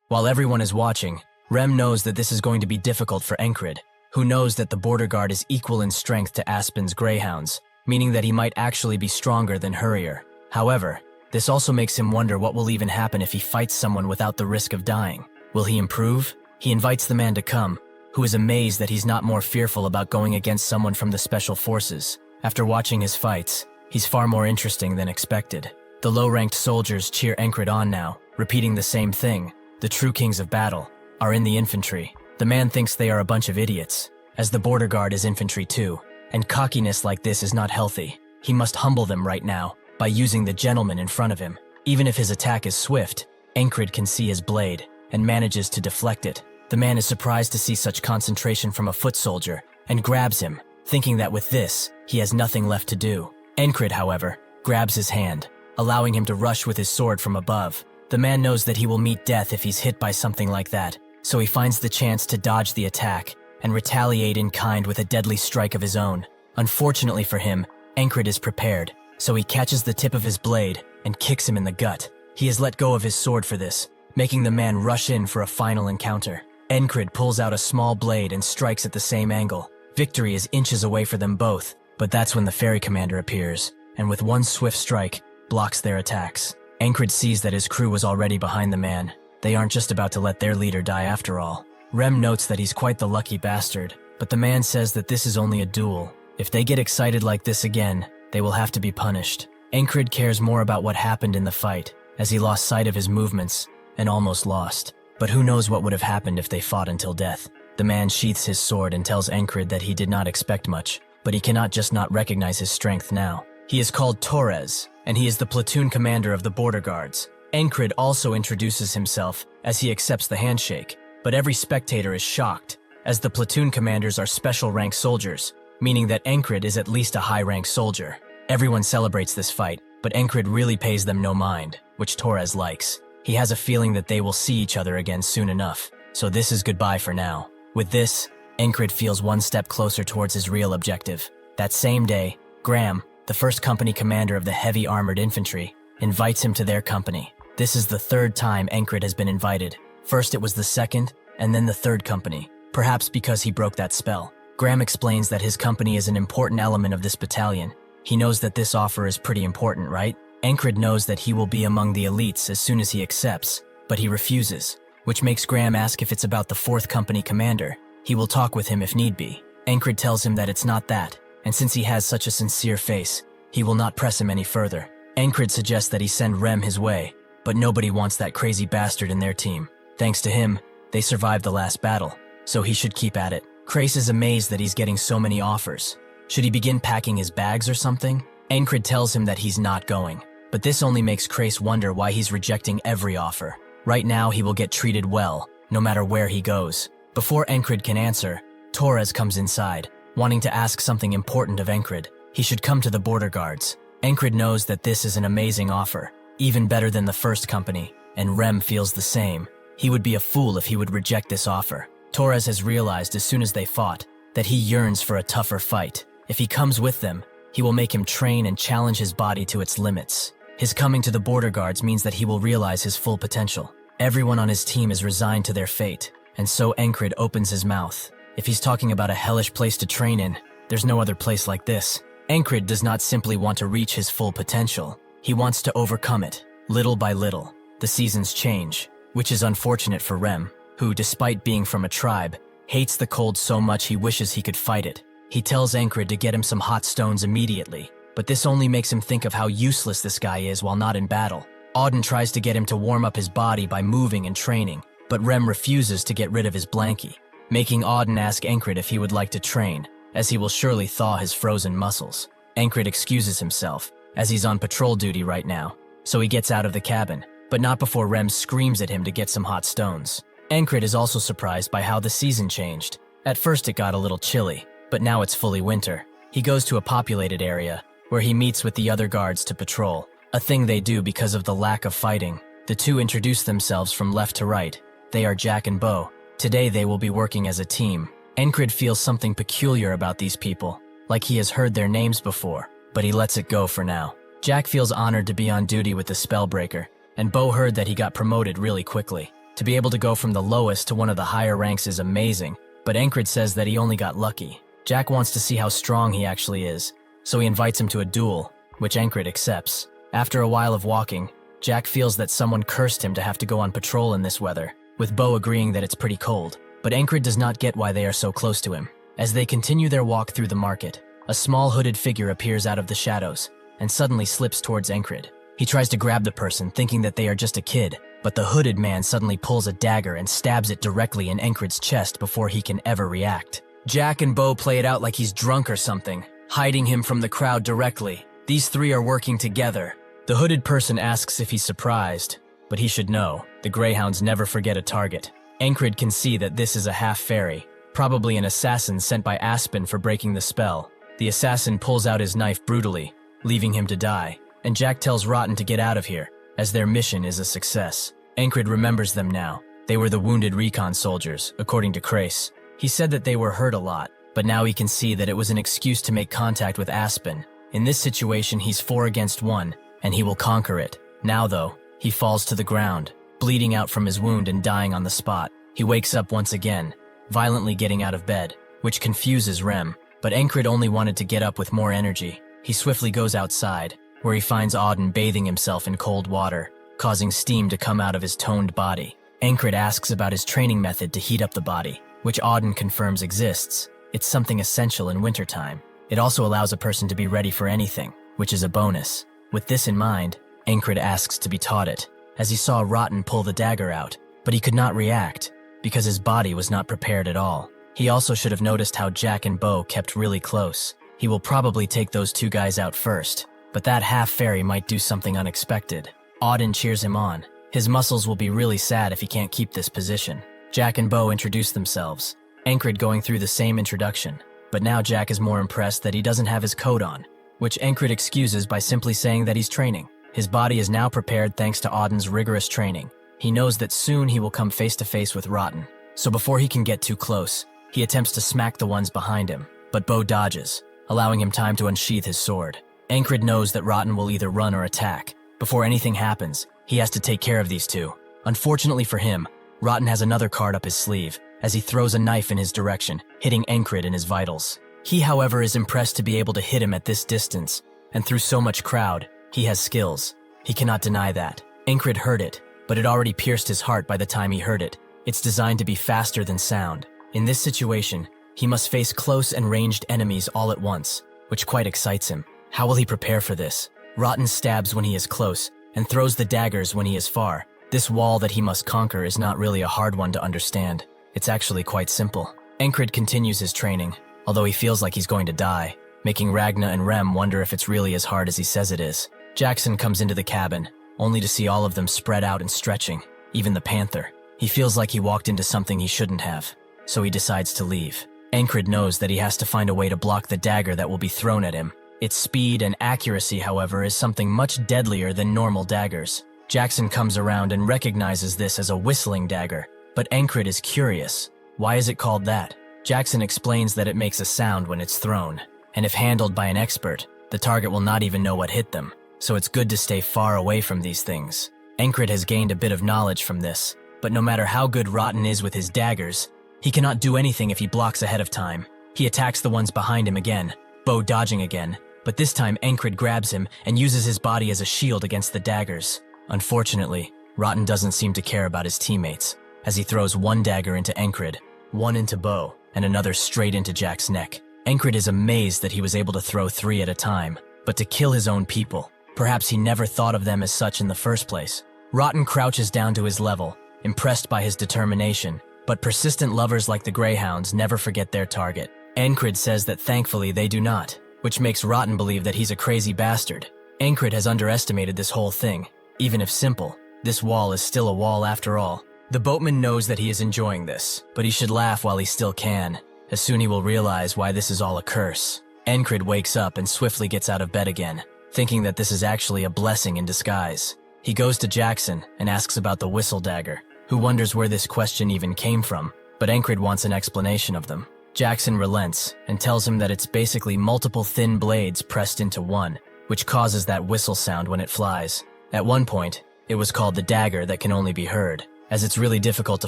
While everyone is watching, Rem knows that this is going to be difficult for Encrid, who knows that the border guard is equal in strength to Aspen's greyhounds, meaning that he might actually be stronger than Hurrier. However, this also makes him wonder what will even happen if he fights someone without the risk of dying. Will he improve? He invites the man to come, who is amazed that he's not more fearful about going against someone from the Special Forces. After watching his fights, He's far more interesting than expected. The low-ranked soldiers cheer Encrid on now, repeating the same thing. The true kings of battle are in the infantry. The man thinks they are a bunch of idiots, as the border guard is infantry too, and cockiness like this is not healthy. He must humble them right now by using the gentleman in front of him. Even if his attack is swift, Encrid can see his blade and manages to deflect it. The man is surprised to see such concentration from a foot soldier and grabs him, thinking that with this, he has nothing left to do. Encrid, however, grabs his hand, allowing him to rush with his sword from above. The man knows that he will meet death if he's hit by something like that, so he finds the chance to dodge the attack and retaliate in kind with a deadly strike of his own. Unfortunately for him, Encrid is prepared, so he catches the tip of his blade and kicks him in the gut. He has let go of his sword for this, making the man rush in for a final encounter. Encrid pulls out a small blade and strikes at the same angle. Victory is inches away for them both, but that's when the ferry commander appears, and with one swift strike, blocks their attacks. Encrid sees that his crew was already behind the man. They aren't just about to let their leader die after all. Rem notes that he's quite the lucky bastard, but the man says that this is only a duel. If they get excited like this again, they will have to be punished. Encrid cares more about what happened in the fight, as he lost sight of his movements and almost lost. But who knows what would have happened if they fought until death. The man sheaths his sword and tells Encrid that he did not expect much, but he cannot just not recognize his strength now. He is called Torres, and he is the platoon commander of the border guards. Encrid also introduces himself as he accepts the handshake, but every spectator is shocked, as the platoon commanders are special rank soldiers, meaning that Encrid is at least a high-rank soldier. Everyone celebrates this fight, but Encrid really pays them no mind, which Torres likes. He has a feeling that they will see each other again soon enough, so this is goodbye for now. With this, Encrid feels one step closer towards his real objective. That same day, Graham, the first company commander of the heavy armored infantry, invites him to their company. This is the third time Encrid has been invited. First it was the second, and then the third company, perhaps because he broke that spell. Graham explains that his company is an important element of this battalion. He knows that this offer is pretty important, right? Encrid knows that he will be among the elites as soon as he accepts, but he refuses, which makes Graham ask if it's about the 4th Company commander. He will talk with him if need be. Encrid tells him that it's not that, and since he has such a sincere face, he will not press him any further. Encrid suggests that he send Rem his way, but nobody wants that crazy bastard in their team. Thanks to him, they survived the last battle, so he should keep at it. Crace is amazed that he's getting so many offers. Should he begin packing his bags or something? Encrid tells him that he's not going, but this only makes Crace wonder why he's rejecting every offer. Right now, he will get treated well, no matter where he goes. Before Encrid can answer, Torres comes inside, wanting to ask something important of Encrid. He should come to the border guards. Encrid knows that this is an amazing offer, even better than the 1st Company, and Rem feels the same. He would be a fool if he would reject this offer. Torres has realized as soon as they fought that he yearns for a tougher fight. If he comes with them, he will make him train and challenge his body to its limits. His coming to the border guards means that he will realize his full potential. Everyone on his team is resigned to their fate, and so Encrid opens his mouth. If he's talking about a hellish place to train in, there's no other place like this. Encrid does not simply want to reach his full potential. He wants to overcome it, little by little. The seasons change, which is unfortunate for Rem, who, despite being from a tribe, hates the cold so much he wishes he could fight it. He tells Encrid to get him some hot stones immediately, but this only makes him think of how useless this guy is while not in battle. Auden tries to get him to warm up his body by moving and training, but Rem refuses to get rid of his blankie, making Auden ask Encrid if he would like to train, as he will surely thaw his frozen muscles. Encrid excuses himself, as he's on patrol duty right now, so he gets out of the cabin, but not before Rem screams at him to get some hot stones. Encrid is also surprised by how the season changed. At first it got a little chilly, but now it's fully winter. He goes to a populated area, where he meets with the other guards to patrol, a thing they do because of the lack of fighting. The two introduce themselves from left to right. They are Jack and Bo. Today they will be working as a team. Encrid feels something peculiar about these people, like he has heard their names before, but he lets it go for now. Jack feels honored to be on duty with the Spellbreaker, and Bo heard that he got promoted really quickly. To be able to go from the lowest to one of the higher ranks is amazing, but Encrid says that he only got lucky. Jack wants to see how strong he actually is, so he invites him to a duel, which Encrid accepts. After a while of walking, Jack feels that someone cursed him to have to go on patrol in this weather, with Bo agreeing that it's pretty cold. But Encrid does not get why they are so close to him. As they continue their walk through the market, a small hooded figure appears out of the shadows, and suddenly slips towards Encrid. He tries to grab the person, thinking that they are just a kid, but the hooded man suddenly pulls a dagger and stabs it directly in Encrid's chest before he can ever react. Jack and Bo play it out like he's drunk or something, hiding him from the crowd directly. These three are working together. The hooded person asks if he's surprised, but he should know, the Greyhounds never forget a target. Encrid can see that this is a half-fairy, probably an assassin sent by Aspen for breaking the spell. The assassin pulls out his knife brutally, leaving him to die, and Jack tells Rotten to get out of here, as their mission is a success. Encrid remembers them now. They were the wounded recon soldiers, according to Crace. He said that they were hurt a lot, but now he can see that it was an excuse to make contact with Aspen. In this situation, he's 4 against 1, and he will conquer it. Now though, he falls to the ground, bleeding out from his wound and dying on the spot. He wakes up once again, violently getting out of bed, which confuses Rem, but Encrid only wanted to get up with more energy. He swiftly goes outside, where he finds Auden bathing himself in cold water, causing steam to come out of his toned body. Encrid asks about his training method to heat up the body, which Auden confirms exists. It's something essential in wintertime. It also allows a person to be ready for anything, which is a bonus. With this in mind, Encrid asks to be taught it, as he saw Rotten pull the dagger out, but he could not react, because his body was not prepared at all. He also should have noticed how Jack and Bo kept really close. He will probably take those 2 guys out first, but that half-fairy might do something unexpected. Auden cheers him on. His muscles will be really sad if he can't keep this position. Jack and Bo introduce themselves, Encrid going through the same introduction, but now Jack is more impressed that he doesn't have his coat on, which Encrid excuses by simply saying that he's training. His body is now prepared thanks to Auden's rigorous training. He knows that soon he will come face to face with Rotten, so before he can get too close, he attempts to smack the ones behind him, but Bo dodges, allowing him time to unsheath his sword. Encrid knows that Rotten will either run or attack. Before anything happens, he has to take care of these 2. Unfortunately for him, Rotten has another card up his sleeve, as he throws a knife in his direction, hitting Encrid in his vitals. He, however, is impressed to be able to hit him at this distance, and through so much crowd, he has skills. He cannot deny that. Encrid heard it, but it already pierced his heart by the time he heard it. It's designed to be faster than sound. In this situation, he must face close and ranged enemies all at once, which quite excites him. How will he prepare for this? Rotten stabs when he is close, and throws the daggers when he is far. This wall that he must conquer is not really a hard one to understand. It's actually quite simple. Encrid continues his training, although he feels like he's going to die, making Ragna and Rem wonder if it's really as hard as he says it is. Jackson comes into the cabin, only to see all of them spread out and stretching, even the panther. He feels like he walked into something he shouldn't have, so he decides to leave. Encrid knows that he has to find a way to block the dagger that will be thrown at him. Its speed and accuracy, however, is something much deadlier than normal daggers. Jackson comes around and recognizes this as a whistling dagger, but Encrid is curious. Why is it called that? Jackson explains that it makes a sound when it's thrown, and if handled by an expert, the target will not even know what hit them, so it's good to stay far away from these things. Encrid has gained a bit of knowledge from this, but no matter how good Rotten is with his daggers, he cannot do anything if he blocks ahead of time. He attacks the ones behind him again, Bo dodging again, but this time Encrid grabs him and uses his body as a shield against the daggers. Unfortunately, Rotten doesn't seem to care about his teammates, as he throws 1 dagger into Encrid, 1 into Bo, and another straight into Jack's neck. Encrid is amazed that he was able to throw 3 at a time, but to kill his own people. Perhaps he never thought of them as such in the first place. Rotten crouches down to his level, impressed by his determination, but persistent lovers like the Greyhounds never forget their target. Encrid says that thankfully they do not, which makes Rotten believe that he's a crazy bastard. Encrid has underestimated this whole thing. Even if simple, this wall is still a wall after all. The boatman knows that he is enjoying this, but he should laugh while he still can, as soon he will realize why this is all a curse. Encrid wakes up and swiftly gets out of bed again, thinking that this is actually a blessing in disguise. He goes to Jackson and asks about the whistle dagger, who wonders where this question even came from, but Encrid wants an explanation of them. Jackson relents and tells him that it's basically multiple thin blades pressed into one, which causes that whistle sound when it flies. At one point, it was called the dagger that can only be heard, as it's really difficult to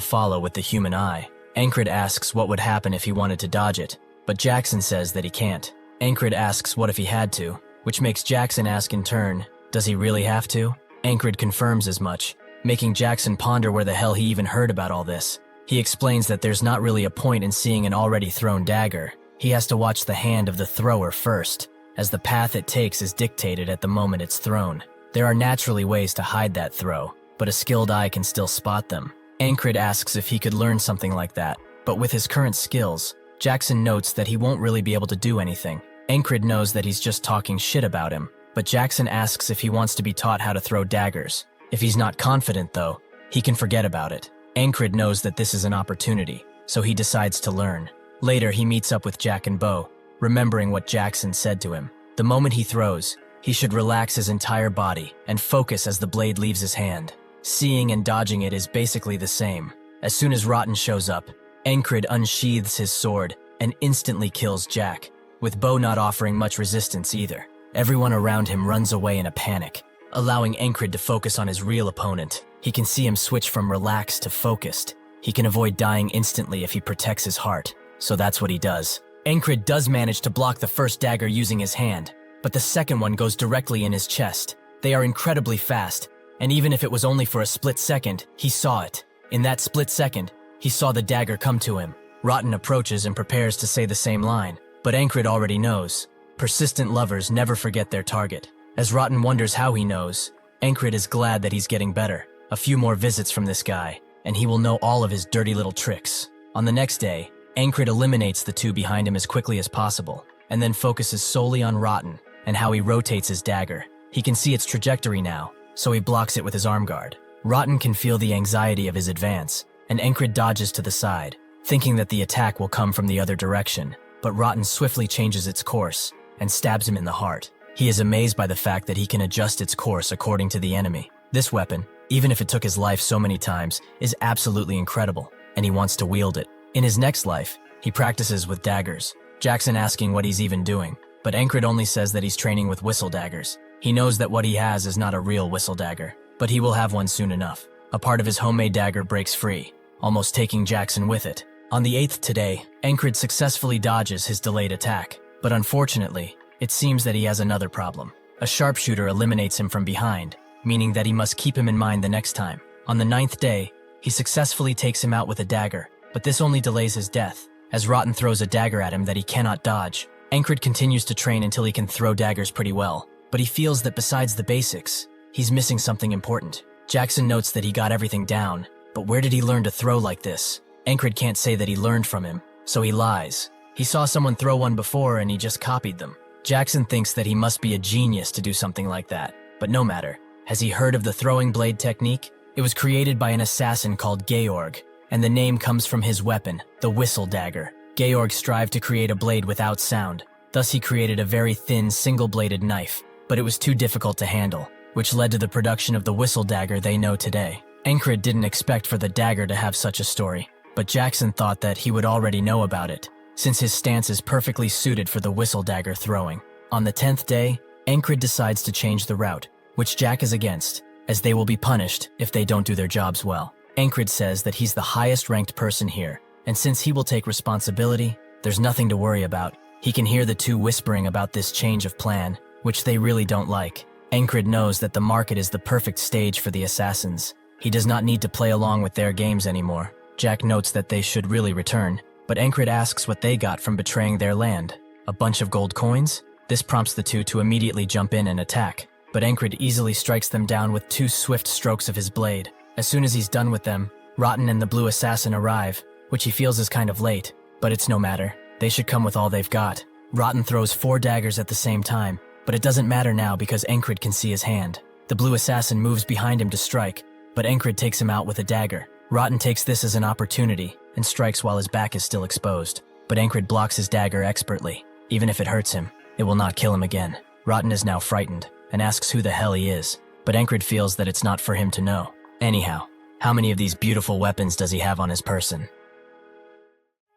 follow with the human eye. Encrid asks what would happen if he wanted to dodge it, but Jackson says that he can't. Encrid asks what if he had to, which makes Jackson ask in turn, does he really have to? Encrid confirms as much, making Jackson ponder where the hell he even heard about all this. He explains that there's not really a point in seeing an already thrown dagger. He has to watch the hand of the thrower first. as the path it takes is dictated at the moment it's thrown. There are naturally ways to hide that throw, but a skilled eye can still spot them. Encrid asks if he could learn something like that, but with his current skills, Jackson notes that he won't really be able to do anything. Encrid knows that he's just talking shit about him, but Jackson asks if he wants to be taught how to throw daggers. If he's not confident, though, he can forget about it. Encrid knows that this is an opportunity, so he decides to learn. Later, he meets up with Jack and Bo, remembering what Jackson said to him. The moment he throws, he should relax his entire body and focus as the blade leaves his hand. Seeing and dodging it is basically the same. As soon as Rotten shows up, Encrid unsheathes his sword and instantly kills Jack, with Bo not offering much resistance either. Everyone around him runs away in a panic, allowing Encrid to focus on his real opponent. He can see him switch from relaxed to focused. He can avoid dying instantly if he protects his heart, so that's what he does. Encrid does manage to block the first dagger using his hand, but the second one goes directly in his chest. They are incredibly fast, and even if it was only for a split second, he saw it. In that split second, he saw the dagger come to him. Rotten approaches and prepares to say the same line, but Encrid already knows. Persistent lovers never forget their target. As Rotten wonders how he knows, Encrid is glad that he's getting better. A few more visits from this guy, and he will know all of his dirty little tricks. On the next day, Encrid eliminates the two behind him as quickly as possible, and then focuses solely on Rotten and how he rotates his dagger. He can see its trajectory now, so he blocks it with his arm guard. Rotten can feel the anxiety of his advance, and Encrid dodges to the side, thinking that the attack will come from the other direction, but Rotten swiftly changes its course and stabs him in the heart. He is amazed by the fact that he can adjust its course according to the enemy. This weapon, even if it took his life so many times, is absolutely incredible, and he wants to wield it. In his next life, he practices with daggers, Jackson asking what he's even doing, but Encrid only says that he's training with whistle daggers. He knows that what he has is not a real whistle dagger, but he will have one soon enough. A part of his homemade dagger breaks free, almost taking Jackson with it. On the 8th today, Encrid successfully dodges his delayed attack, but unfortunately, it seems that he has another problem. A sharpshooter eliminates him from behind, meaning that he must keep him in mind the next time. On the 9th day, he successfully takes him out with a dagger, but this only delays his death, as Rotten throws a dagger at him that he cannot dodge. Encrid continues to train until he can throw daggers pretty well, but he feels that besides the basics, he's missing something important. Jackson notes that he got everything down, but where did he learn to throw like this? Encrid can't say that he learned from him, so he lies. He saw someone throw one before and he just copied them. Jackson thinks that he must be a genius to do something like that, but no matter. Has he heard of the throwing blade technique? It was created by an assassin called Georg, and the name comes from his weapon, the whistle dagger. Georg strived to create a blade without sound, thus he created a very thin, single-bladed knife, but it was too difficult to handle, which led to the production of the whistle dagger they know today. Encrid didn't expect for the dagger to have such a story, but Jackson thought that he would already know about it, since his stance is perfectly suited for the whistle dagger throwing. On the 10th day, Encrid decides to change the route, which Jack is against, as they will be punished if they don't do their jobs well. Encrid says that he's the highest-ranked person here, and since he will take responsibility, there's nothing to worry about. He can hear the two whispering about this change of plan, which they really don't like. Encrid knows that the market is the perfect stage for the assassins. He does not need to play along with their games anymore. Jack notes that they should really return, but Encrid asks what they got from betraying their land. A bunch of gold coins? This prompts the two to immediately jump in and attack, but Encrid easily strikes them down with 2 swift strokes of his blade. As soon as he's done with them, Rotten and the blue assassin arrive, which he feels is kind of late, but it's no matter. They should come with all they've got. Rotten throws 4 daggers at the same time, but it doesn't matter now because Encrid can see his hand. The blue assassin moves behind him to strike, but Encrid takes him out with a dagger. Rotten takes this as an opportunity and strikes while his back is still exposed, but Encrid blocks his dagger expertly. Even if it hurts him, it will not kill him again. Rotten is now frightened and asks who the hell he is, but Encrid feels that it's not for him to know. Anyhow, how many of these beautiful weapons does he have on his person?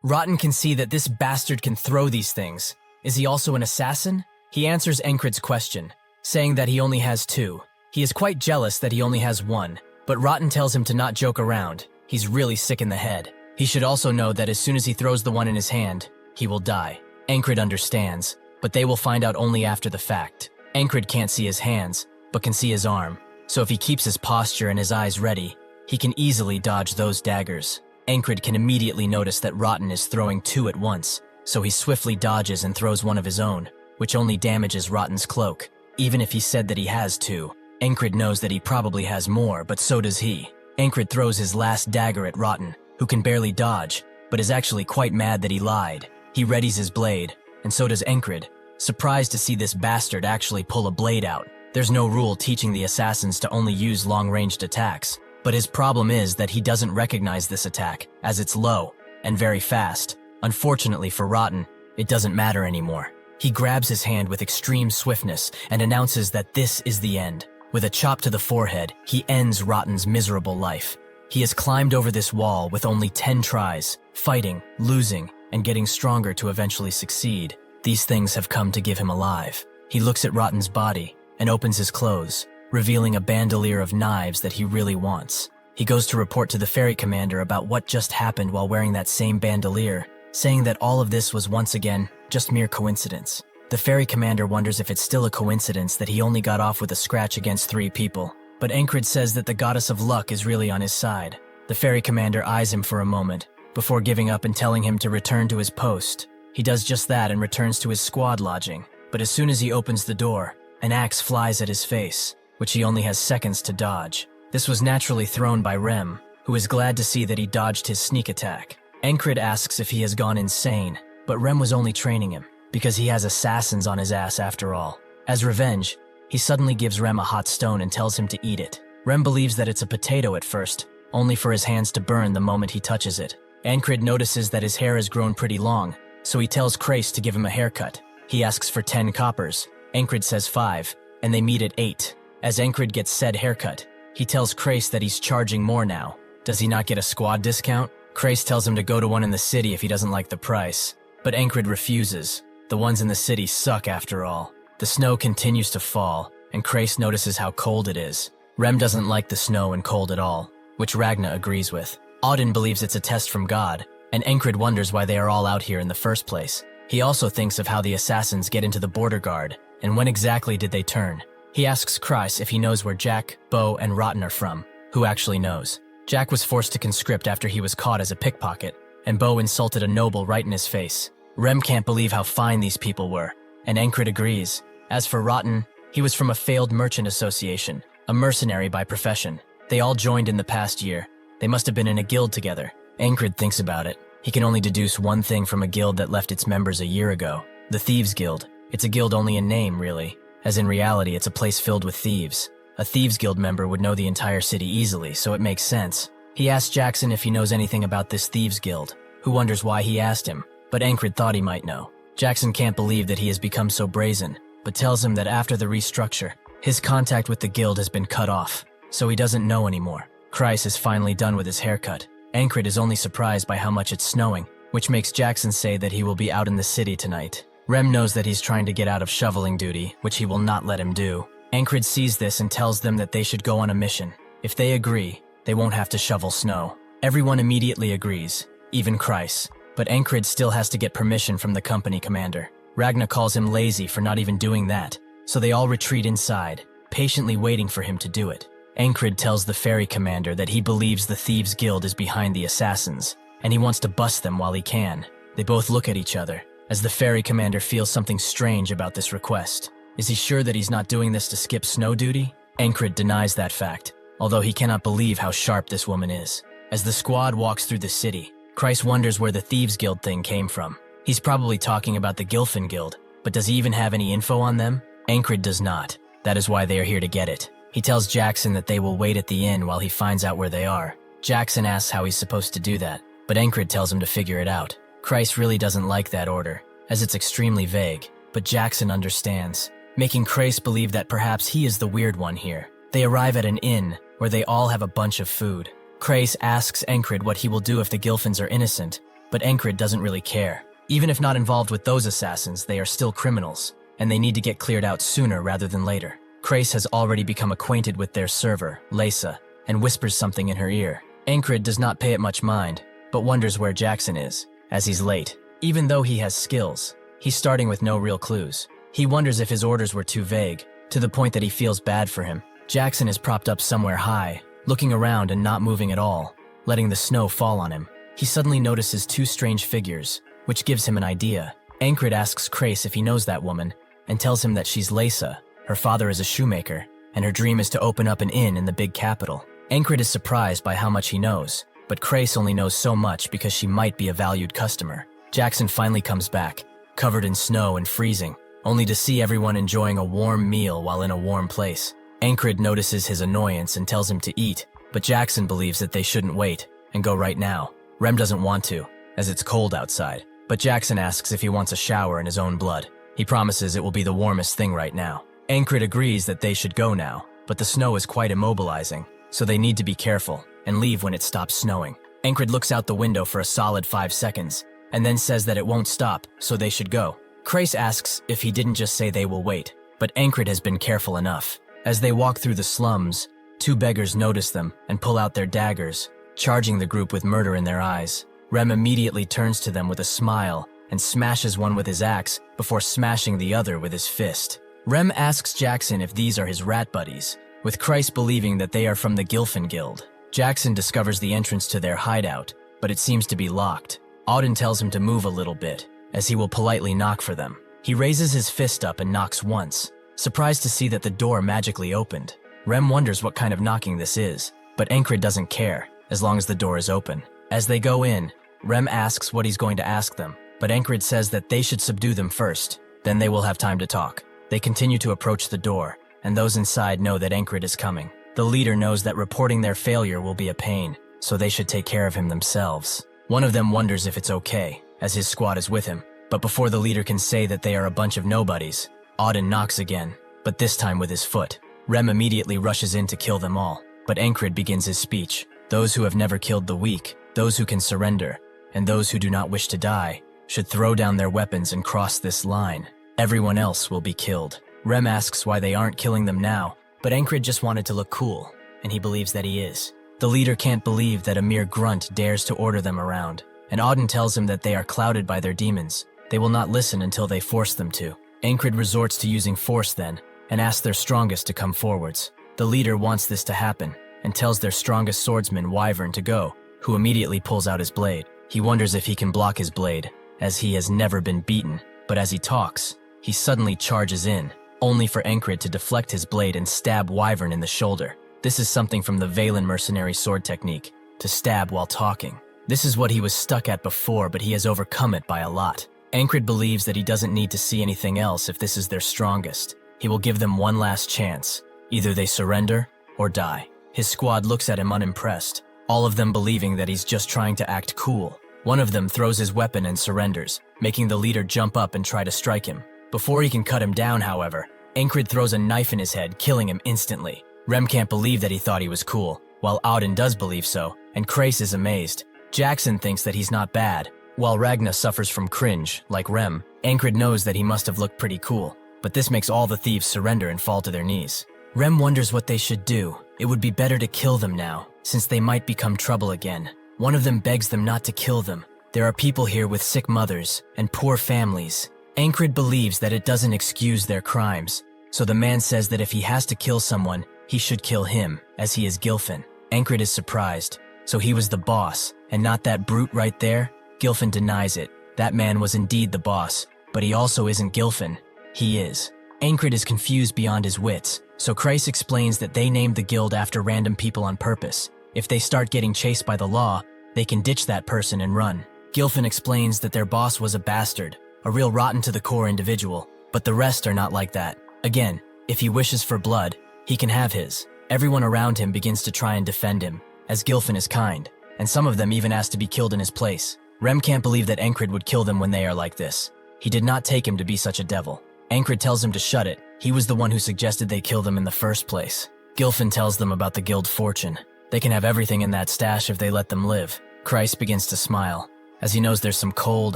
Rotten can see that this bastard can throw these things. Is he also an assassin? He answers Encrid's question, saying that he only has 2. He is quite jealous that he only has 1, but Rotten tells him to not joke around. He's really sick in the head. He should also know that as soon as he throws the one in his hand, he will die. Encrid understands, but they will find out only after the fact. Encrid can't see his hands, but can see his arm, so if he keeps his posture and his eyes ready, he can easily dodge those daggers. Encrid can immediately notice that Rotten is throwing 2 at once, so he swiftly dodges and throws one of his own. which only damages Rotten's cloak. Even if he said that he has two, Encrid knows that he probably has more, but so does he. Encrid throws his last dagger at Rotten, who can barely dodge, but is actually quite mad that he lied. He readies his blade, and so does Encrid, surprised to see this bastard actually pull a blade out. There's no rule teaching the assassins to only use long-ranged attacks, but his problem is that he doesn't recognize this attack, as it's low and very fast. Unfortunately for Rotten, it doesn't matter anymore. He grabs his hand with extreme swiftness and announces that this is the end. With a chop to the forehead, he ends Rotten's miserable life. He has climbed over this wall with only 10 tries, fighting, losing, and getting stronger to eventually succeed. These things have come to give him alive. He looks at Rotten's body and opens his clothes, revealing a bandolier of knives that he really wants. He goes to report to the ferry commander about what just happened while wearing that same bandolier, saying that all of this was once again just mere coincidence. The ferry commander wonders if it's still a coincidence that he only got off with a scratch against 3 people, but Encrid says that the goddess of luck is really on his side. The ferry commander eyes him for a moment, before giving up and telling him to return to his post. He does just that and returns to his squad lodging, but as soon as he opens the door, an axe flies at his face, which he only has seconds to dodge. This was naturally thrown by Rem, who is glad to see that he dodged his sneak attack. Encrid asks if he has gone insane, but Rem was only training him, because he has assassins on his ass after all. As revenge, he suddenly gives Rem a hot stone and tells him to eat it. Rem believes that it's a potato at first, only for his hands to burn the moment he touches it. Encrid notices that his hair has grown pretty long, so he tells Crace to give him a haircut. He asks for 10 coppers. Encrid says 5, and they meet at 8. As Encrid gets said haircut, he tells Crace that he's charging more now. Does he not get a squad discount? Crace tells him to go to one in the city if he doesn't like the price, but Encrid refuses. The ones in the city suck after all. The snow continues to fall, and Crace notices how cold it is. Rem doesn't like the snow and cold at all, which Ragna agrees with. Auden believes it's a test from God, and Encrid wonders why they are all out here in the first place. He also thinks of how the assassins get into the border guard, and when exactly did they turn. He asks Kreis if he knows where Jack, Bo, and Rotten are from. Who actually knows? Jack was forced to conscript after he was caught as a pickpocket, and Bo insulted a noble right in his face. Rem can't believe how fine these people were, and Encrid agrees. As for Rotten, he was from a failed merchant association, a mercenary by profession. They all joined in the past year. They must have been in a guild together. Encrid thinks about it. He can only deduce one thing from a guild that left its members a year ago. The Thieves Guild. It's a guild only in name, really, as in reality it's a place filled with thieves. A Thieves Guild member would know the entire city easily, so it makes sense. He asks Jackson if he knows anything about this Thieves Guild, who wonders why he asked him, but Encrid thought he might know. Jackson can't believe that he has become so brazen, but tells him that after the restructure, his contact with the guild has been cut off, so he doesn't know anymore. Kreis is finally done with his haircut. Encrid is only surprised by how much it's snowing, which makes Jackson say that he will be out in the city tonight. Rem knows that he's trying to get out of shoveling duty, which he will not let him do. Encrid sees this and tells them that they should go on a mission. If they agree, they won't have to shovel snow. Everyone immediately agrees, even Kreis, but Encrid still has to get permission from the company commander. Ragna calls him lazy for not even doing that, so they all retreat inside, patiently waiting for him to do it. Encrid tells the ferry commander that he believes the Thieves Guild is behind the assassins, and he wants to bust them while he can. They both look at each other, as the ferry commander feels something strange about this request. Is he sure that he's not doing this to skip snow duty? Encrid denies that fact, although he cannot believe how sharp this woman is. As the squad walks through the city, Kreis wonders where the Thieves Guild thing came from. He's probably talking about the Gilfin Guild, but does he even have any info on them? Encrid does not. That is why they are here to get it. He tells Jackson that they will wait at the inn while he finds out where they are. Jackson asks how he's supposed to do that, but Encrid tells him to figure it out. Kreis really doesn't like that order, as it's extremely vague, but Jackson understands, making Kreis believe that perhaps he is the weird one here. They arrive at an inn, where they all have a bunch of food. Kreis asks Encrid what he will do if the Gilfins are innocent, but Encrid doesn't really care. Even if not involved with those assassins, they are still criminals, and they need to get cleared out sooner rather than later. Kreis has already become acquainted with their server, Lesa, and whispers something in her ear. Encrid does not pay it much mind, but wonders where Jackson is, as he's late. Even though he has skills, he's starting with no real clues. He wonders if his orders were too vague, to the point that he feels bad for him. Jackson is propped up somewhere high, looking around and not moving at all, letting the snow fall on him. He suddenly notices 2 strange figures, which gives him an idea. Encrid asks Kreis if he knows that woman, and tells him that she's Lesa, her father is a shoemaker, and her dream is to open up an inn in the big capital. Encrid is surprised by how much he knows, but Crace only knows so much because she might be a valued customer. Jackson finally comes back, covered in snow and freezing, only to see everyone enjoying a warm meal while in a warm place. Encrid notices his annoyance and tells him to eat, but Jackson believes that they shouldn't wait and go right now. Rem doesn't want to, as it's cold outside, but Jackson asks if he wants a shower in his own blood. He promises it will be the warmest thing right now. Encrid agrees that they should go now, but the snow is quite immobilizing, so they need to be careful and leave when it stops snowing. Encrid looks out the window for a solid 5 seconds, and then says that it won't stop, so they should go. Crace asks if he didn't just say they will wait, but Encrid has been careful enough. As they walk through the slums, 2 beggars notice them and pull out their daggers, charging the group with murder in their eyes. Rem immediately turns to them with a smile and smashes one with his axe before smashing the other with his fist. Rem asks Jackson if these are his rat buddies, with Crace believing that they are from the Gilfin Guild. Jackson discovers the entrance to their hideout, but it seems to be locked. Auden tells him to move a little bit, as he will politely knock for them. He raises his fist up and knocks once, surprised to see that the door magically opened. Rem wonders what kind of knocking this is, but Encrid doesn't care, as long as the door is open. As they go in, Rem asks what he's going to ask them, but Encrid says that they should subdue them first, then they will have time to talk. They continue to approach the door, and those inside know that Encrid is coming. The leader knows that reporting their failure will be a pain, so they should take care of him themselves. One of them wonders if it's okay, as his squad is with him, but before the leader can say that they are a bunch of nobodies, Auden knocks again, but this time with his foot. Rem immediately rushes in to kill them all, but Encrid begins his speech. Those who have never killed the weak, those who can surrender, and those who do not wish to die, should throw down their weapons and cross this line. Everyone else will be killed. Rem asks why they aren't killing them now, but Encrid just wanted to look cool, and he believes that he is. The leader can't believe that a mere grunt dares to order them around, and Auden tells him that they are clouded by their demons. They will not listen until they force them to. Encrid resorts to using force then, and asks their strongest to come forwards. The leader wants this to happen, and tells their strongest swordsman Wyvern to go, who immediately pulls out his blade. He wonders if he can block his blade, as he has never been beaten, but as he talks, he suddenly charges in, only for Encrid to deflect his blade and stab Wyvern in the shoulder. This is something from the Valen mercenary sword technique, to stab while talking. This is what he was stuck at before, but he has overcome it by a lot. Encrid believes that he doesn't need to see anything else if this is their strongest. He will give them one last chance. Either they surrender or die. His squad looks at him unimpressed, all of them believing that he's just trying to act cool. One of them throws his weapon and surrenders, making the leader jump up and try to strike him. Before he can cut him down, however, Encrid throws a knife in his head, killing him instantly. Rem can't believe that he thought he was cool, while Auden does believe so, and Crace is amazed. Jackson thinks that he's not bad, while Ragna suffers from cringe, like Rem. Encrid knows that he must have looked pretty cool, but this makes all the thieves surrender and fall to their knees. Rem wonders what they should do. It would be better to kill them now, since they might become trouble again. One of them begs them not to kill them. There are people here with sick mothers and poor families. Encrid believes that it doesn't excuse their crimes, so the man says that if he has to kill someone, he should kill him, as he is Gilfin. Encrid is surprised. So he was the boss, and not that brute right there? Gilfin denies it. That man was indeed the boss, but he also isn't Gilfin. He is. Encrid is confused beyond his wits, so Crace explains that they named the guild after random people on purpose. If they start getting chased by the law, they can ditch that person and run. Gilfin explains that their boss was a bastard, a real rotten-to-the-core individual, but the rest are not like that. Again, if he wishes for blood, he can have his. Everyone around him begins to try and defend him, as Gilfin is kind, and some of them even ask to be killed in his place. Rem can't believe that Encrid would kill them when they are like this. He did not take him to be such a devil. Encrid tells him to shut it. He was the one who suggested they kill them in the first place. Gilfin tells them about the guild fortune. They can have everything in that stash if they let them live. Crace begins to smile, as he knows there's some cold,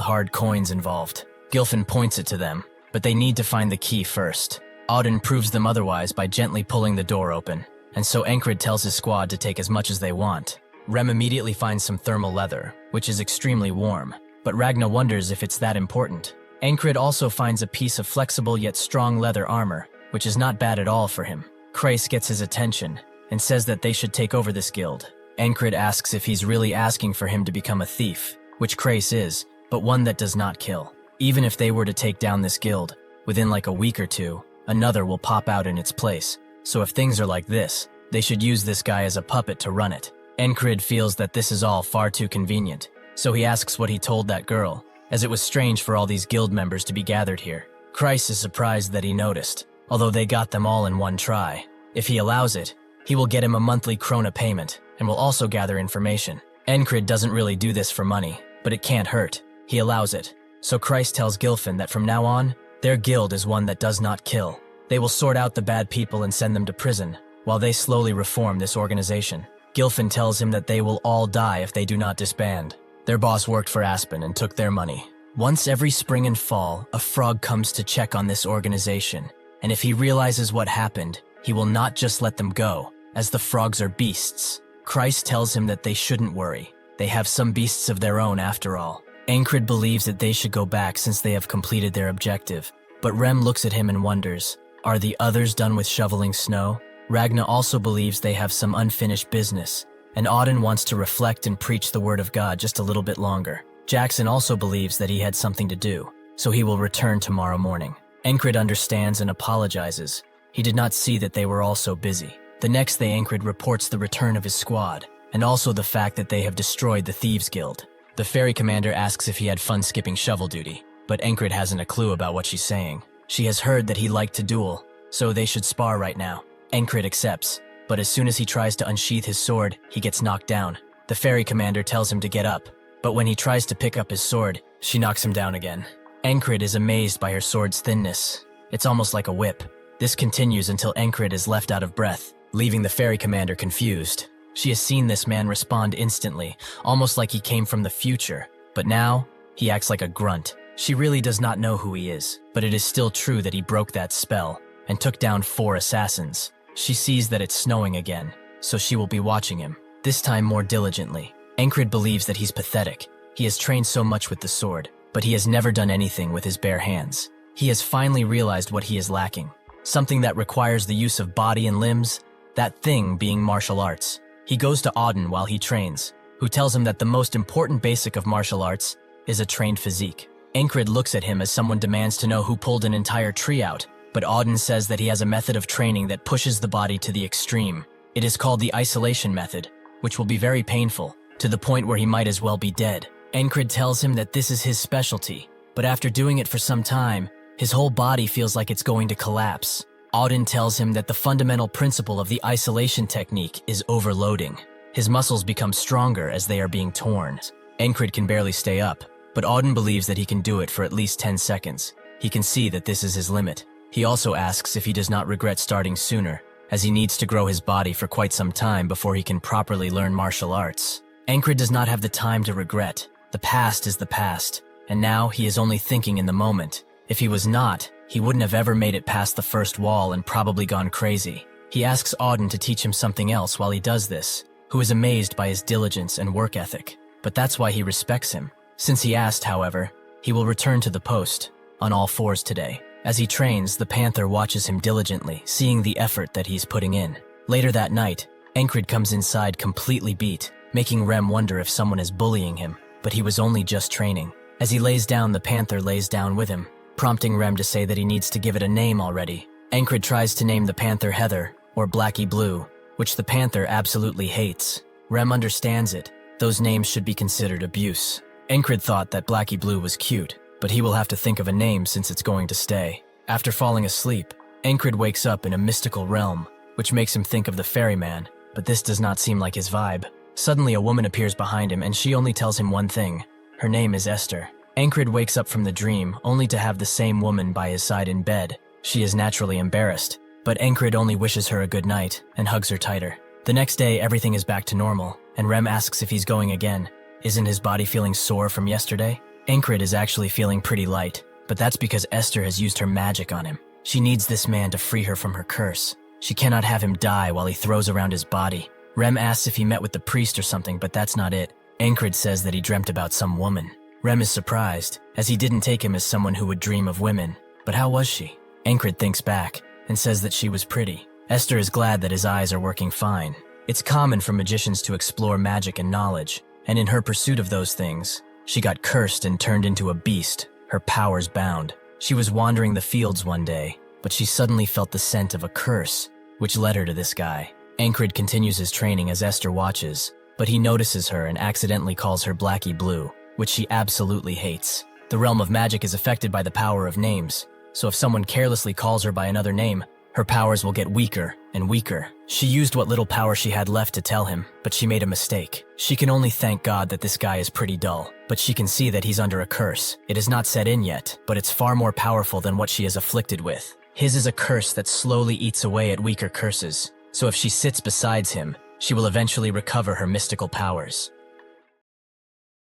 hard coins involved. Gilfin points it to them, but they need to find the key first. Auden proves them otherwise by gently pulling the door open, and so Encrid tells his squad to take as much as they want. Rem immediately finds some thermal leather, which is extremely warm, but Ragna wonders if it's that important. Encrid also finds a piece of flexible yet strong leather armor, which is not bad at all for him. Crace gets his attention, and says that they should take over this guild. Encrid asks if he's really asking for him to become a thief, which Crace is, but one that does not kill. Even if they were to take down this guild, within like a week or two, another will pop out in its place. So if things are like this, they should use this guy as a puppet to run it. Encrid feels that this is all far too convenient, so he asks what he told that girl, as it was strange for all these guild members to be gathered here. Christ is surprised that he noticed, although they got them all in one try. If he allows it, he will get him a monthly krona payment, and will also gather information. Encrid doesn't really do this for money, but it can't hurt. He allows it. So Christ tells Gilfin that from now on, their guild is one that does not kill. They will sort out the bad people and send them to prison, while they slowly reform this organization. Gilfin tells him that they will all die if they do not disband. Their boss worked for Aspen and took their money. Once every spring and fall, a frog comes to check on this organization, and if he realizes what happened, he will not just let them go, as the frogs are beasts. Christ tells him that they shouldn't worry. They have some beasts of their own after all. Encrid believes that they should go back since they have completed their objective, but Rem looks at him and wonders, are the others done with shoveling snow? Ragna also believes they have some unfinished business, and Auden wants to reflect and preach the word of God just a little bit longer. Jackson also believes that he had something to do, so he will return tomorrow morning. Encrid understands and apologizes. He did not see that they were all so busy. The next day, Encrid reports the return of his squad, and also the fact that they have destroyed the Thieves Guild. The ferry commander asks if he had fun skipping shovel duty, but Encrid hasn't a clue about what she's saying. She has heard that he liked to duel, so they should spar right now. Encrid accepts, but as soon as he tries to unsheath his sword, he gets knocked down. The ferry commander tells him to get up, but when he tries to pick up his sword, she knocks him down again. Encrid is amazed by her sword's thinness. It's almost like a whip. This continues until Encrid is left out of breath, leaving the ferry commander confused. She has seen this man respond instantly, almost like he came from the future, but now, he acts like a grunt. She really does not know who he is, but it is still true that he broke that spell, and took down 4 assassins. She sees that it's snowing again, so she will be watching him, this time more diligently. Encrid believes that he's pathetic. He has trained so much with the sword, but he has never done anything with his bare hands. He has finally realized what he is lacking, something that requires the use of body and limbs, that thing being martial arts. He goes to Auden while he trains, who tells him that the most important basic of martial arts is a trained physique. Encrid looks at him as someone demands to know who pulled an entire tree out, but Auden says that he has a method of training that pushes the body to the extreme. It is called the isolation method, which will be very painful, to the point where he might as well be dead. Encrid tells him that this is his specialty, but after doing it for some time, his whole body feels like it's going to collapse. Auden tells him that the fundamental principle of the isolation technique is overloading. His muscles become stronger as they are being torn. Encrid can barely stay up, but Auden believes that he can do it for at least 10 seconds. He can see that this is his limit. He also asks if he does not regret starting sooner, as he needs to grow his body for quite some time before he can properly learn martial arts. Encrid does not have the time to regret. The past is the past, and now he is only thinking in the moment. If he was not, he wouldn't have ever made it past the first wall and probably gone crazy. He asks Auden to teach him something else while he does this, who is amazed by his diligence and work ethic, but that's why he respects him. Since he asked, however, he will return to the post, on all fours today. As he trains, the Panther watches him diligently, seeing the effort that he's putting in. Later that night, Encrid comes inside completely beat, making Rem wonder if someone is bullying him, but he was only just training. As he lays down, the Panther lays down with him, prompting Rem to say that he needs to give it a name already. Encrid tries to name the Panther Heather, or Blackie Blue, which the Panther absolutely hates. Rem understands it. Those names should be considered abuse. Encrid thought that Blackie Blue was cute, but he will have to think of a name since it's going to stay. After falling asleep, Encrid wakes up in a mystical realm, which makes him think of the ferryman, but this does not seem like his vibe. Suddenly a woman appears behind him and she only tells him one thing. Her name is Esther. Encrid wakes up from the dream only to have the same woman by his side in bed. She is naturally embarrassed, but Encrid only wishes her a good night and hugs her tighter. The next day everything is back to normal, and Rem asks if he's going again. Isn't his body feeling sore from yesterday? Encrid is actually feeling pretty light, but that's because Esther has used her magic on him. She needs this man to free her from her curse. She cannot have him die while he throws around his body. Rem asks if he met with the priest or something, but that's not it. Encrid says that he dreamt about some woman. Rem is surprised, as he didn't take him as someone who would dream of women. But how was she? Encrid thinks back, and says that she was pretty. Esther is glad that his eyes are working fine. It's common for magicians to explore magic and knowledge, and in her pursuit of those things, she got cursed and turned into a beast, her powers bound. She was wandering the fields one day, but she suddenly felt the scent of a curse, which led her to this guy. Encrid continues his training as Esther watches, but he notices her and accidentally calls her Blackie Blue, which she absolutely hates. The realm of magic is affected by the power of names, so if someone carelessly calls her by another name, her powers will get weaker and weaker. She used what little power she had left to tell him, but she made a mistake. She can only thank God that this guy is pretty dull, but she can see that he's under a curse. It is not set in yet, but it's far more powerful than what she is afflicted with. His is a curse that slowly eats away at weaker curses, so if she sits beside him, she will eventually recover her mystical powers.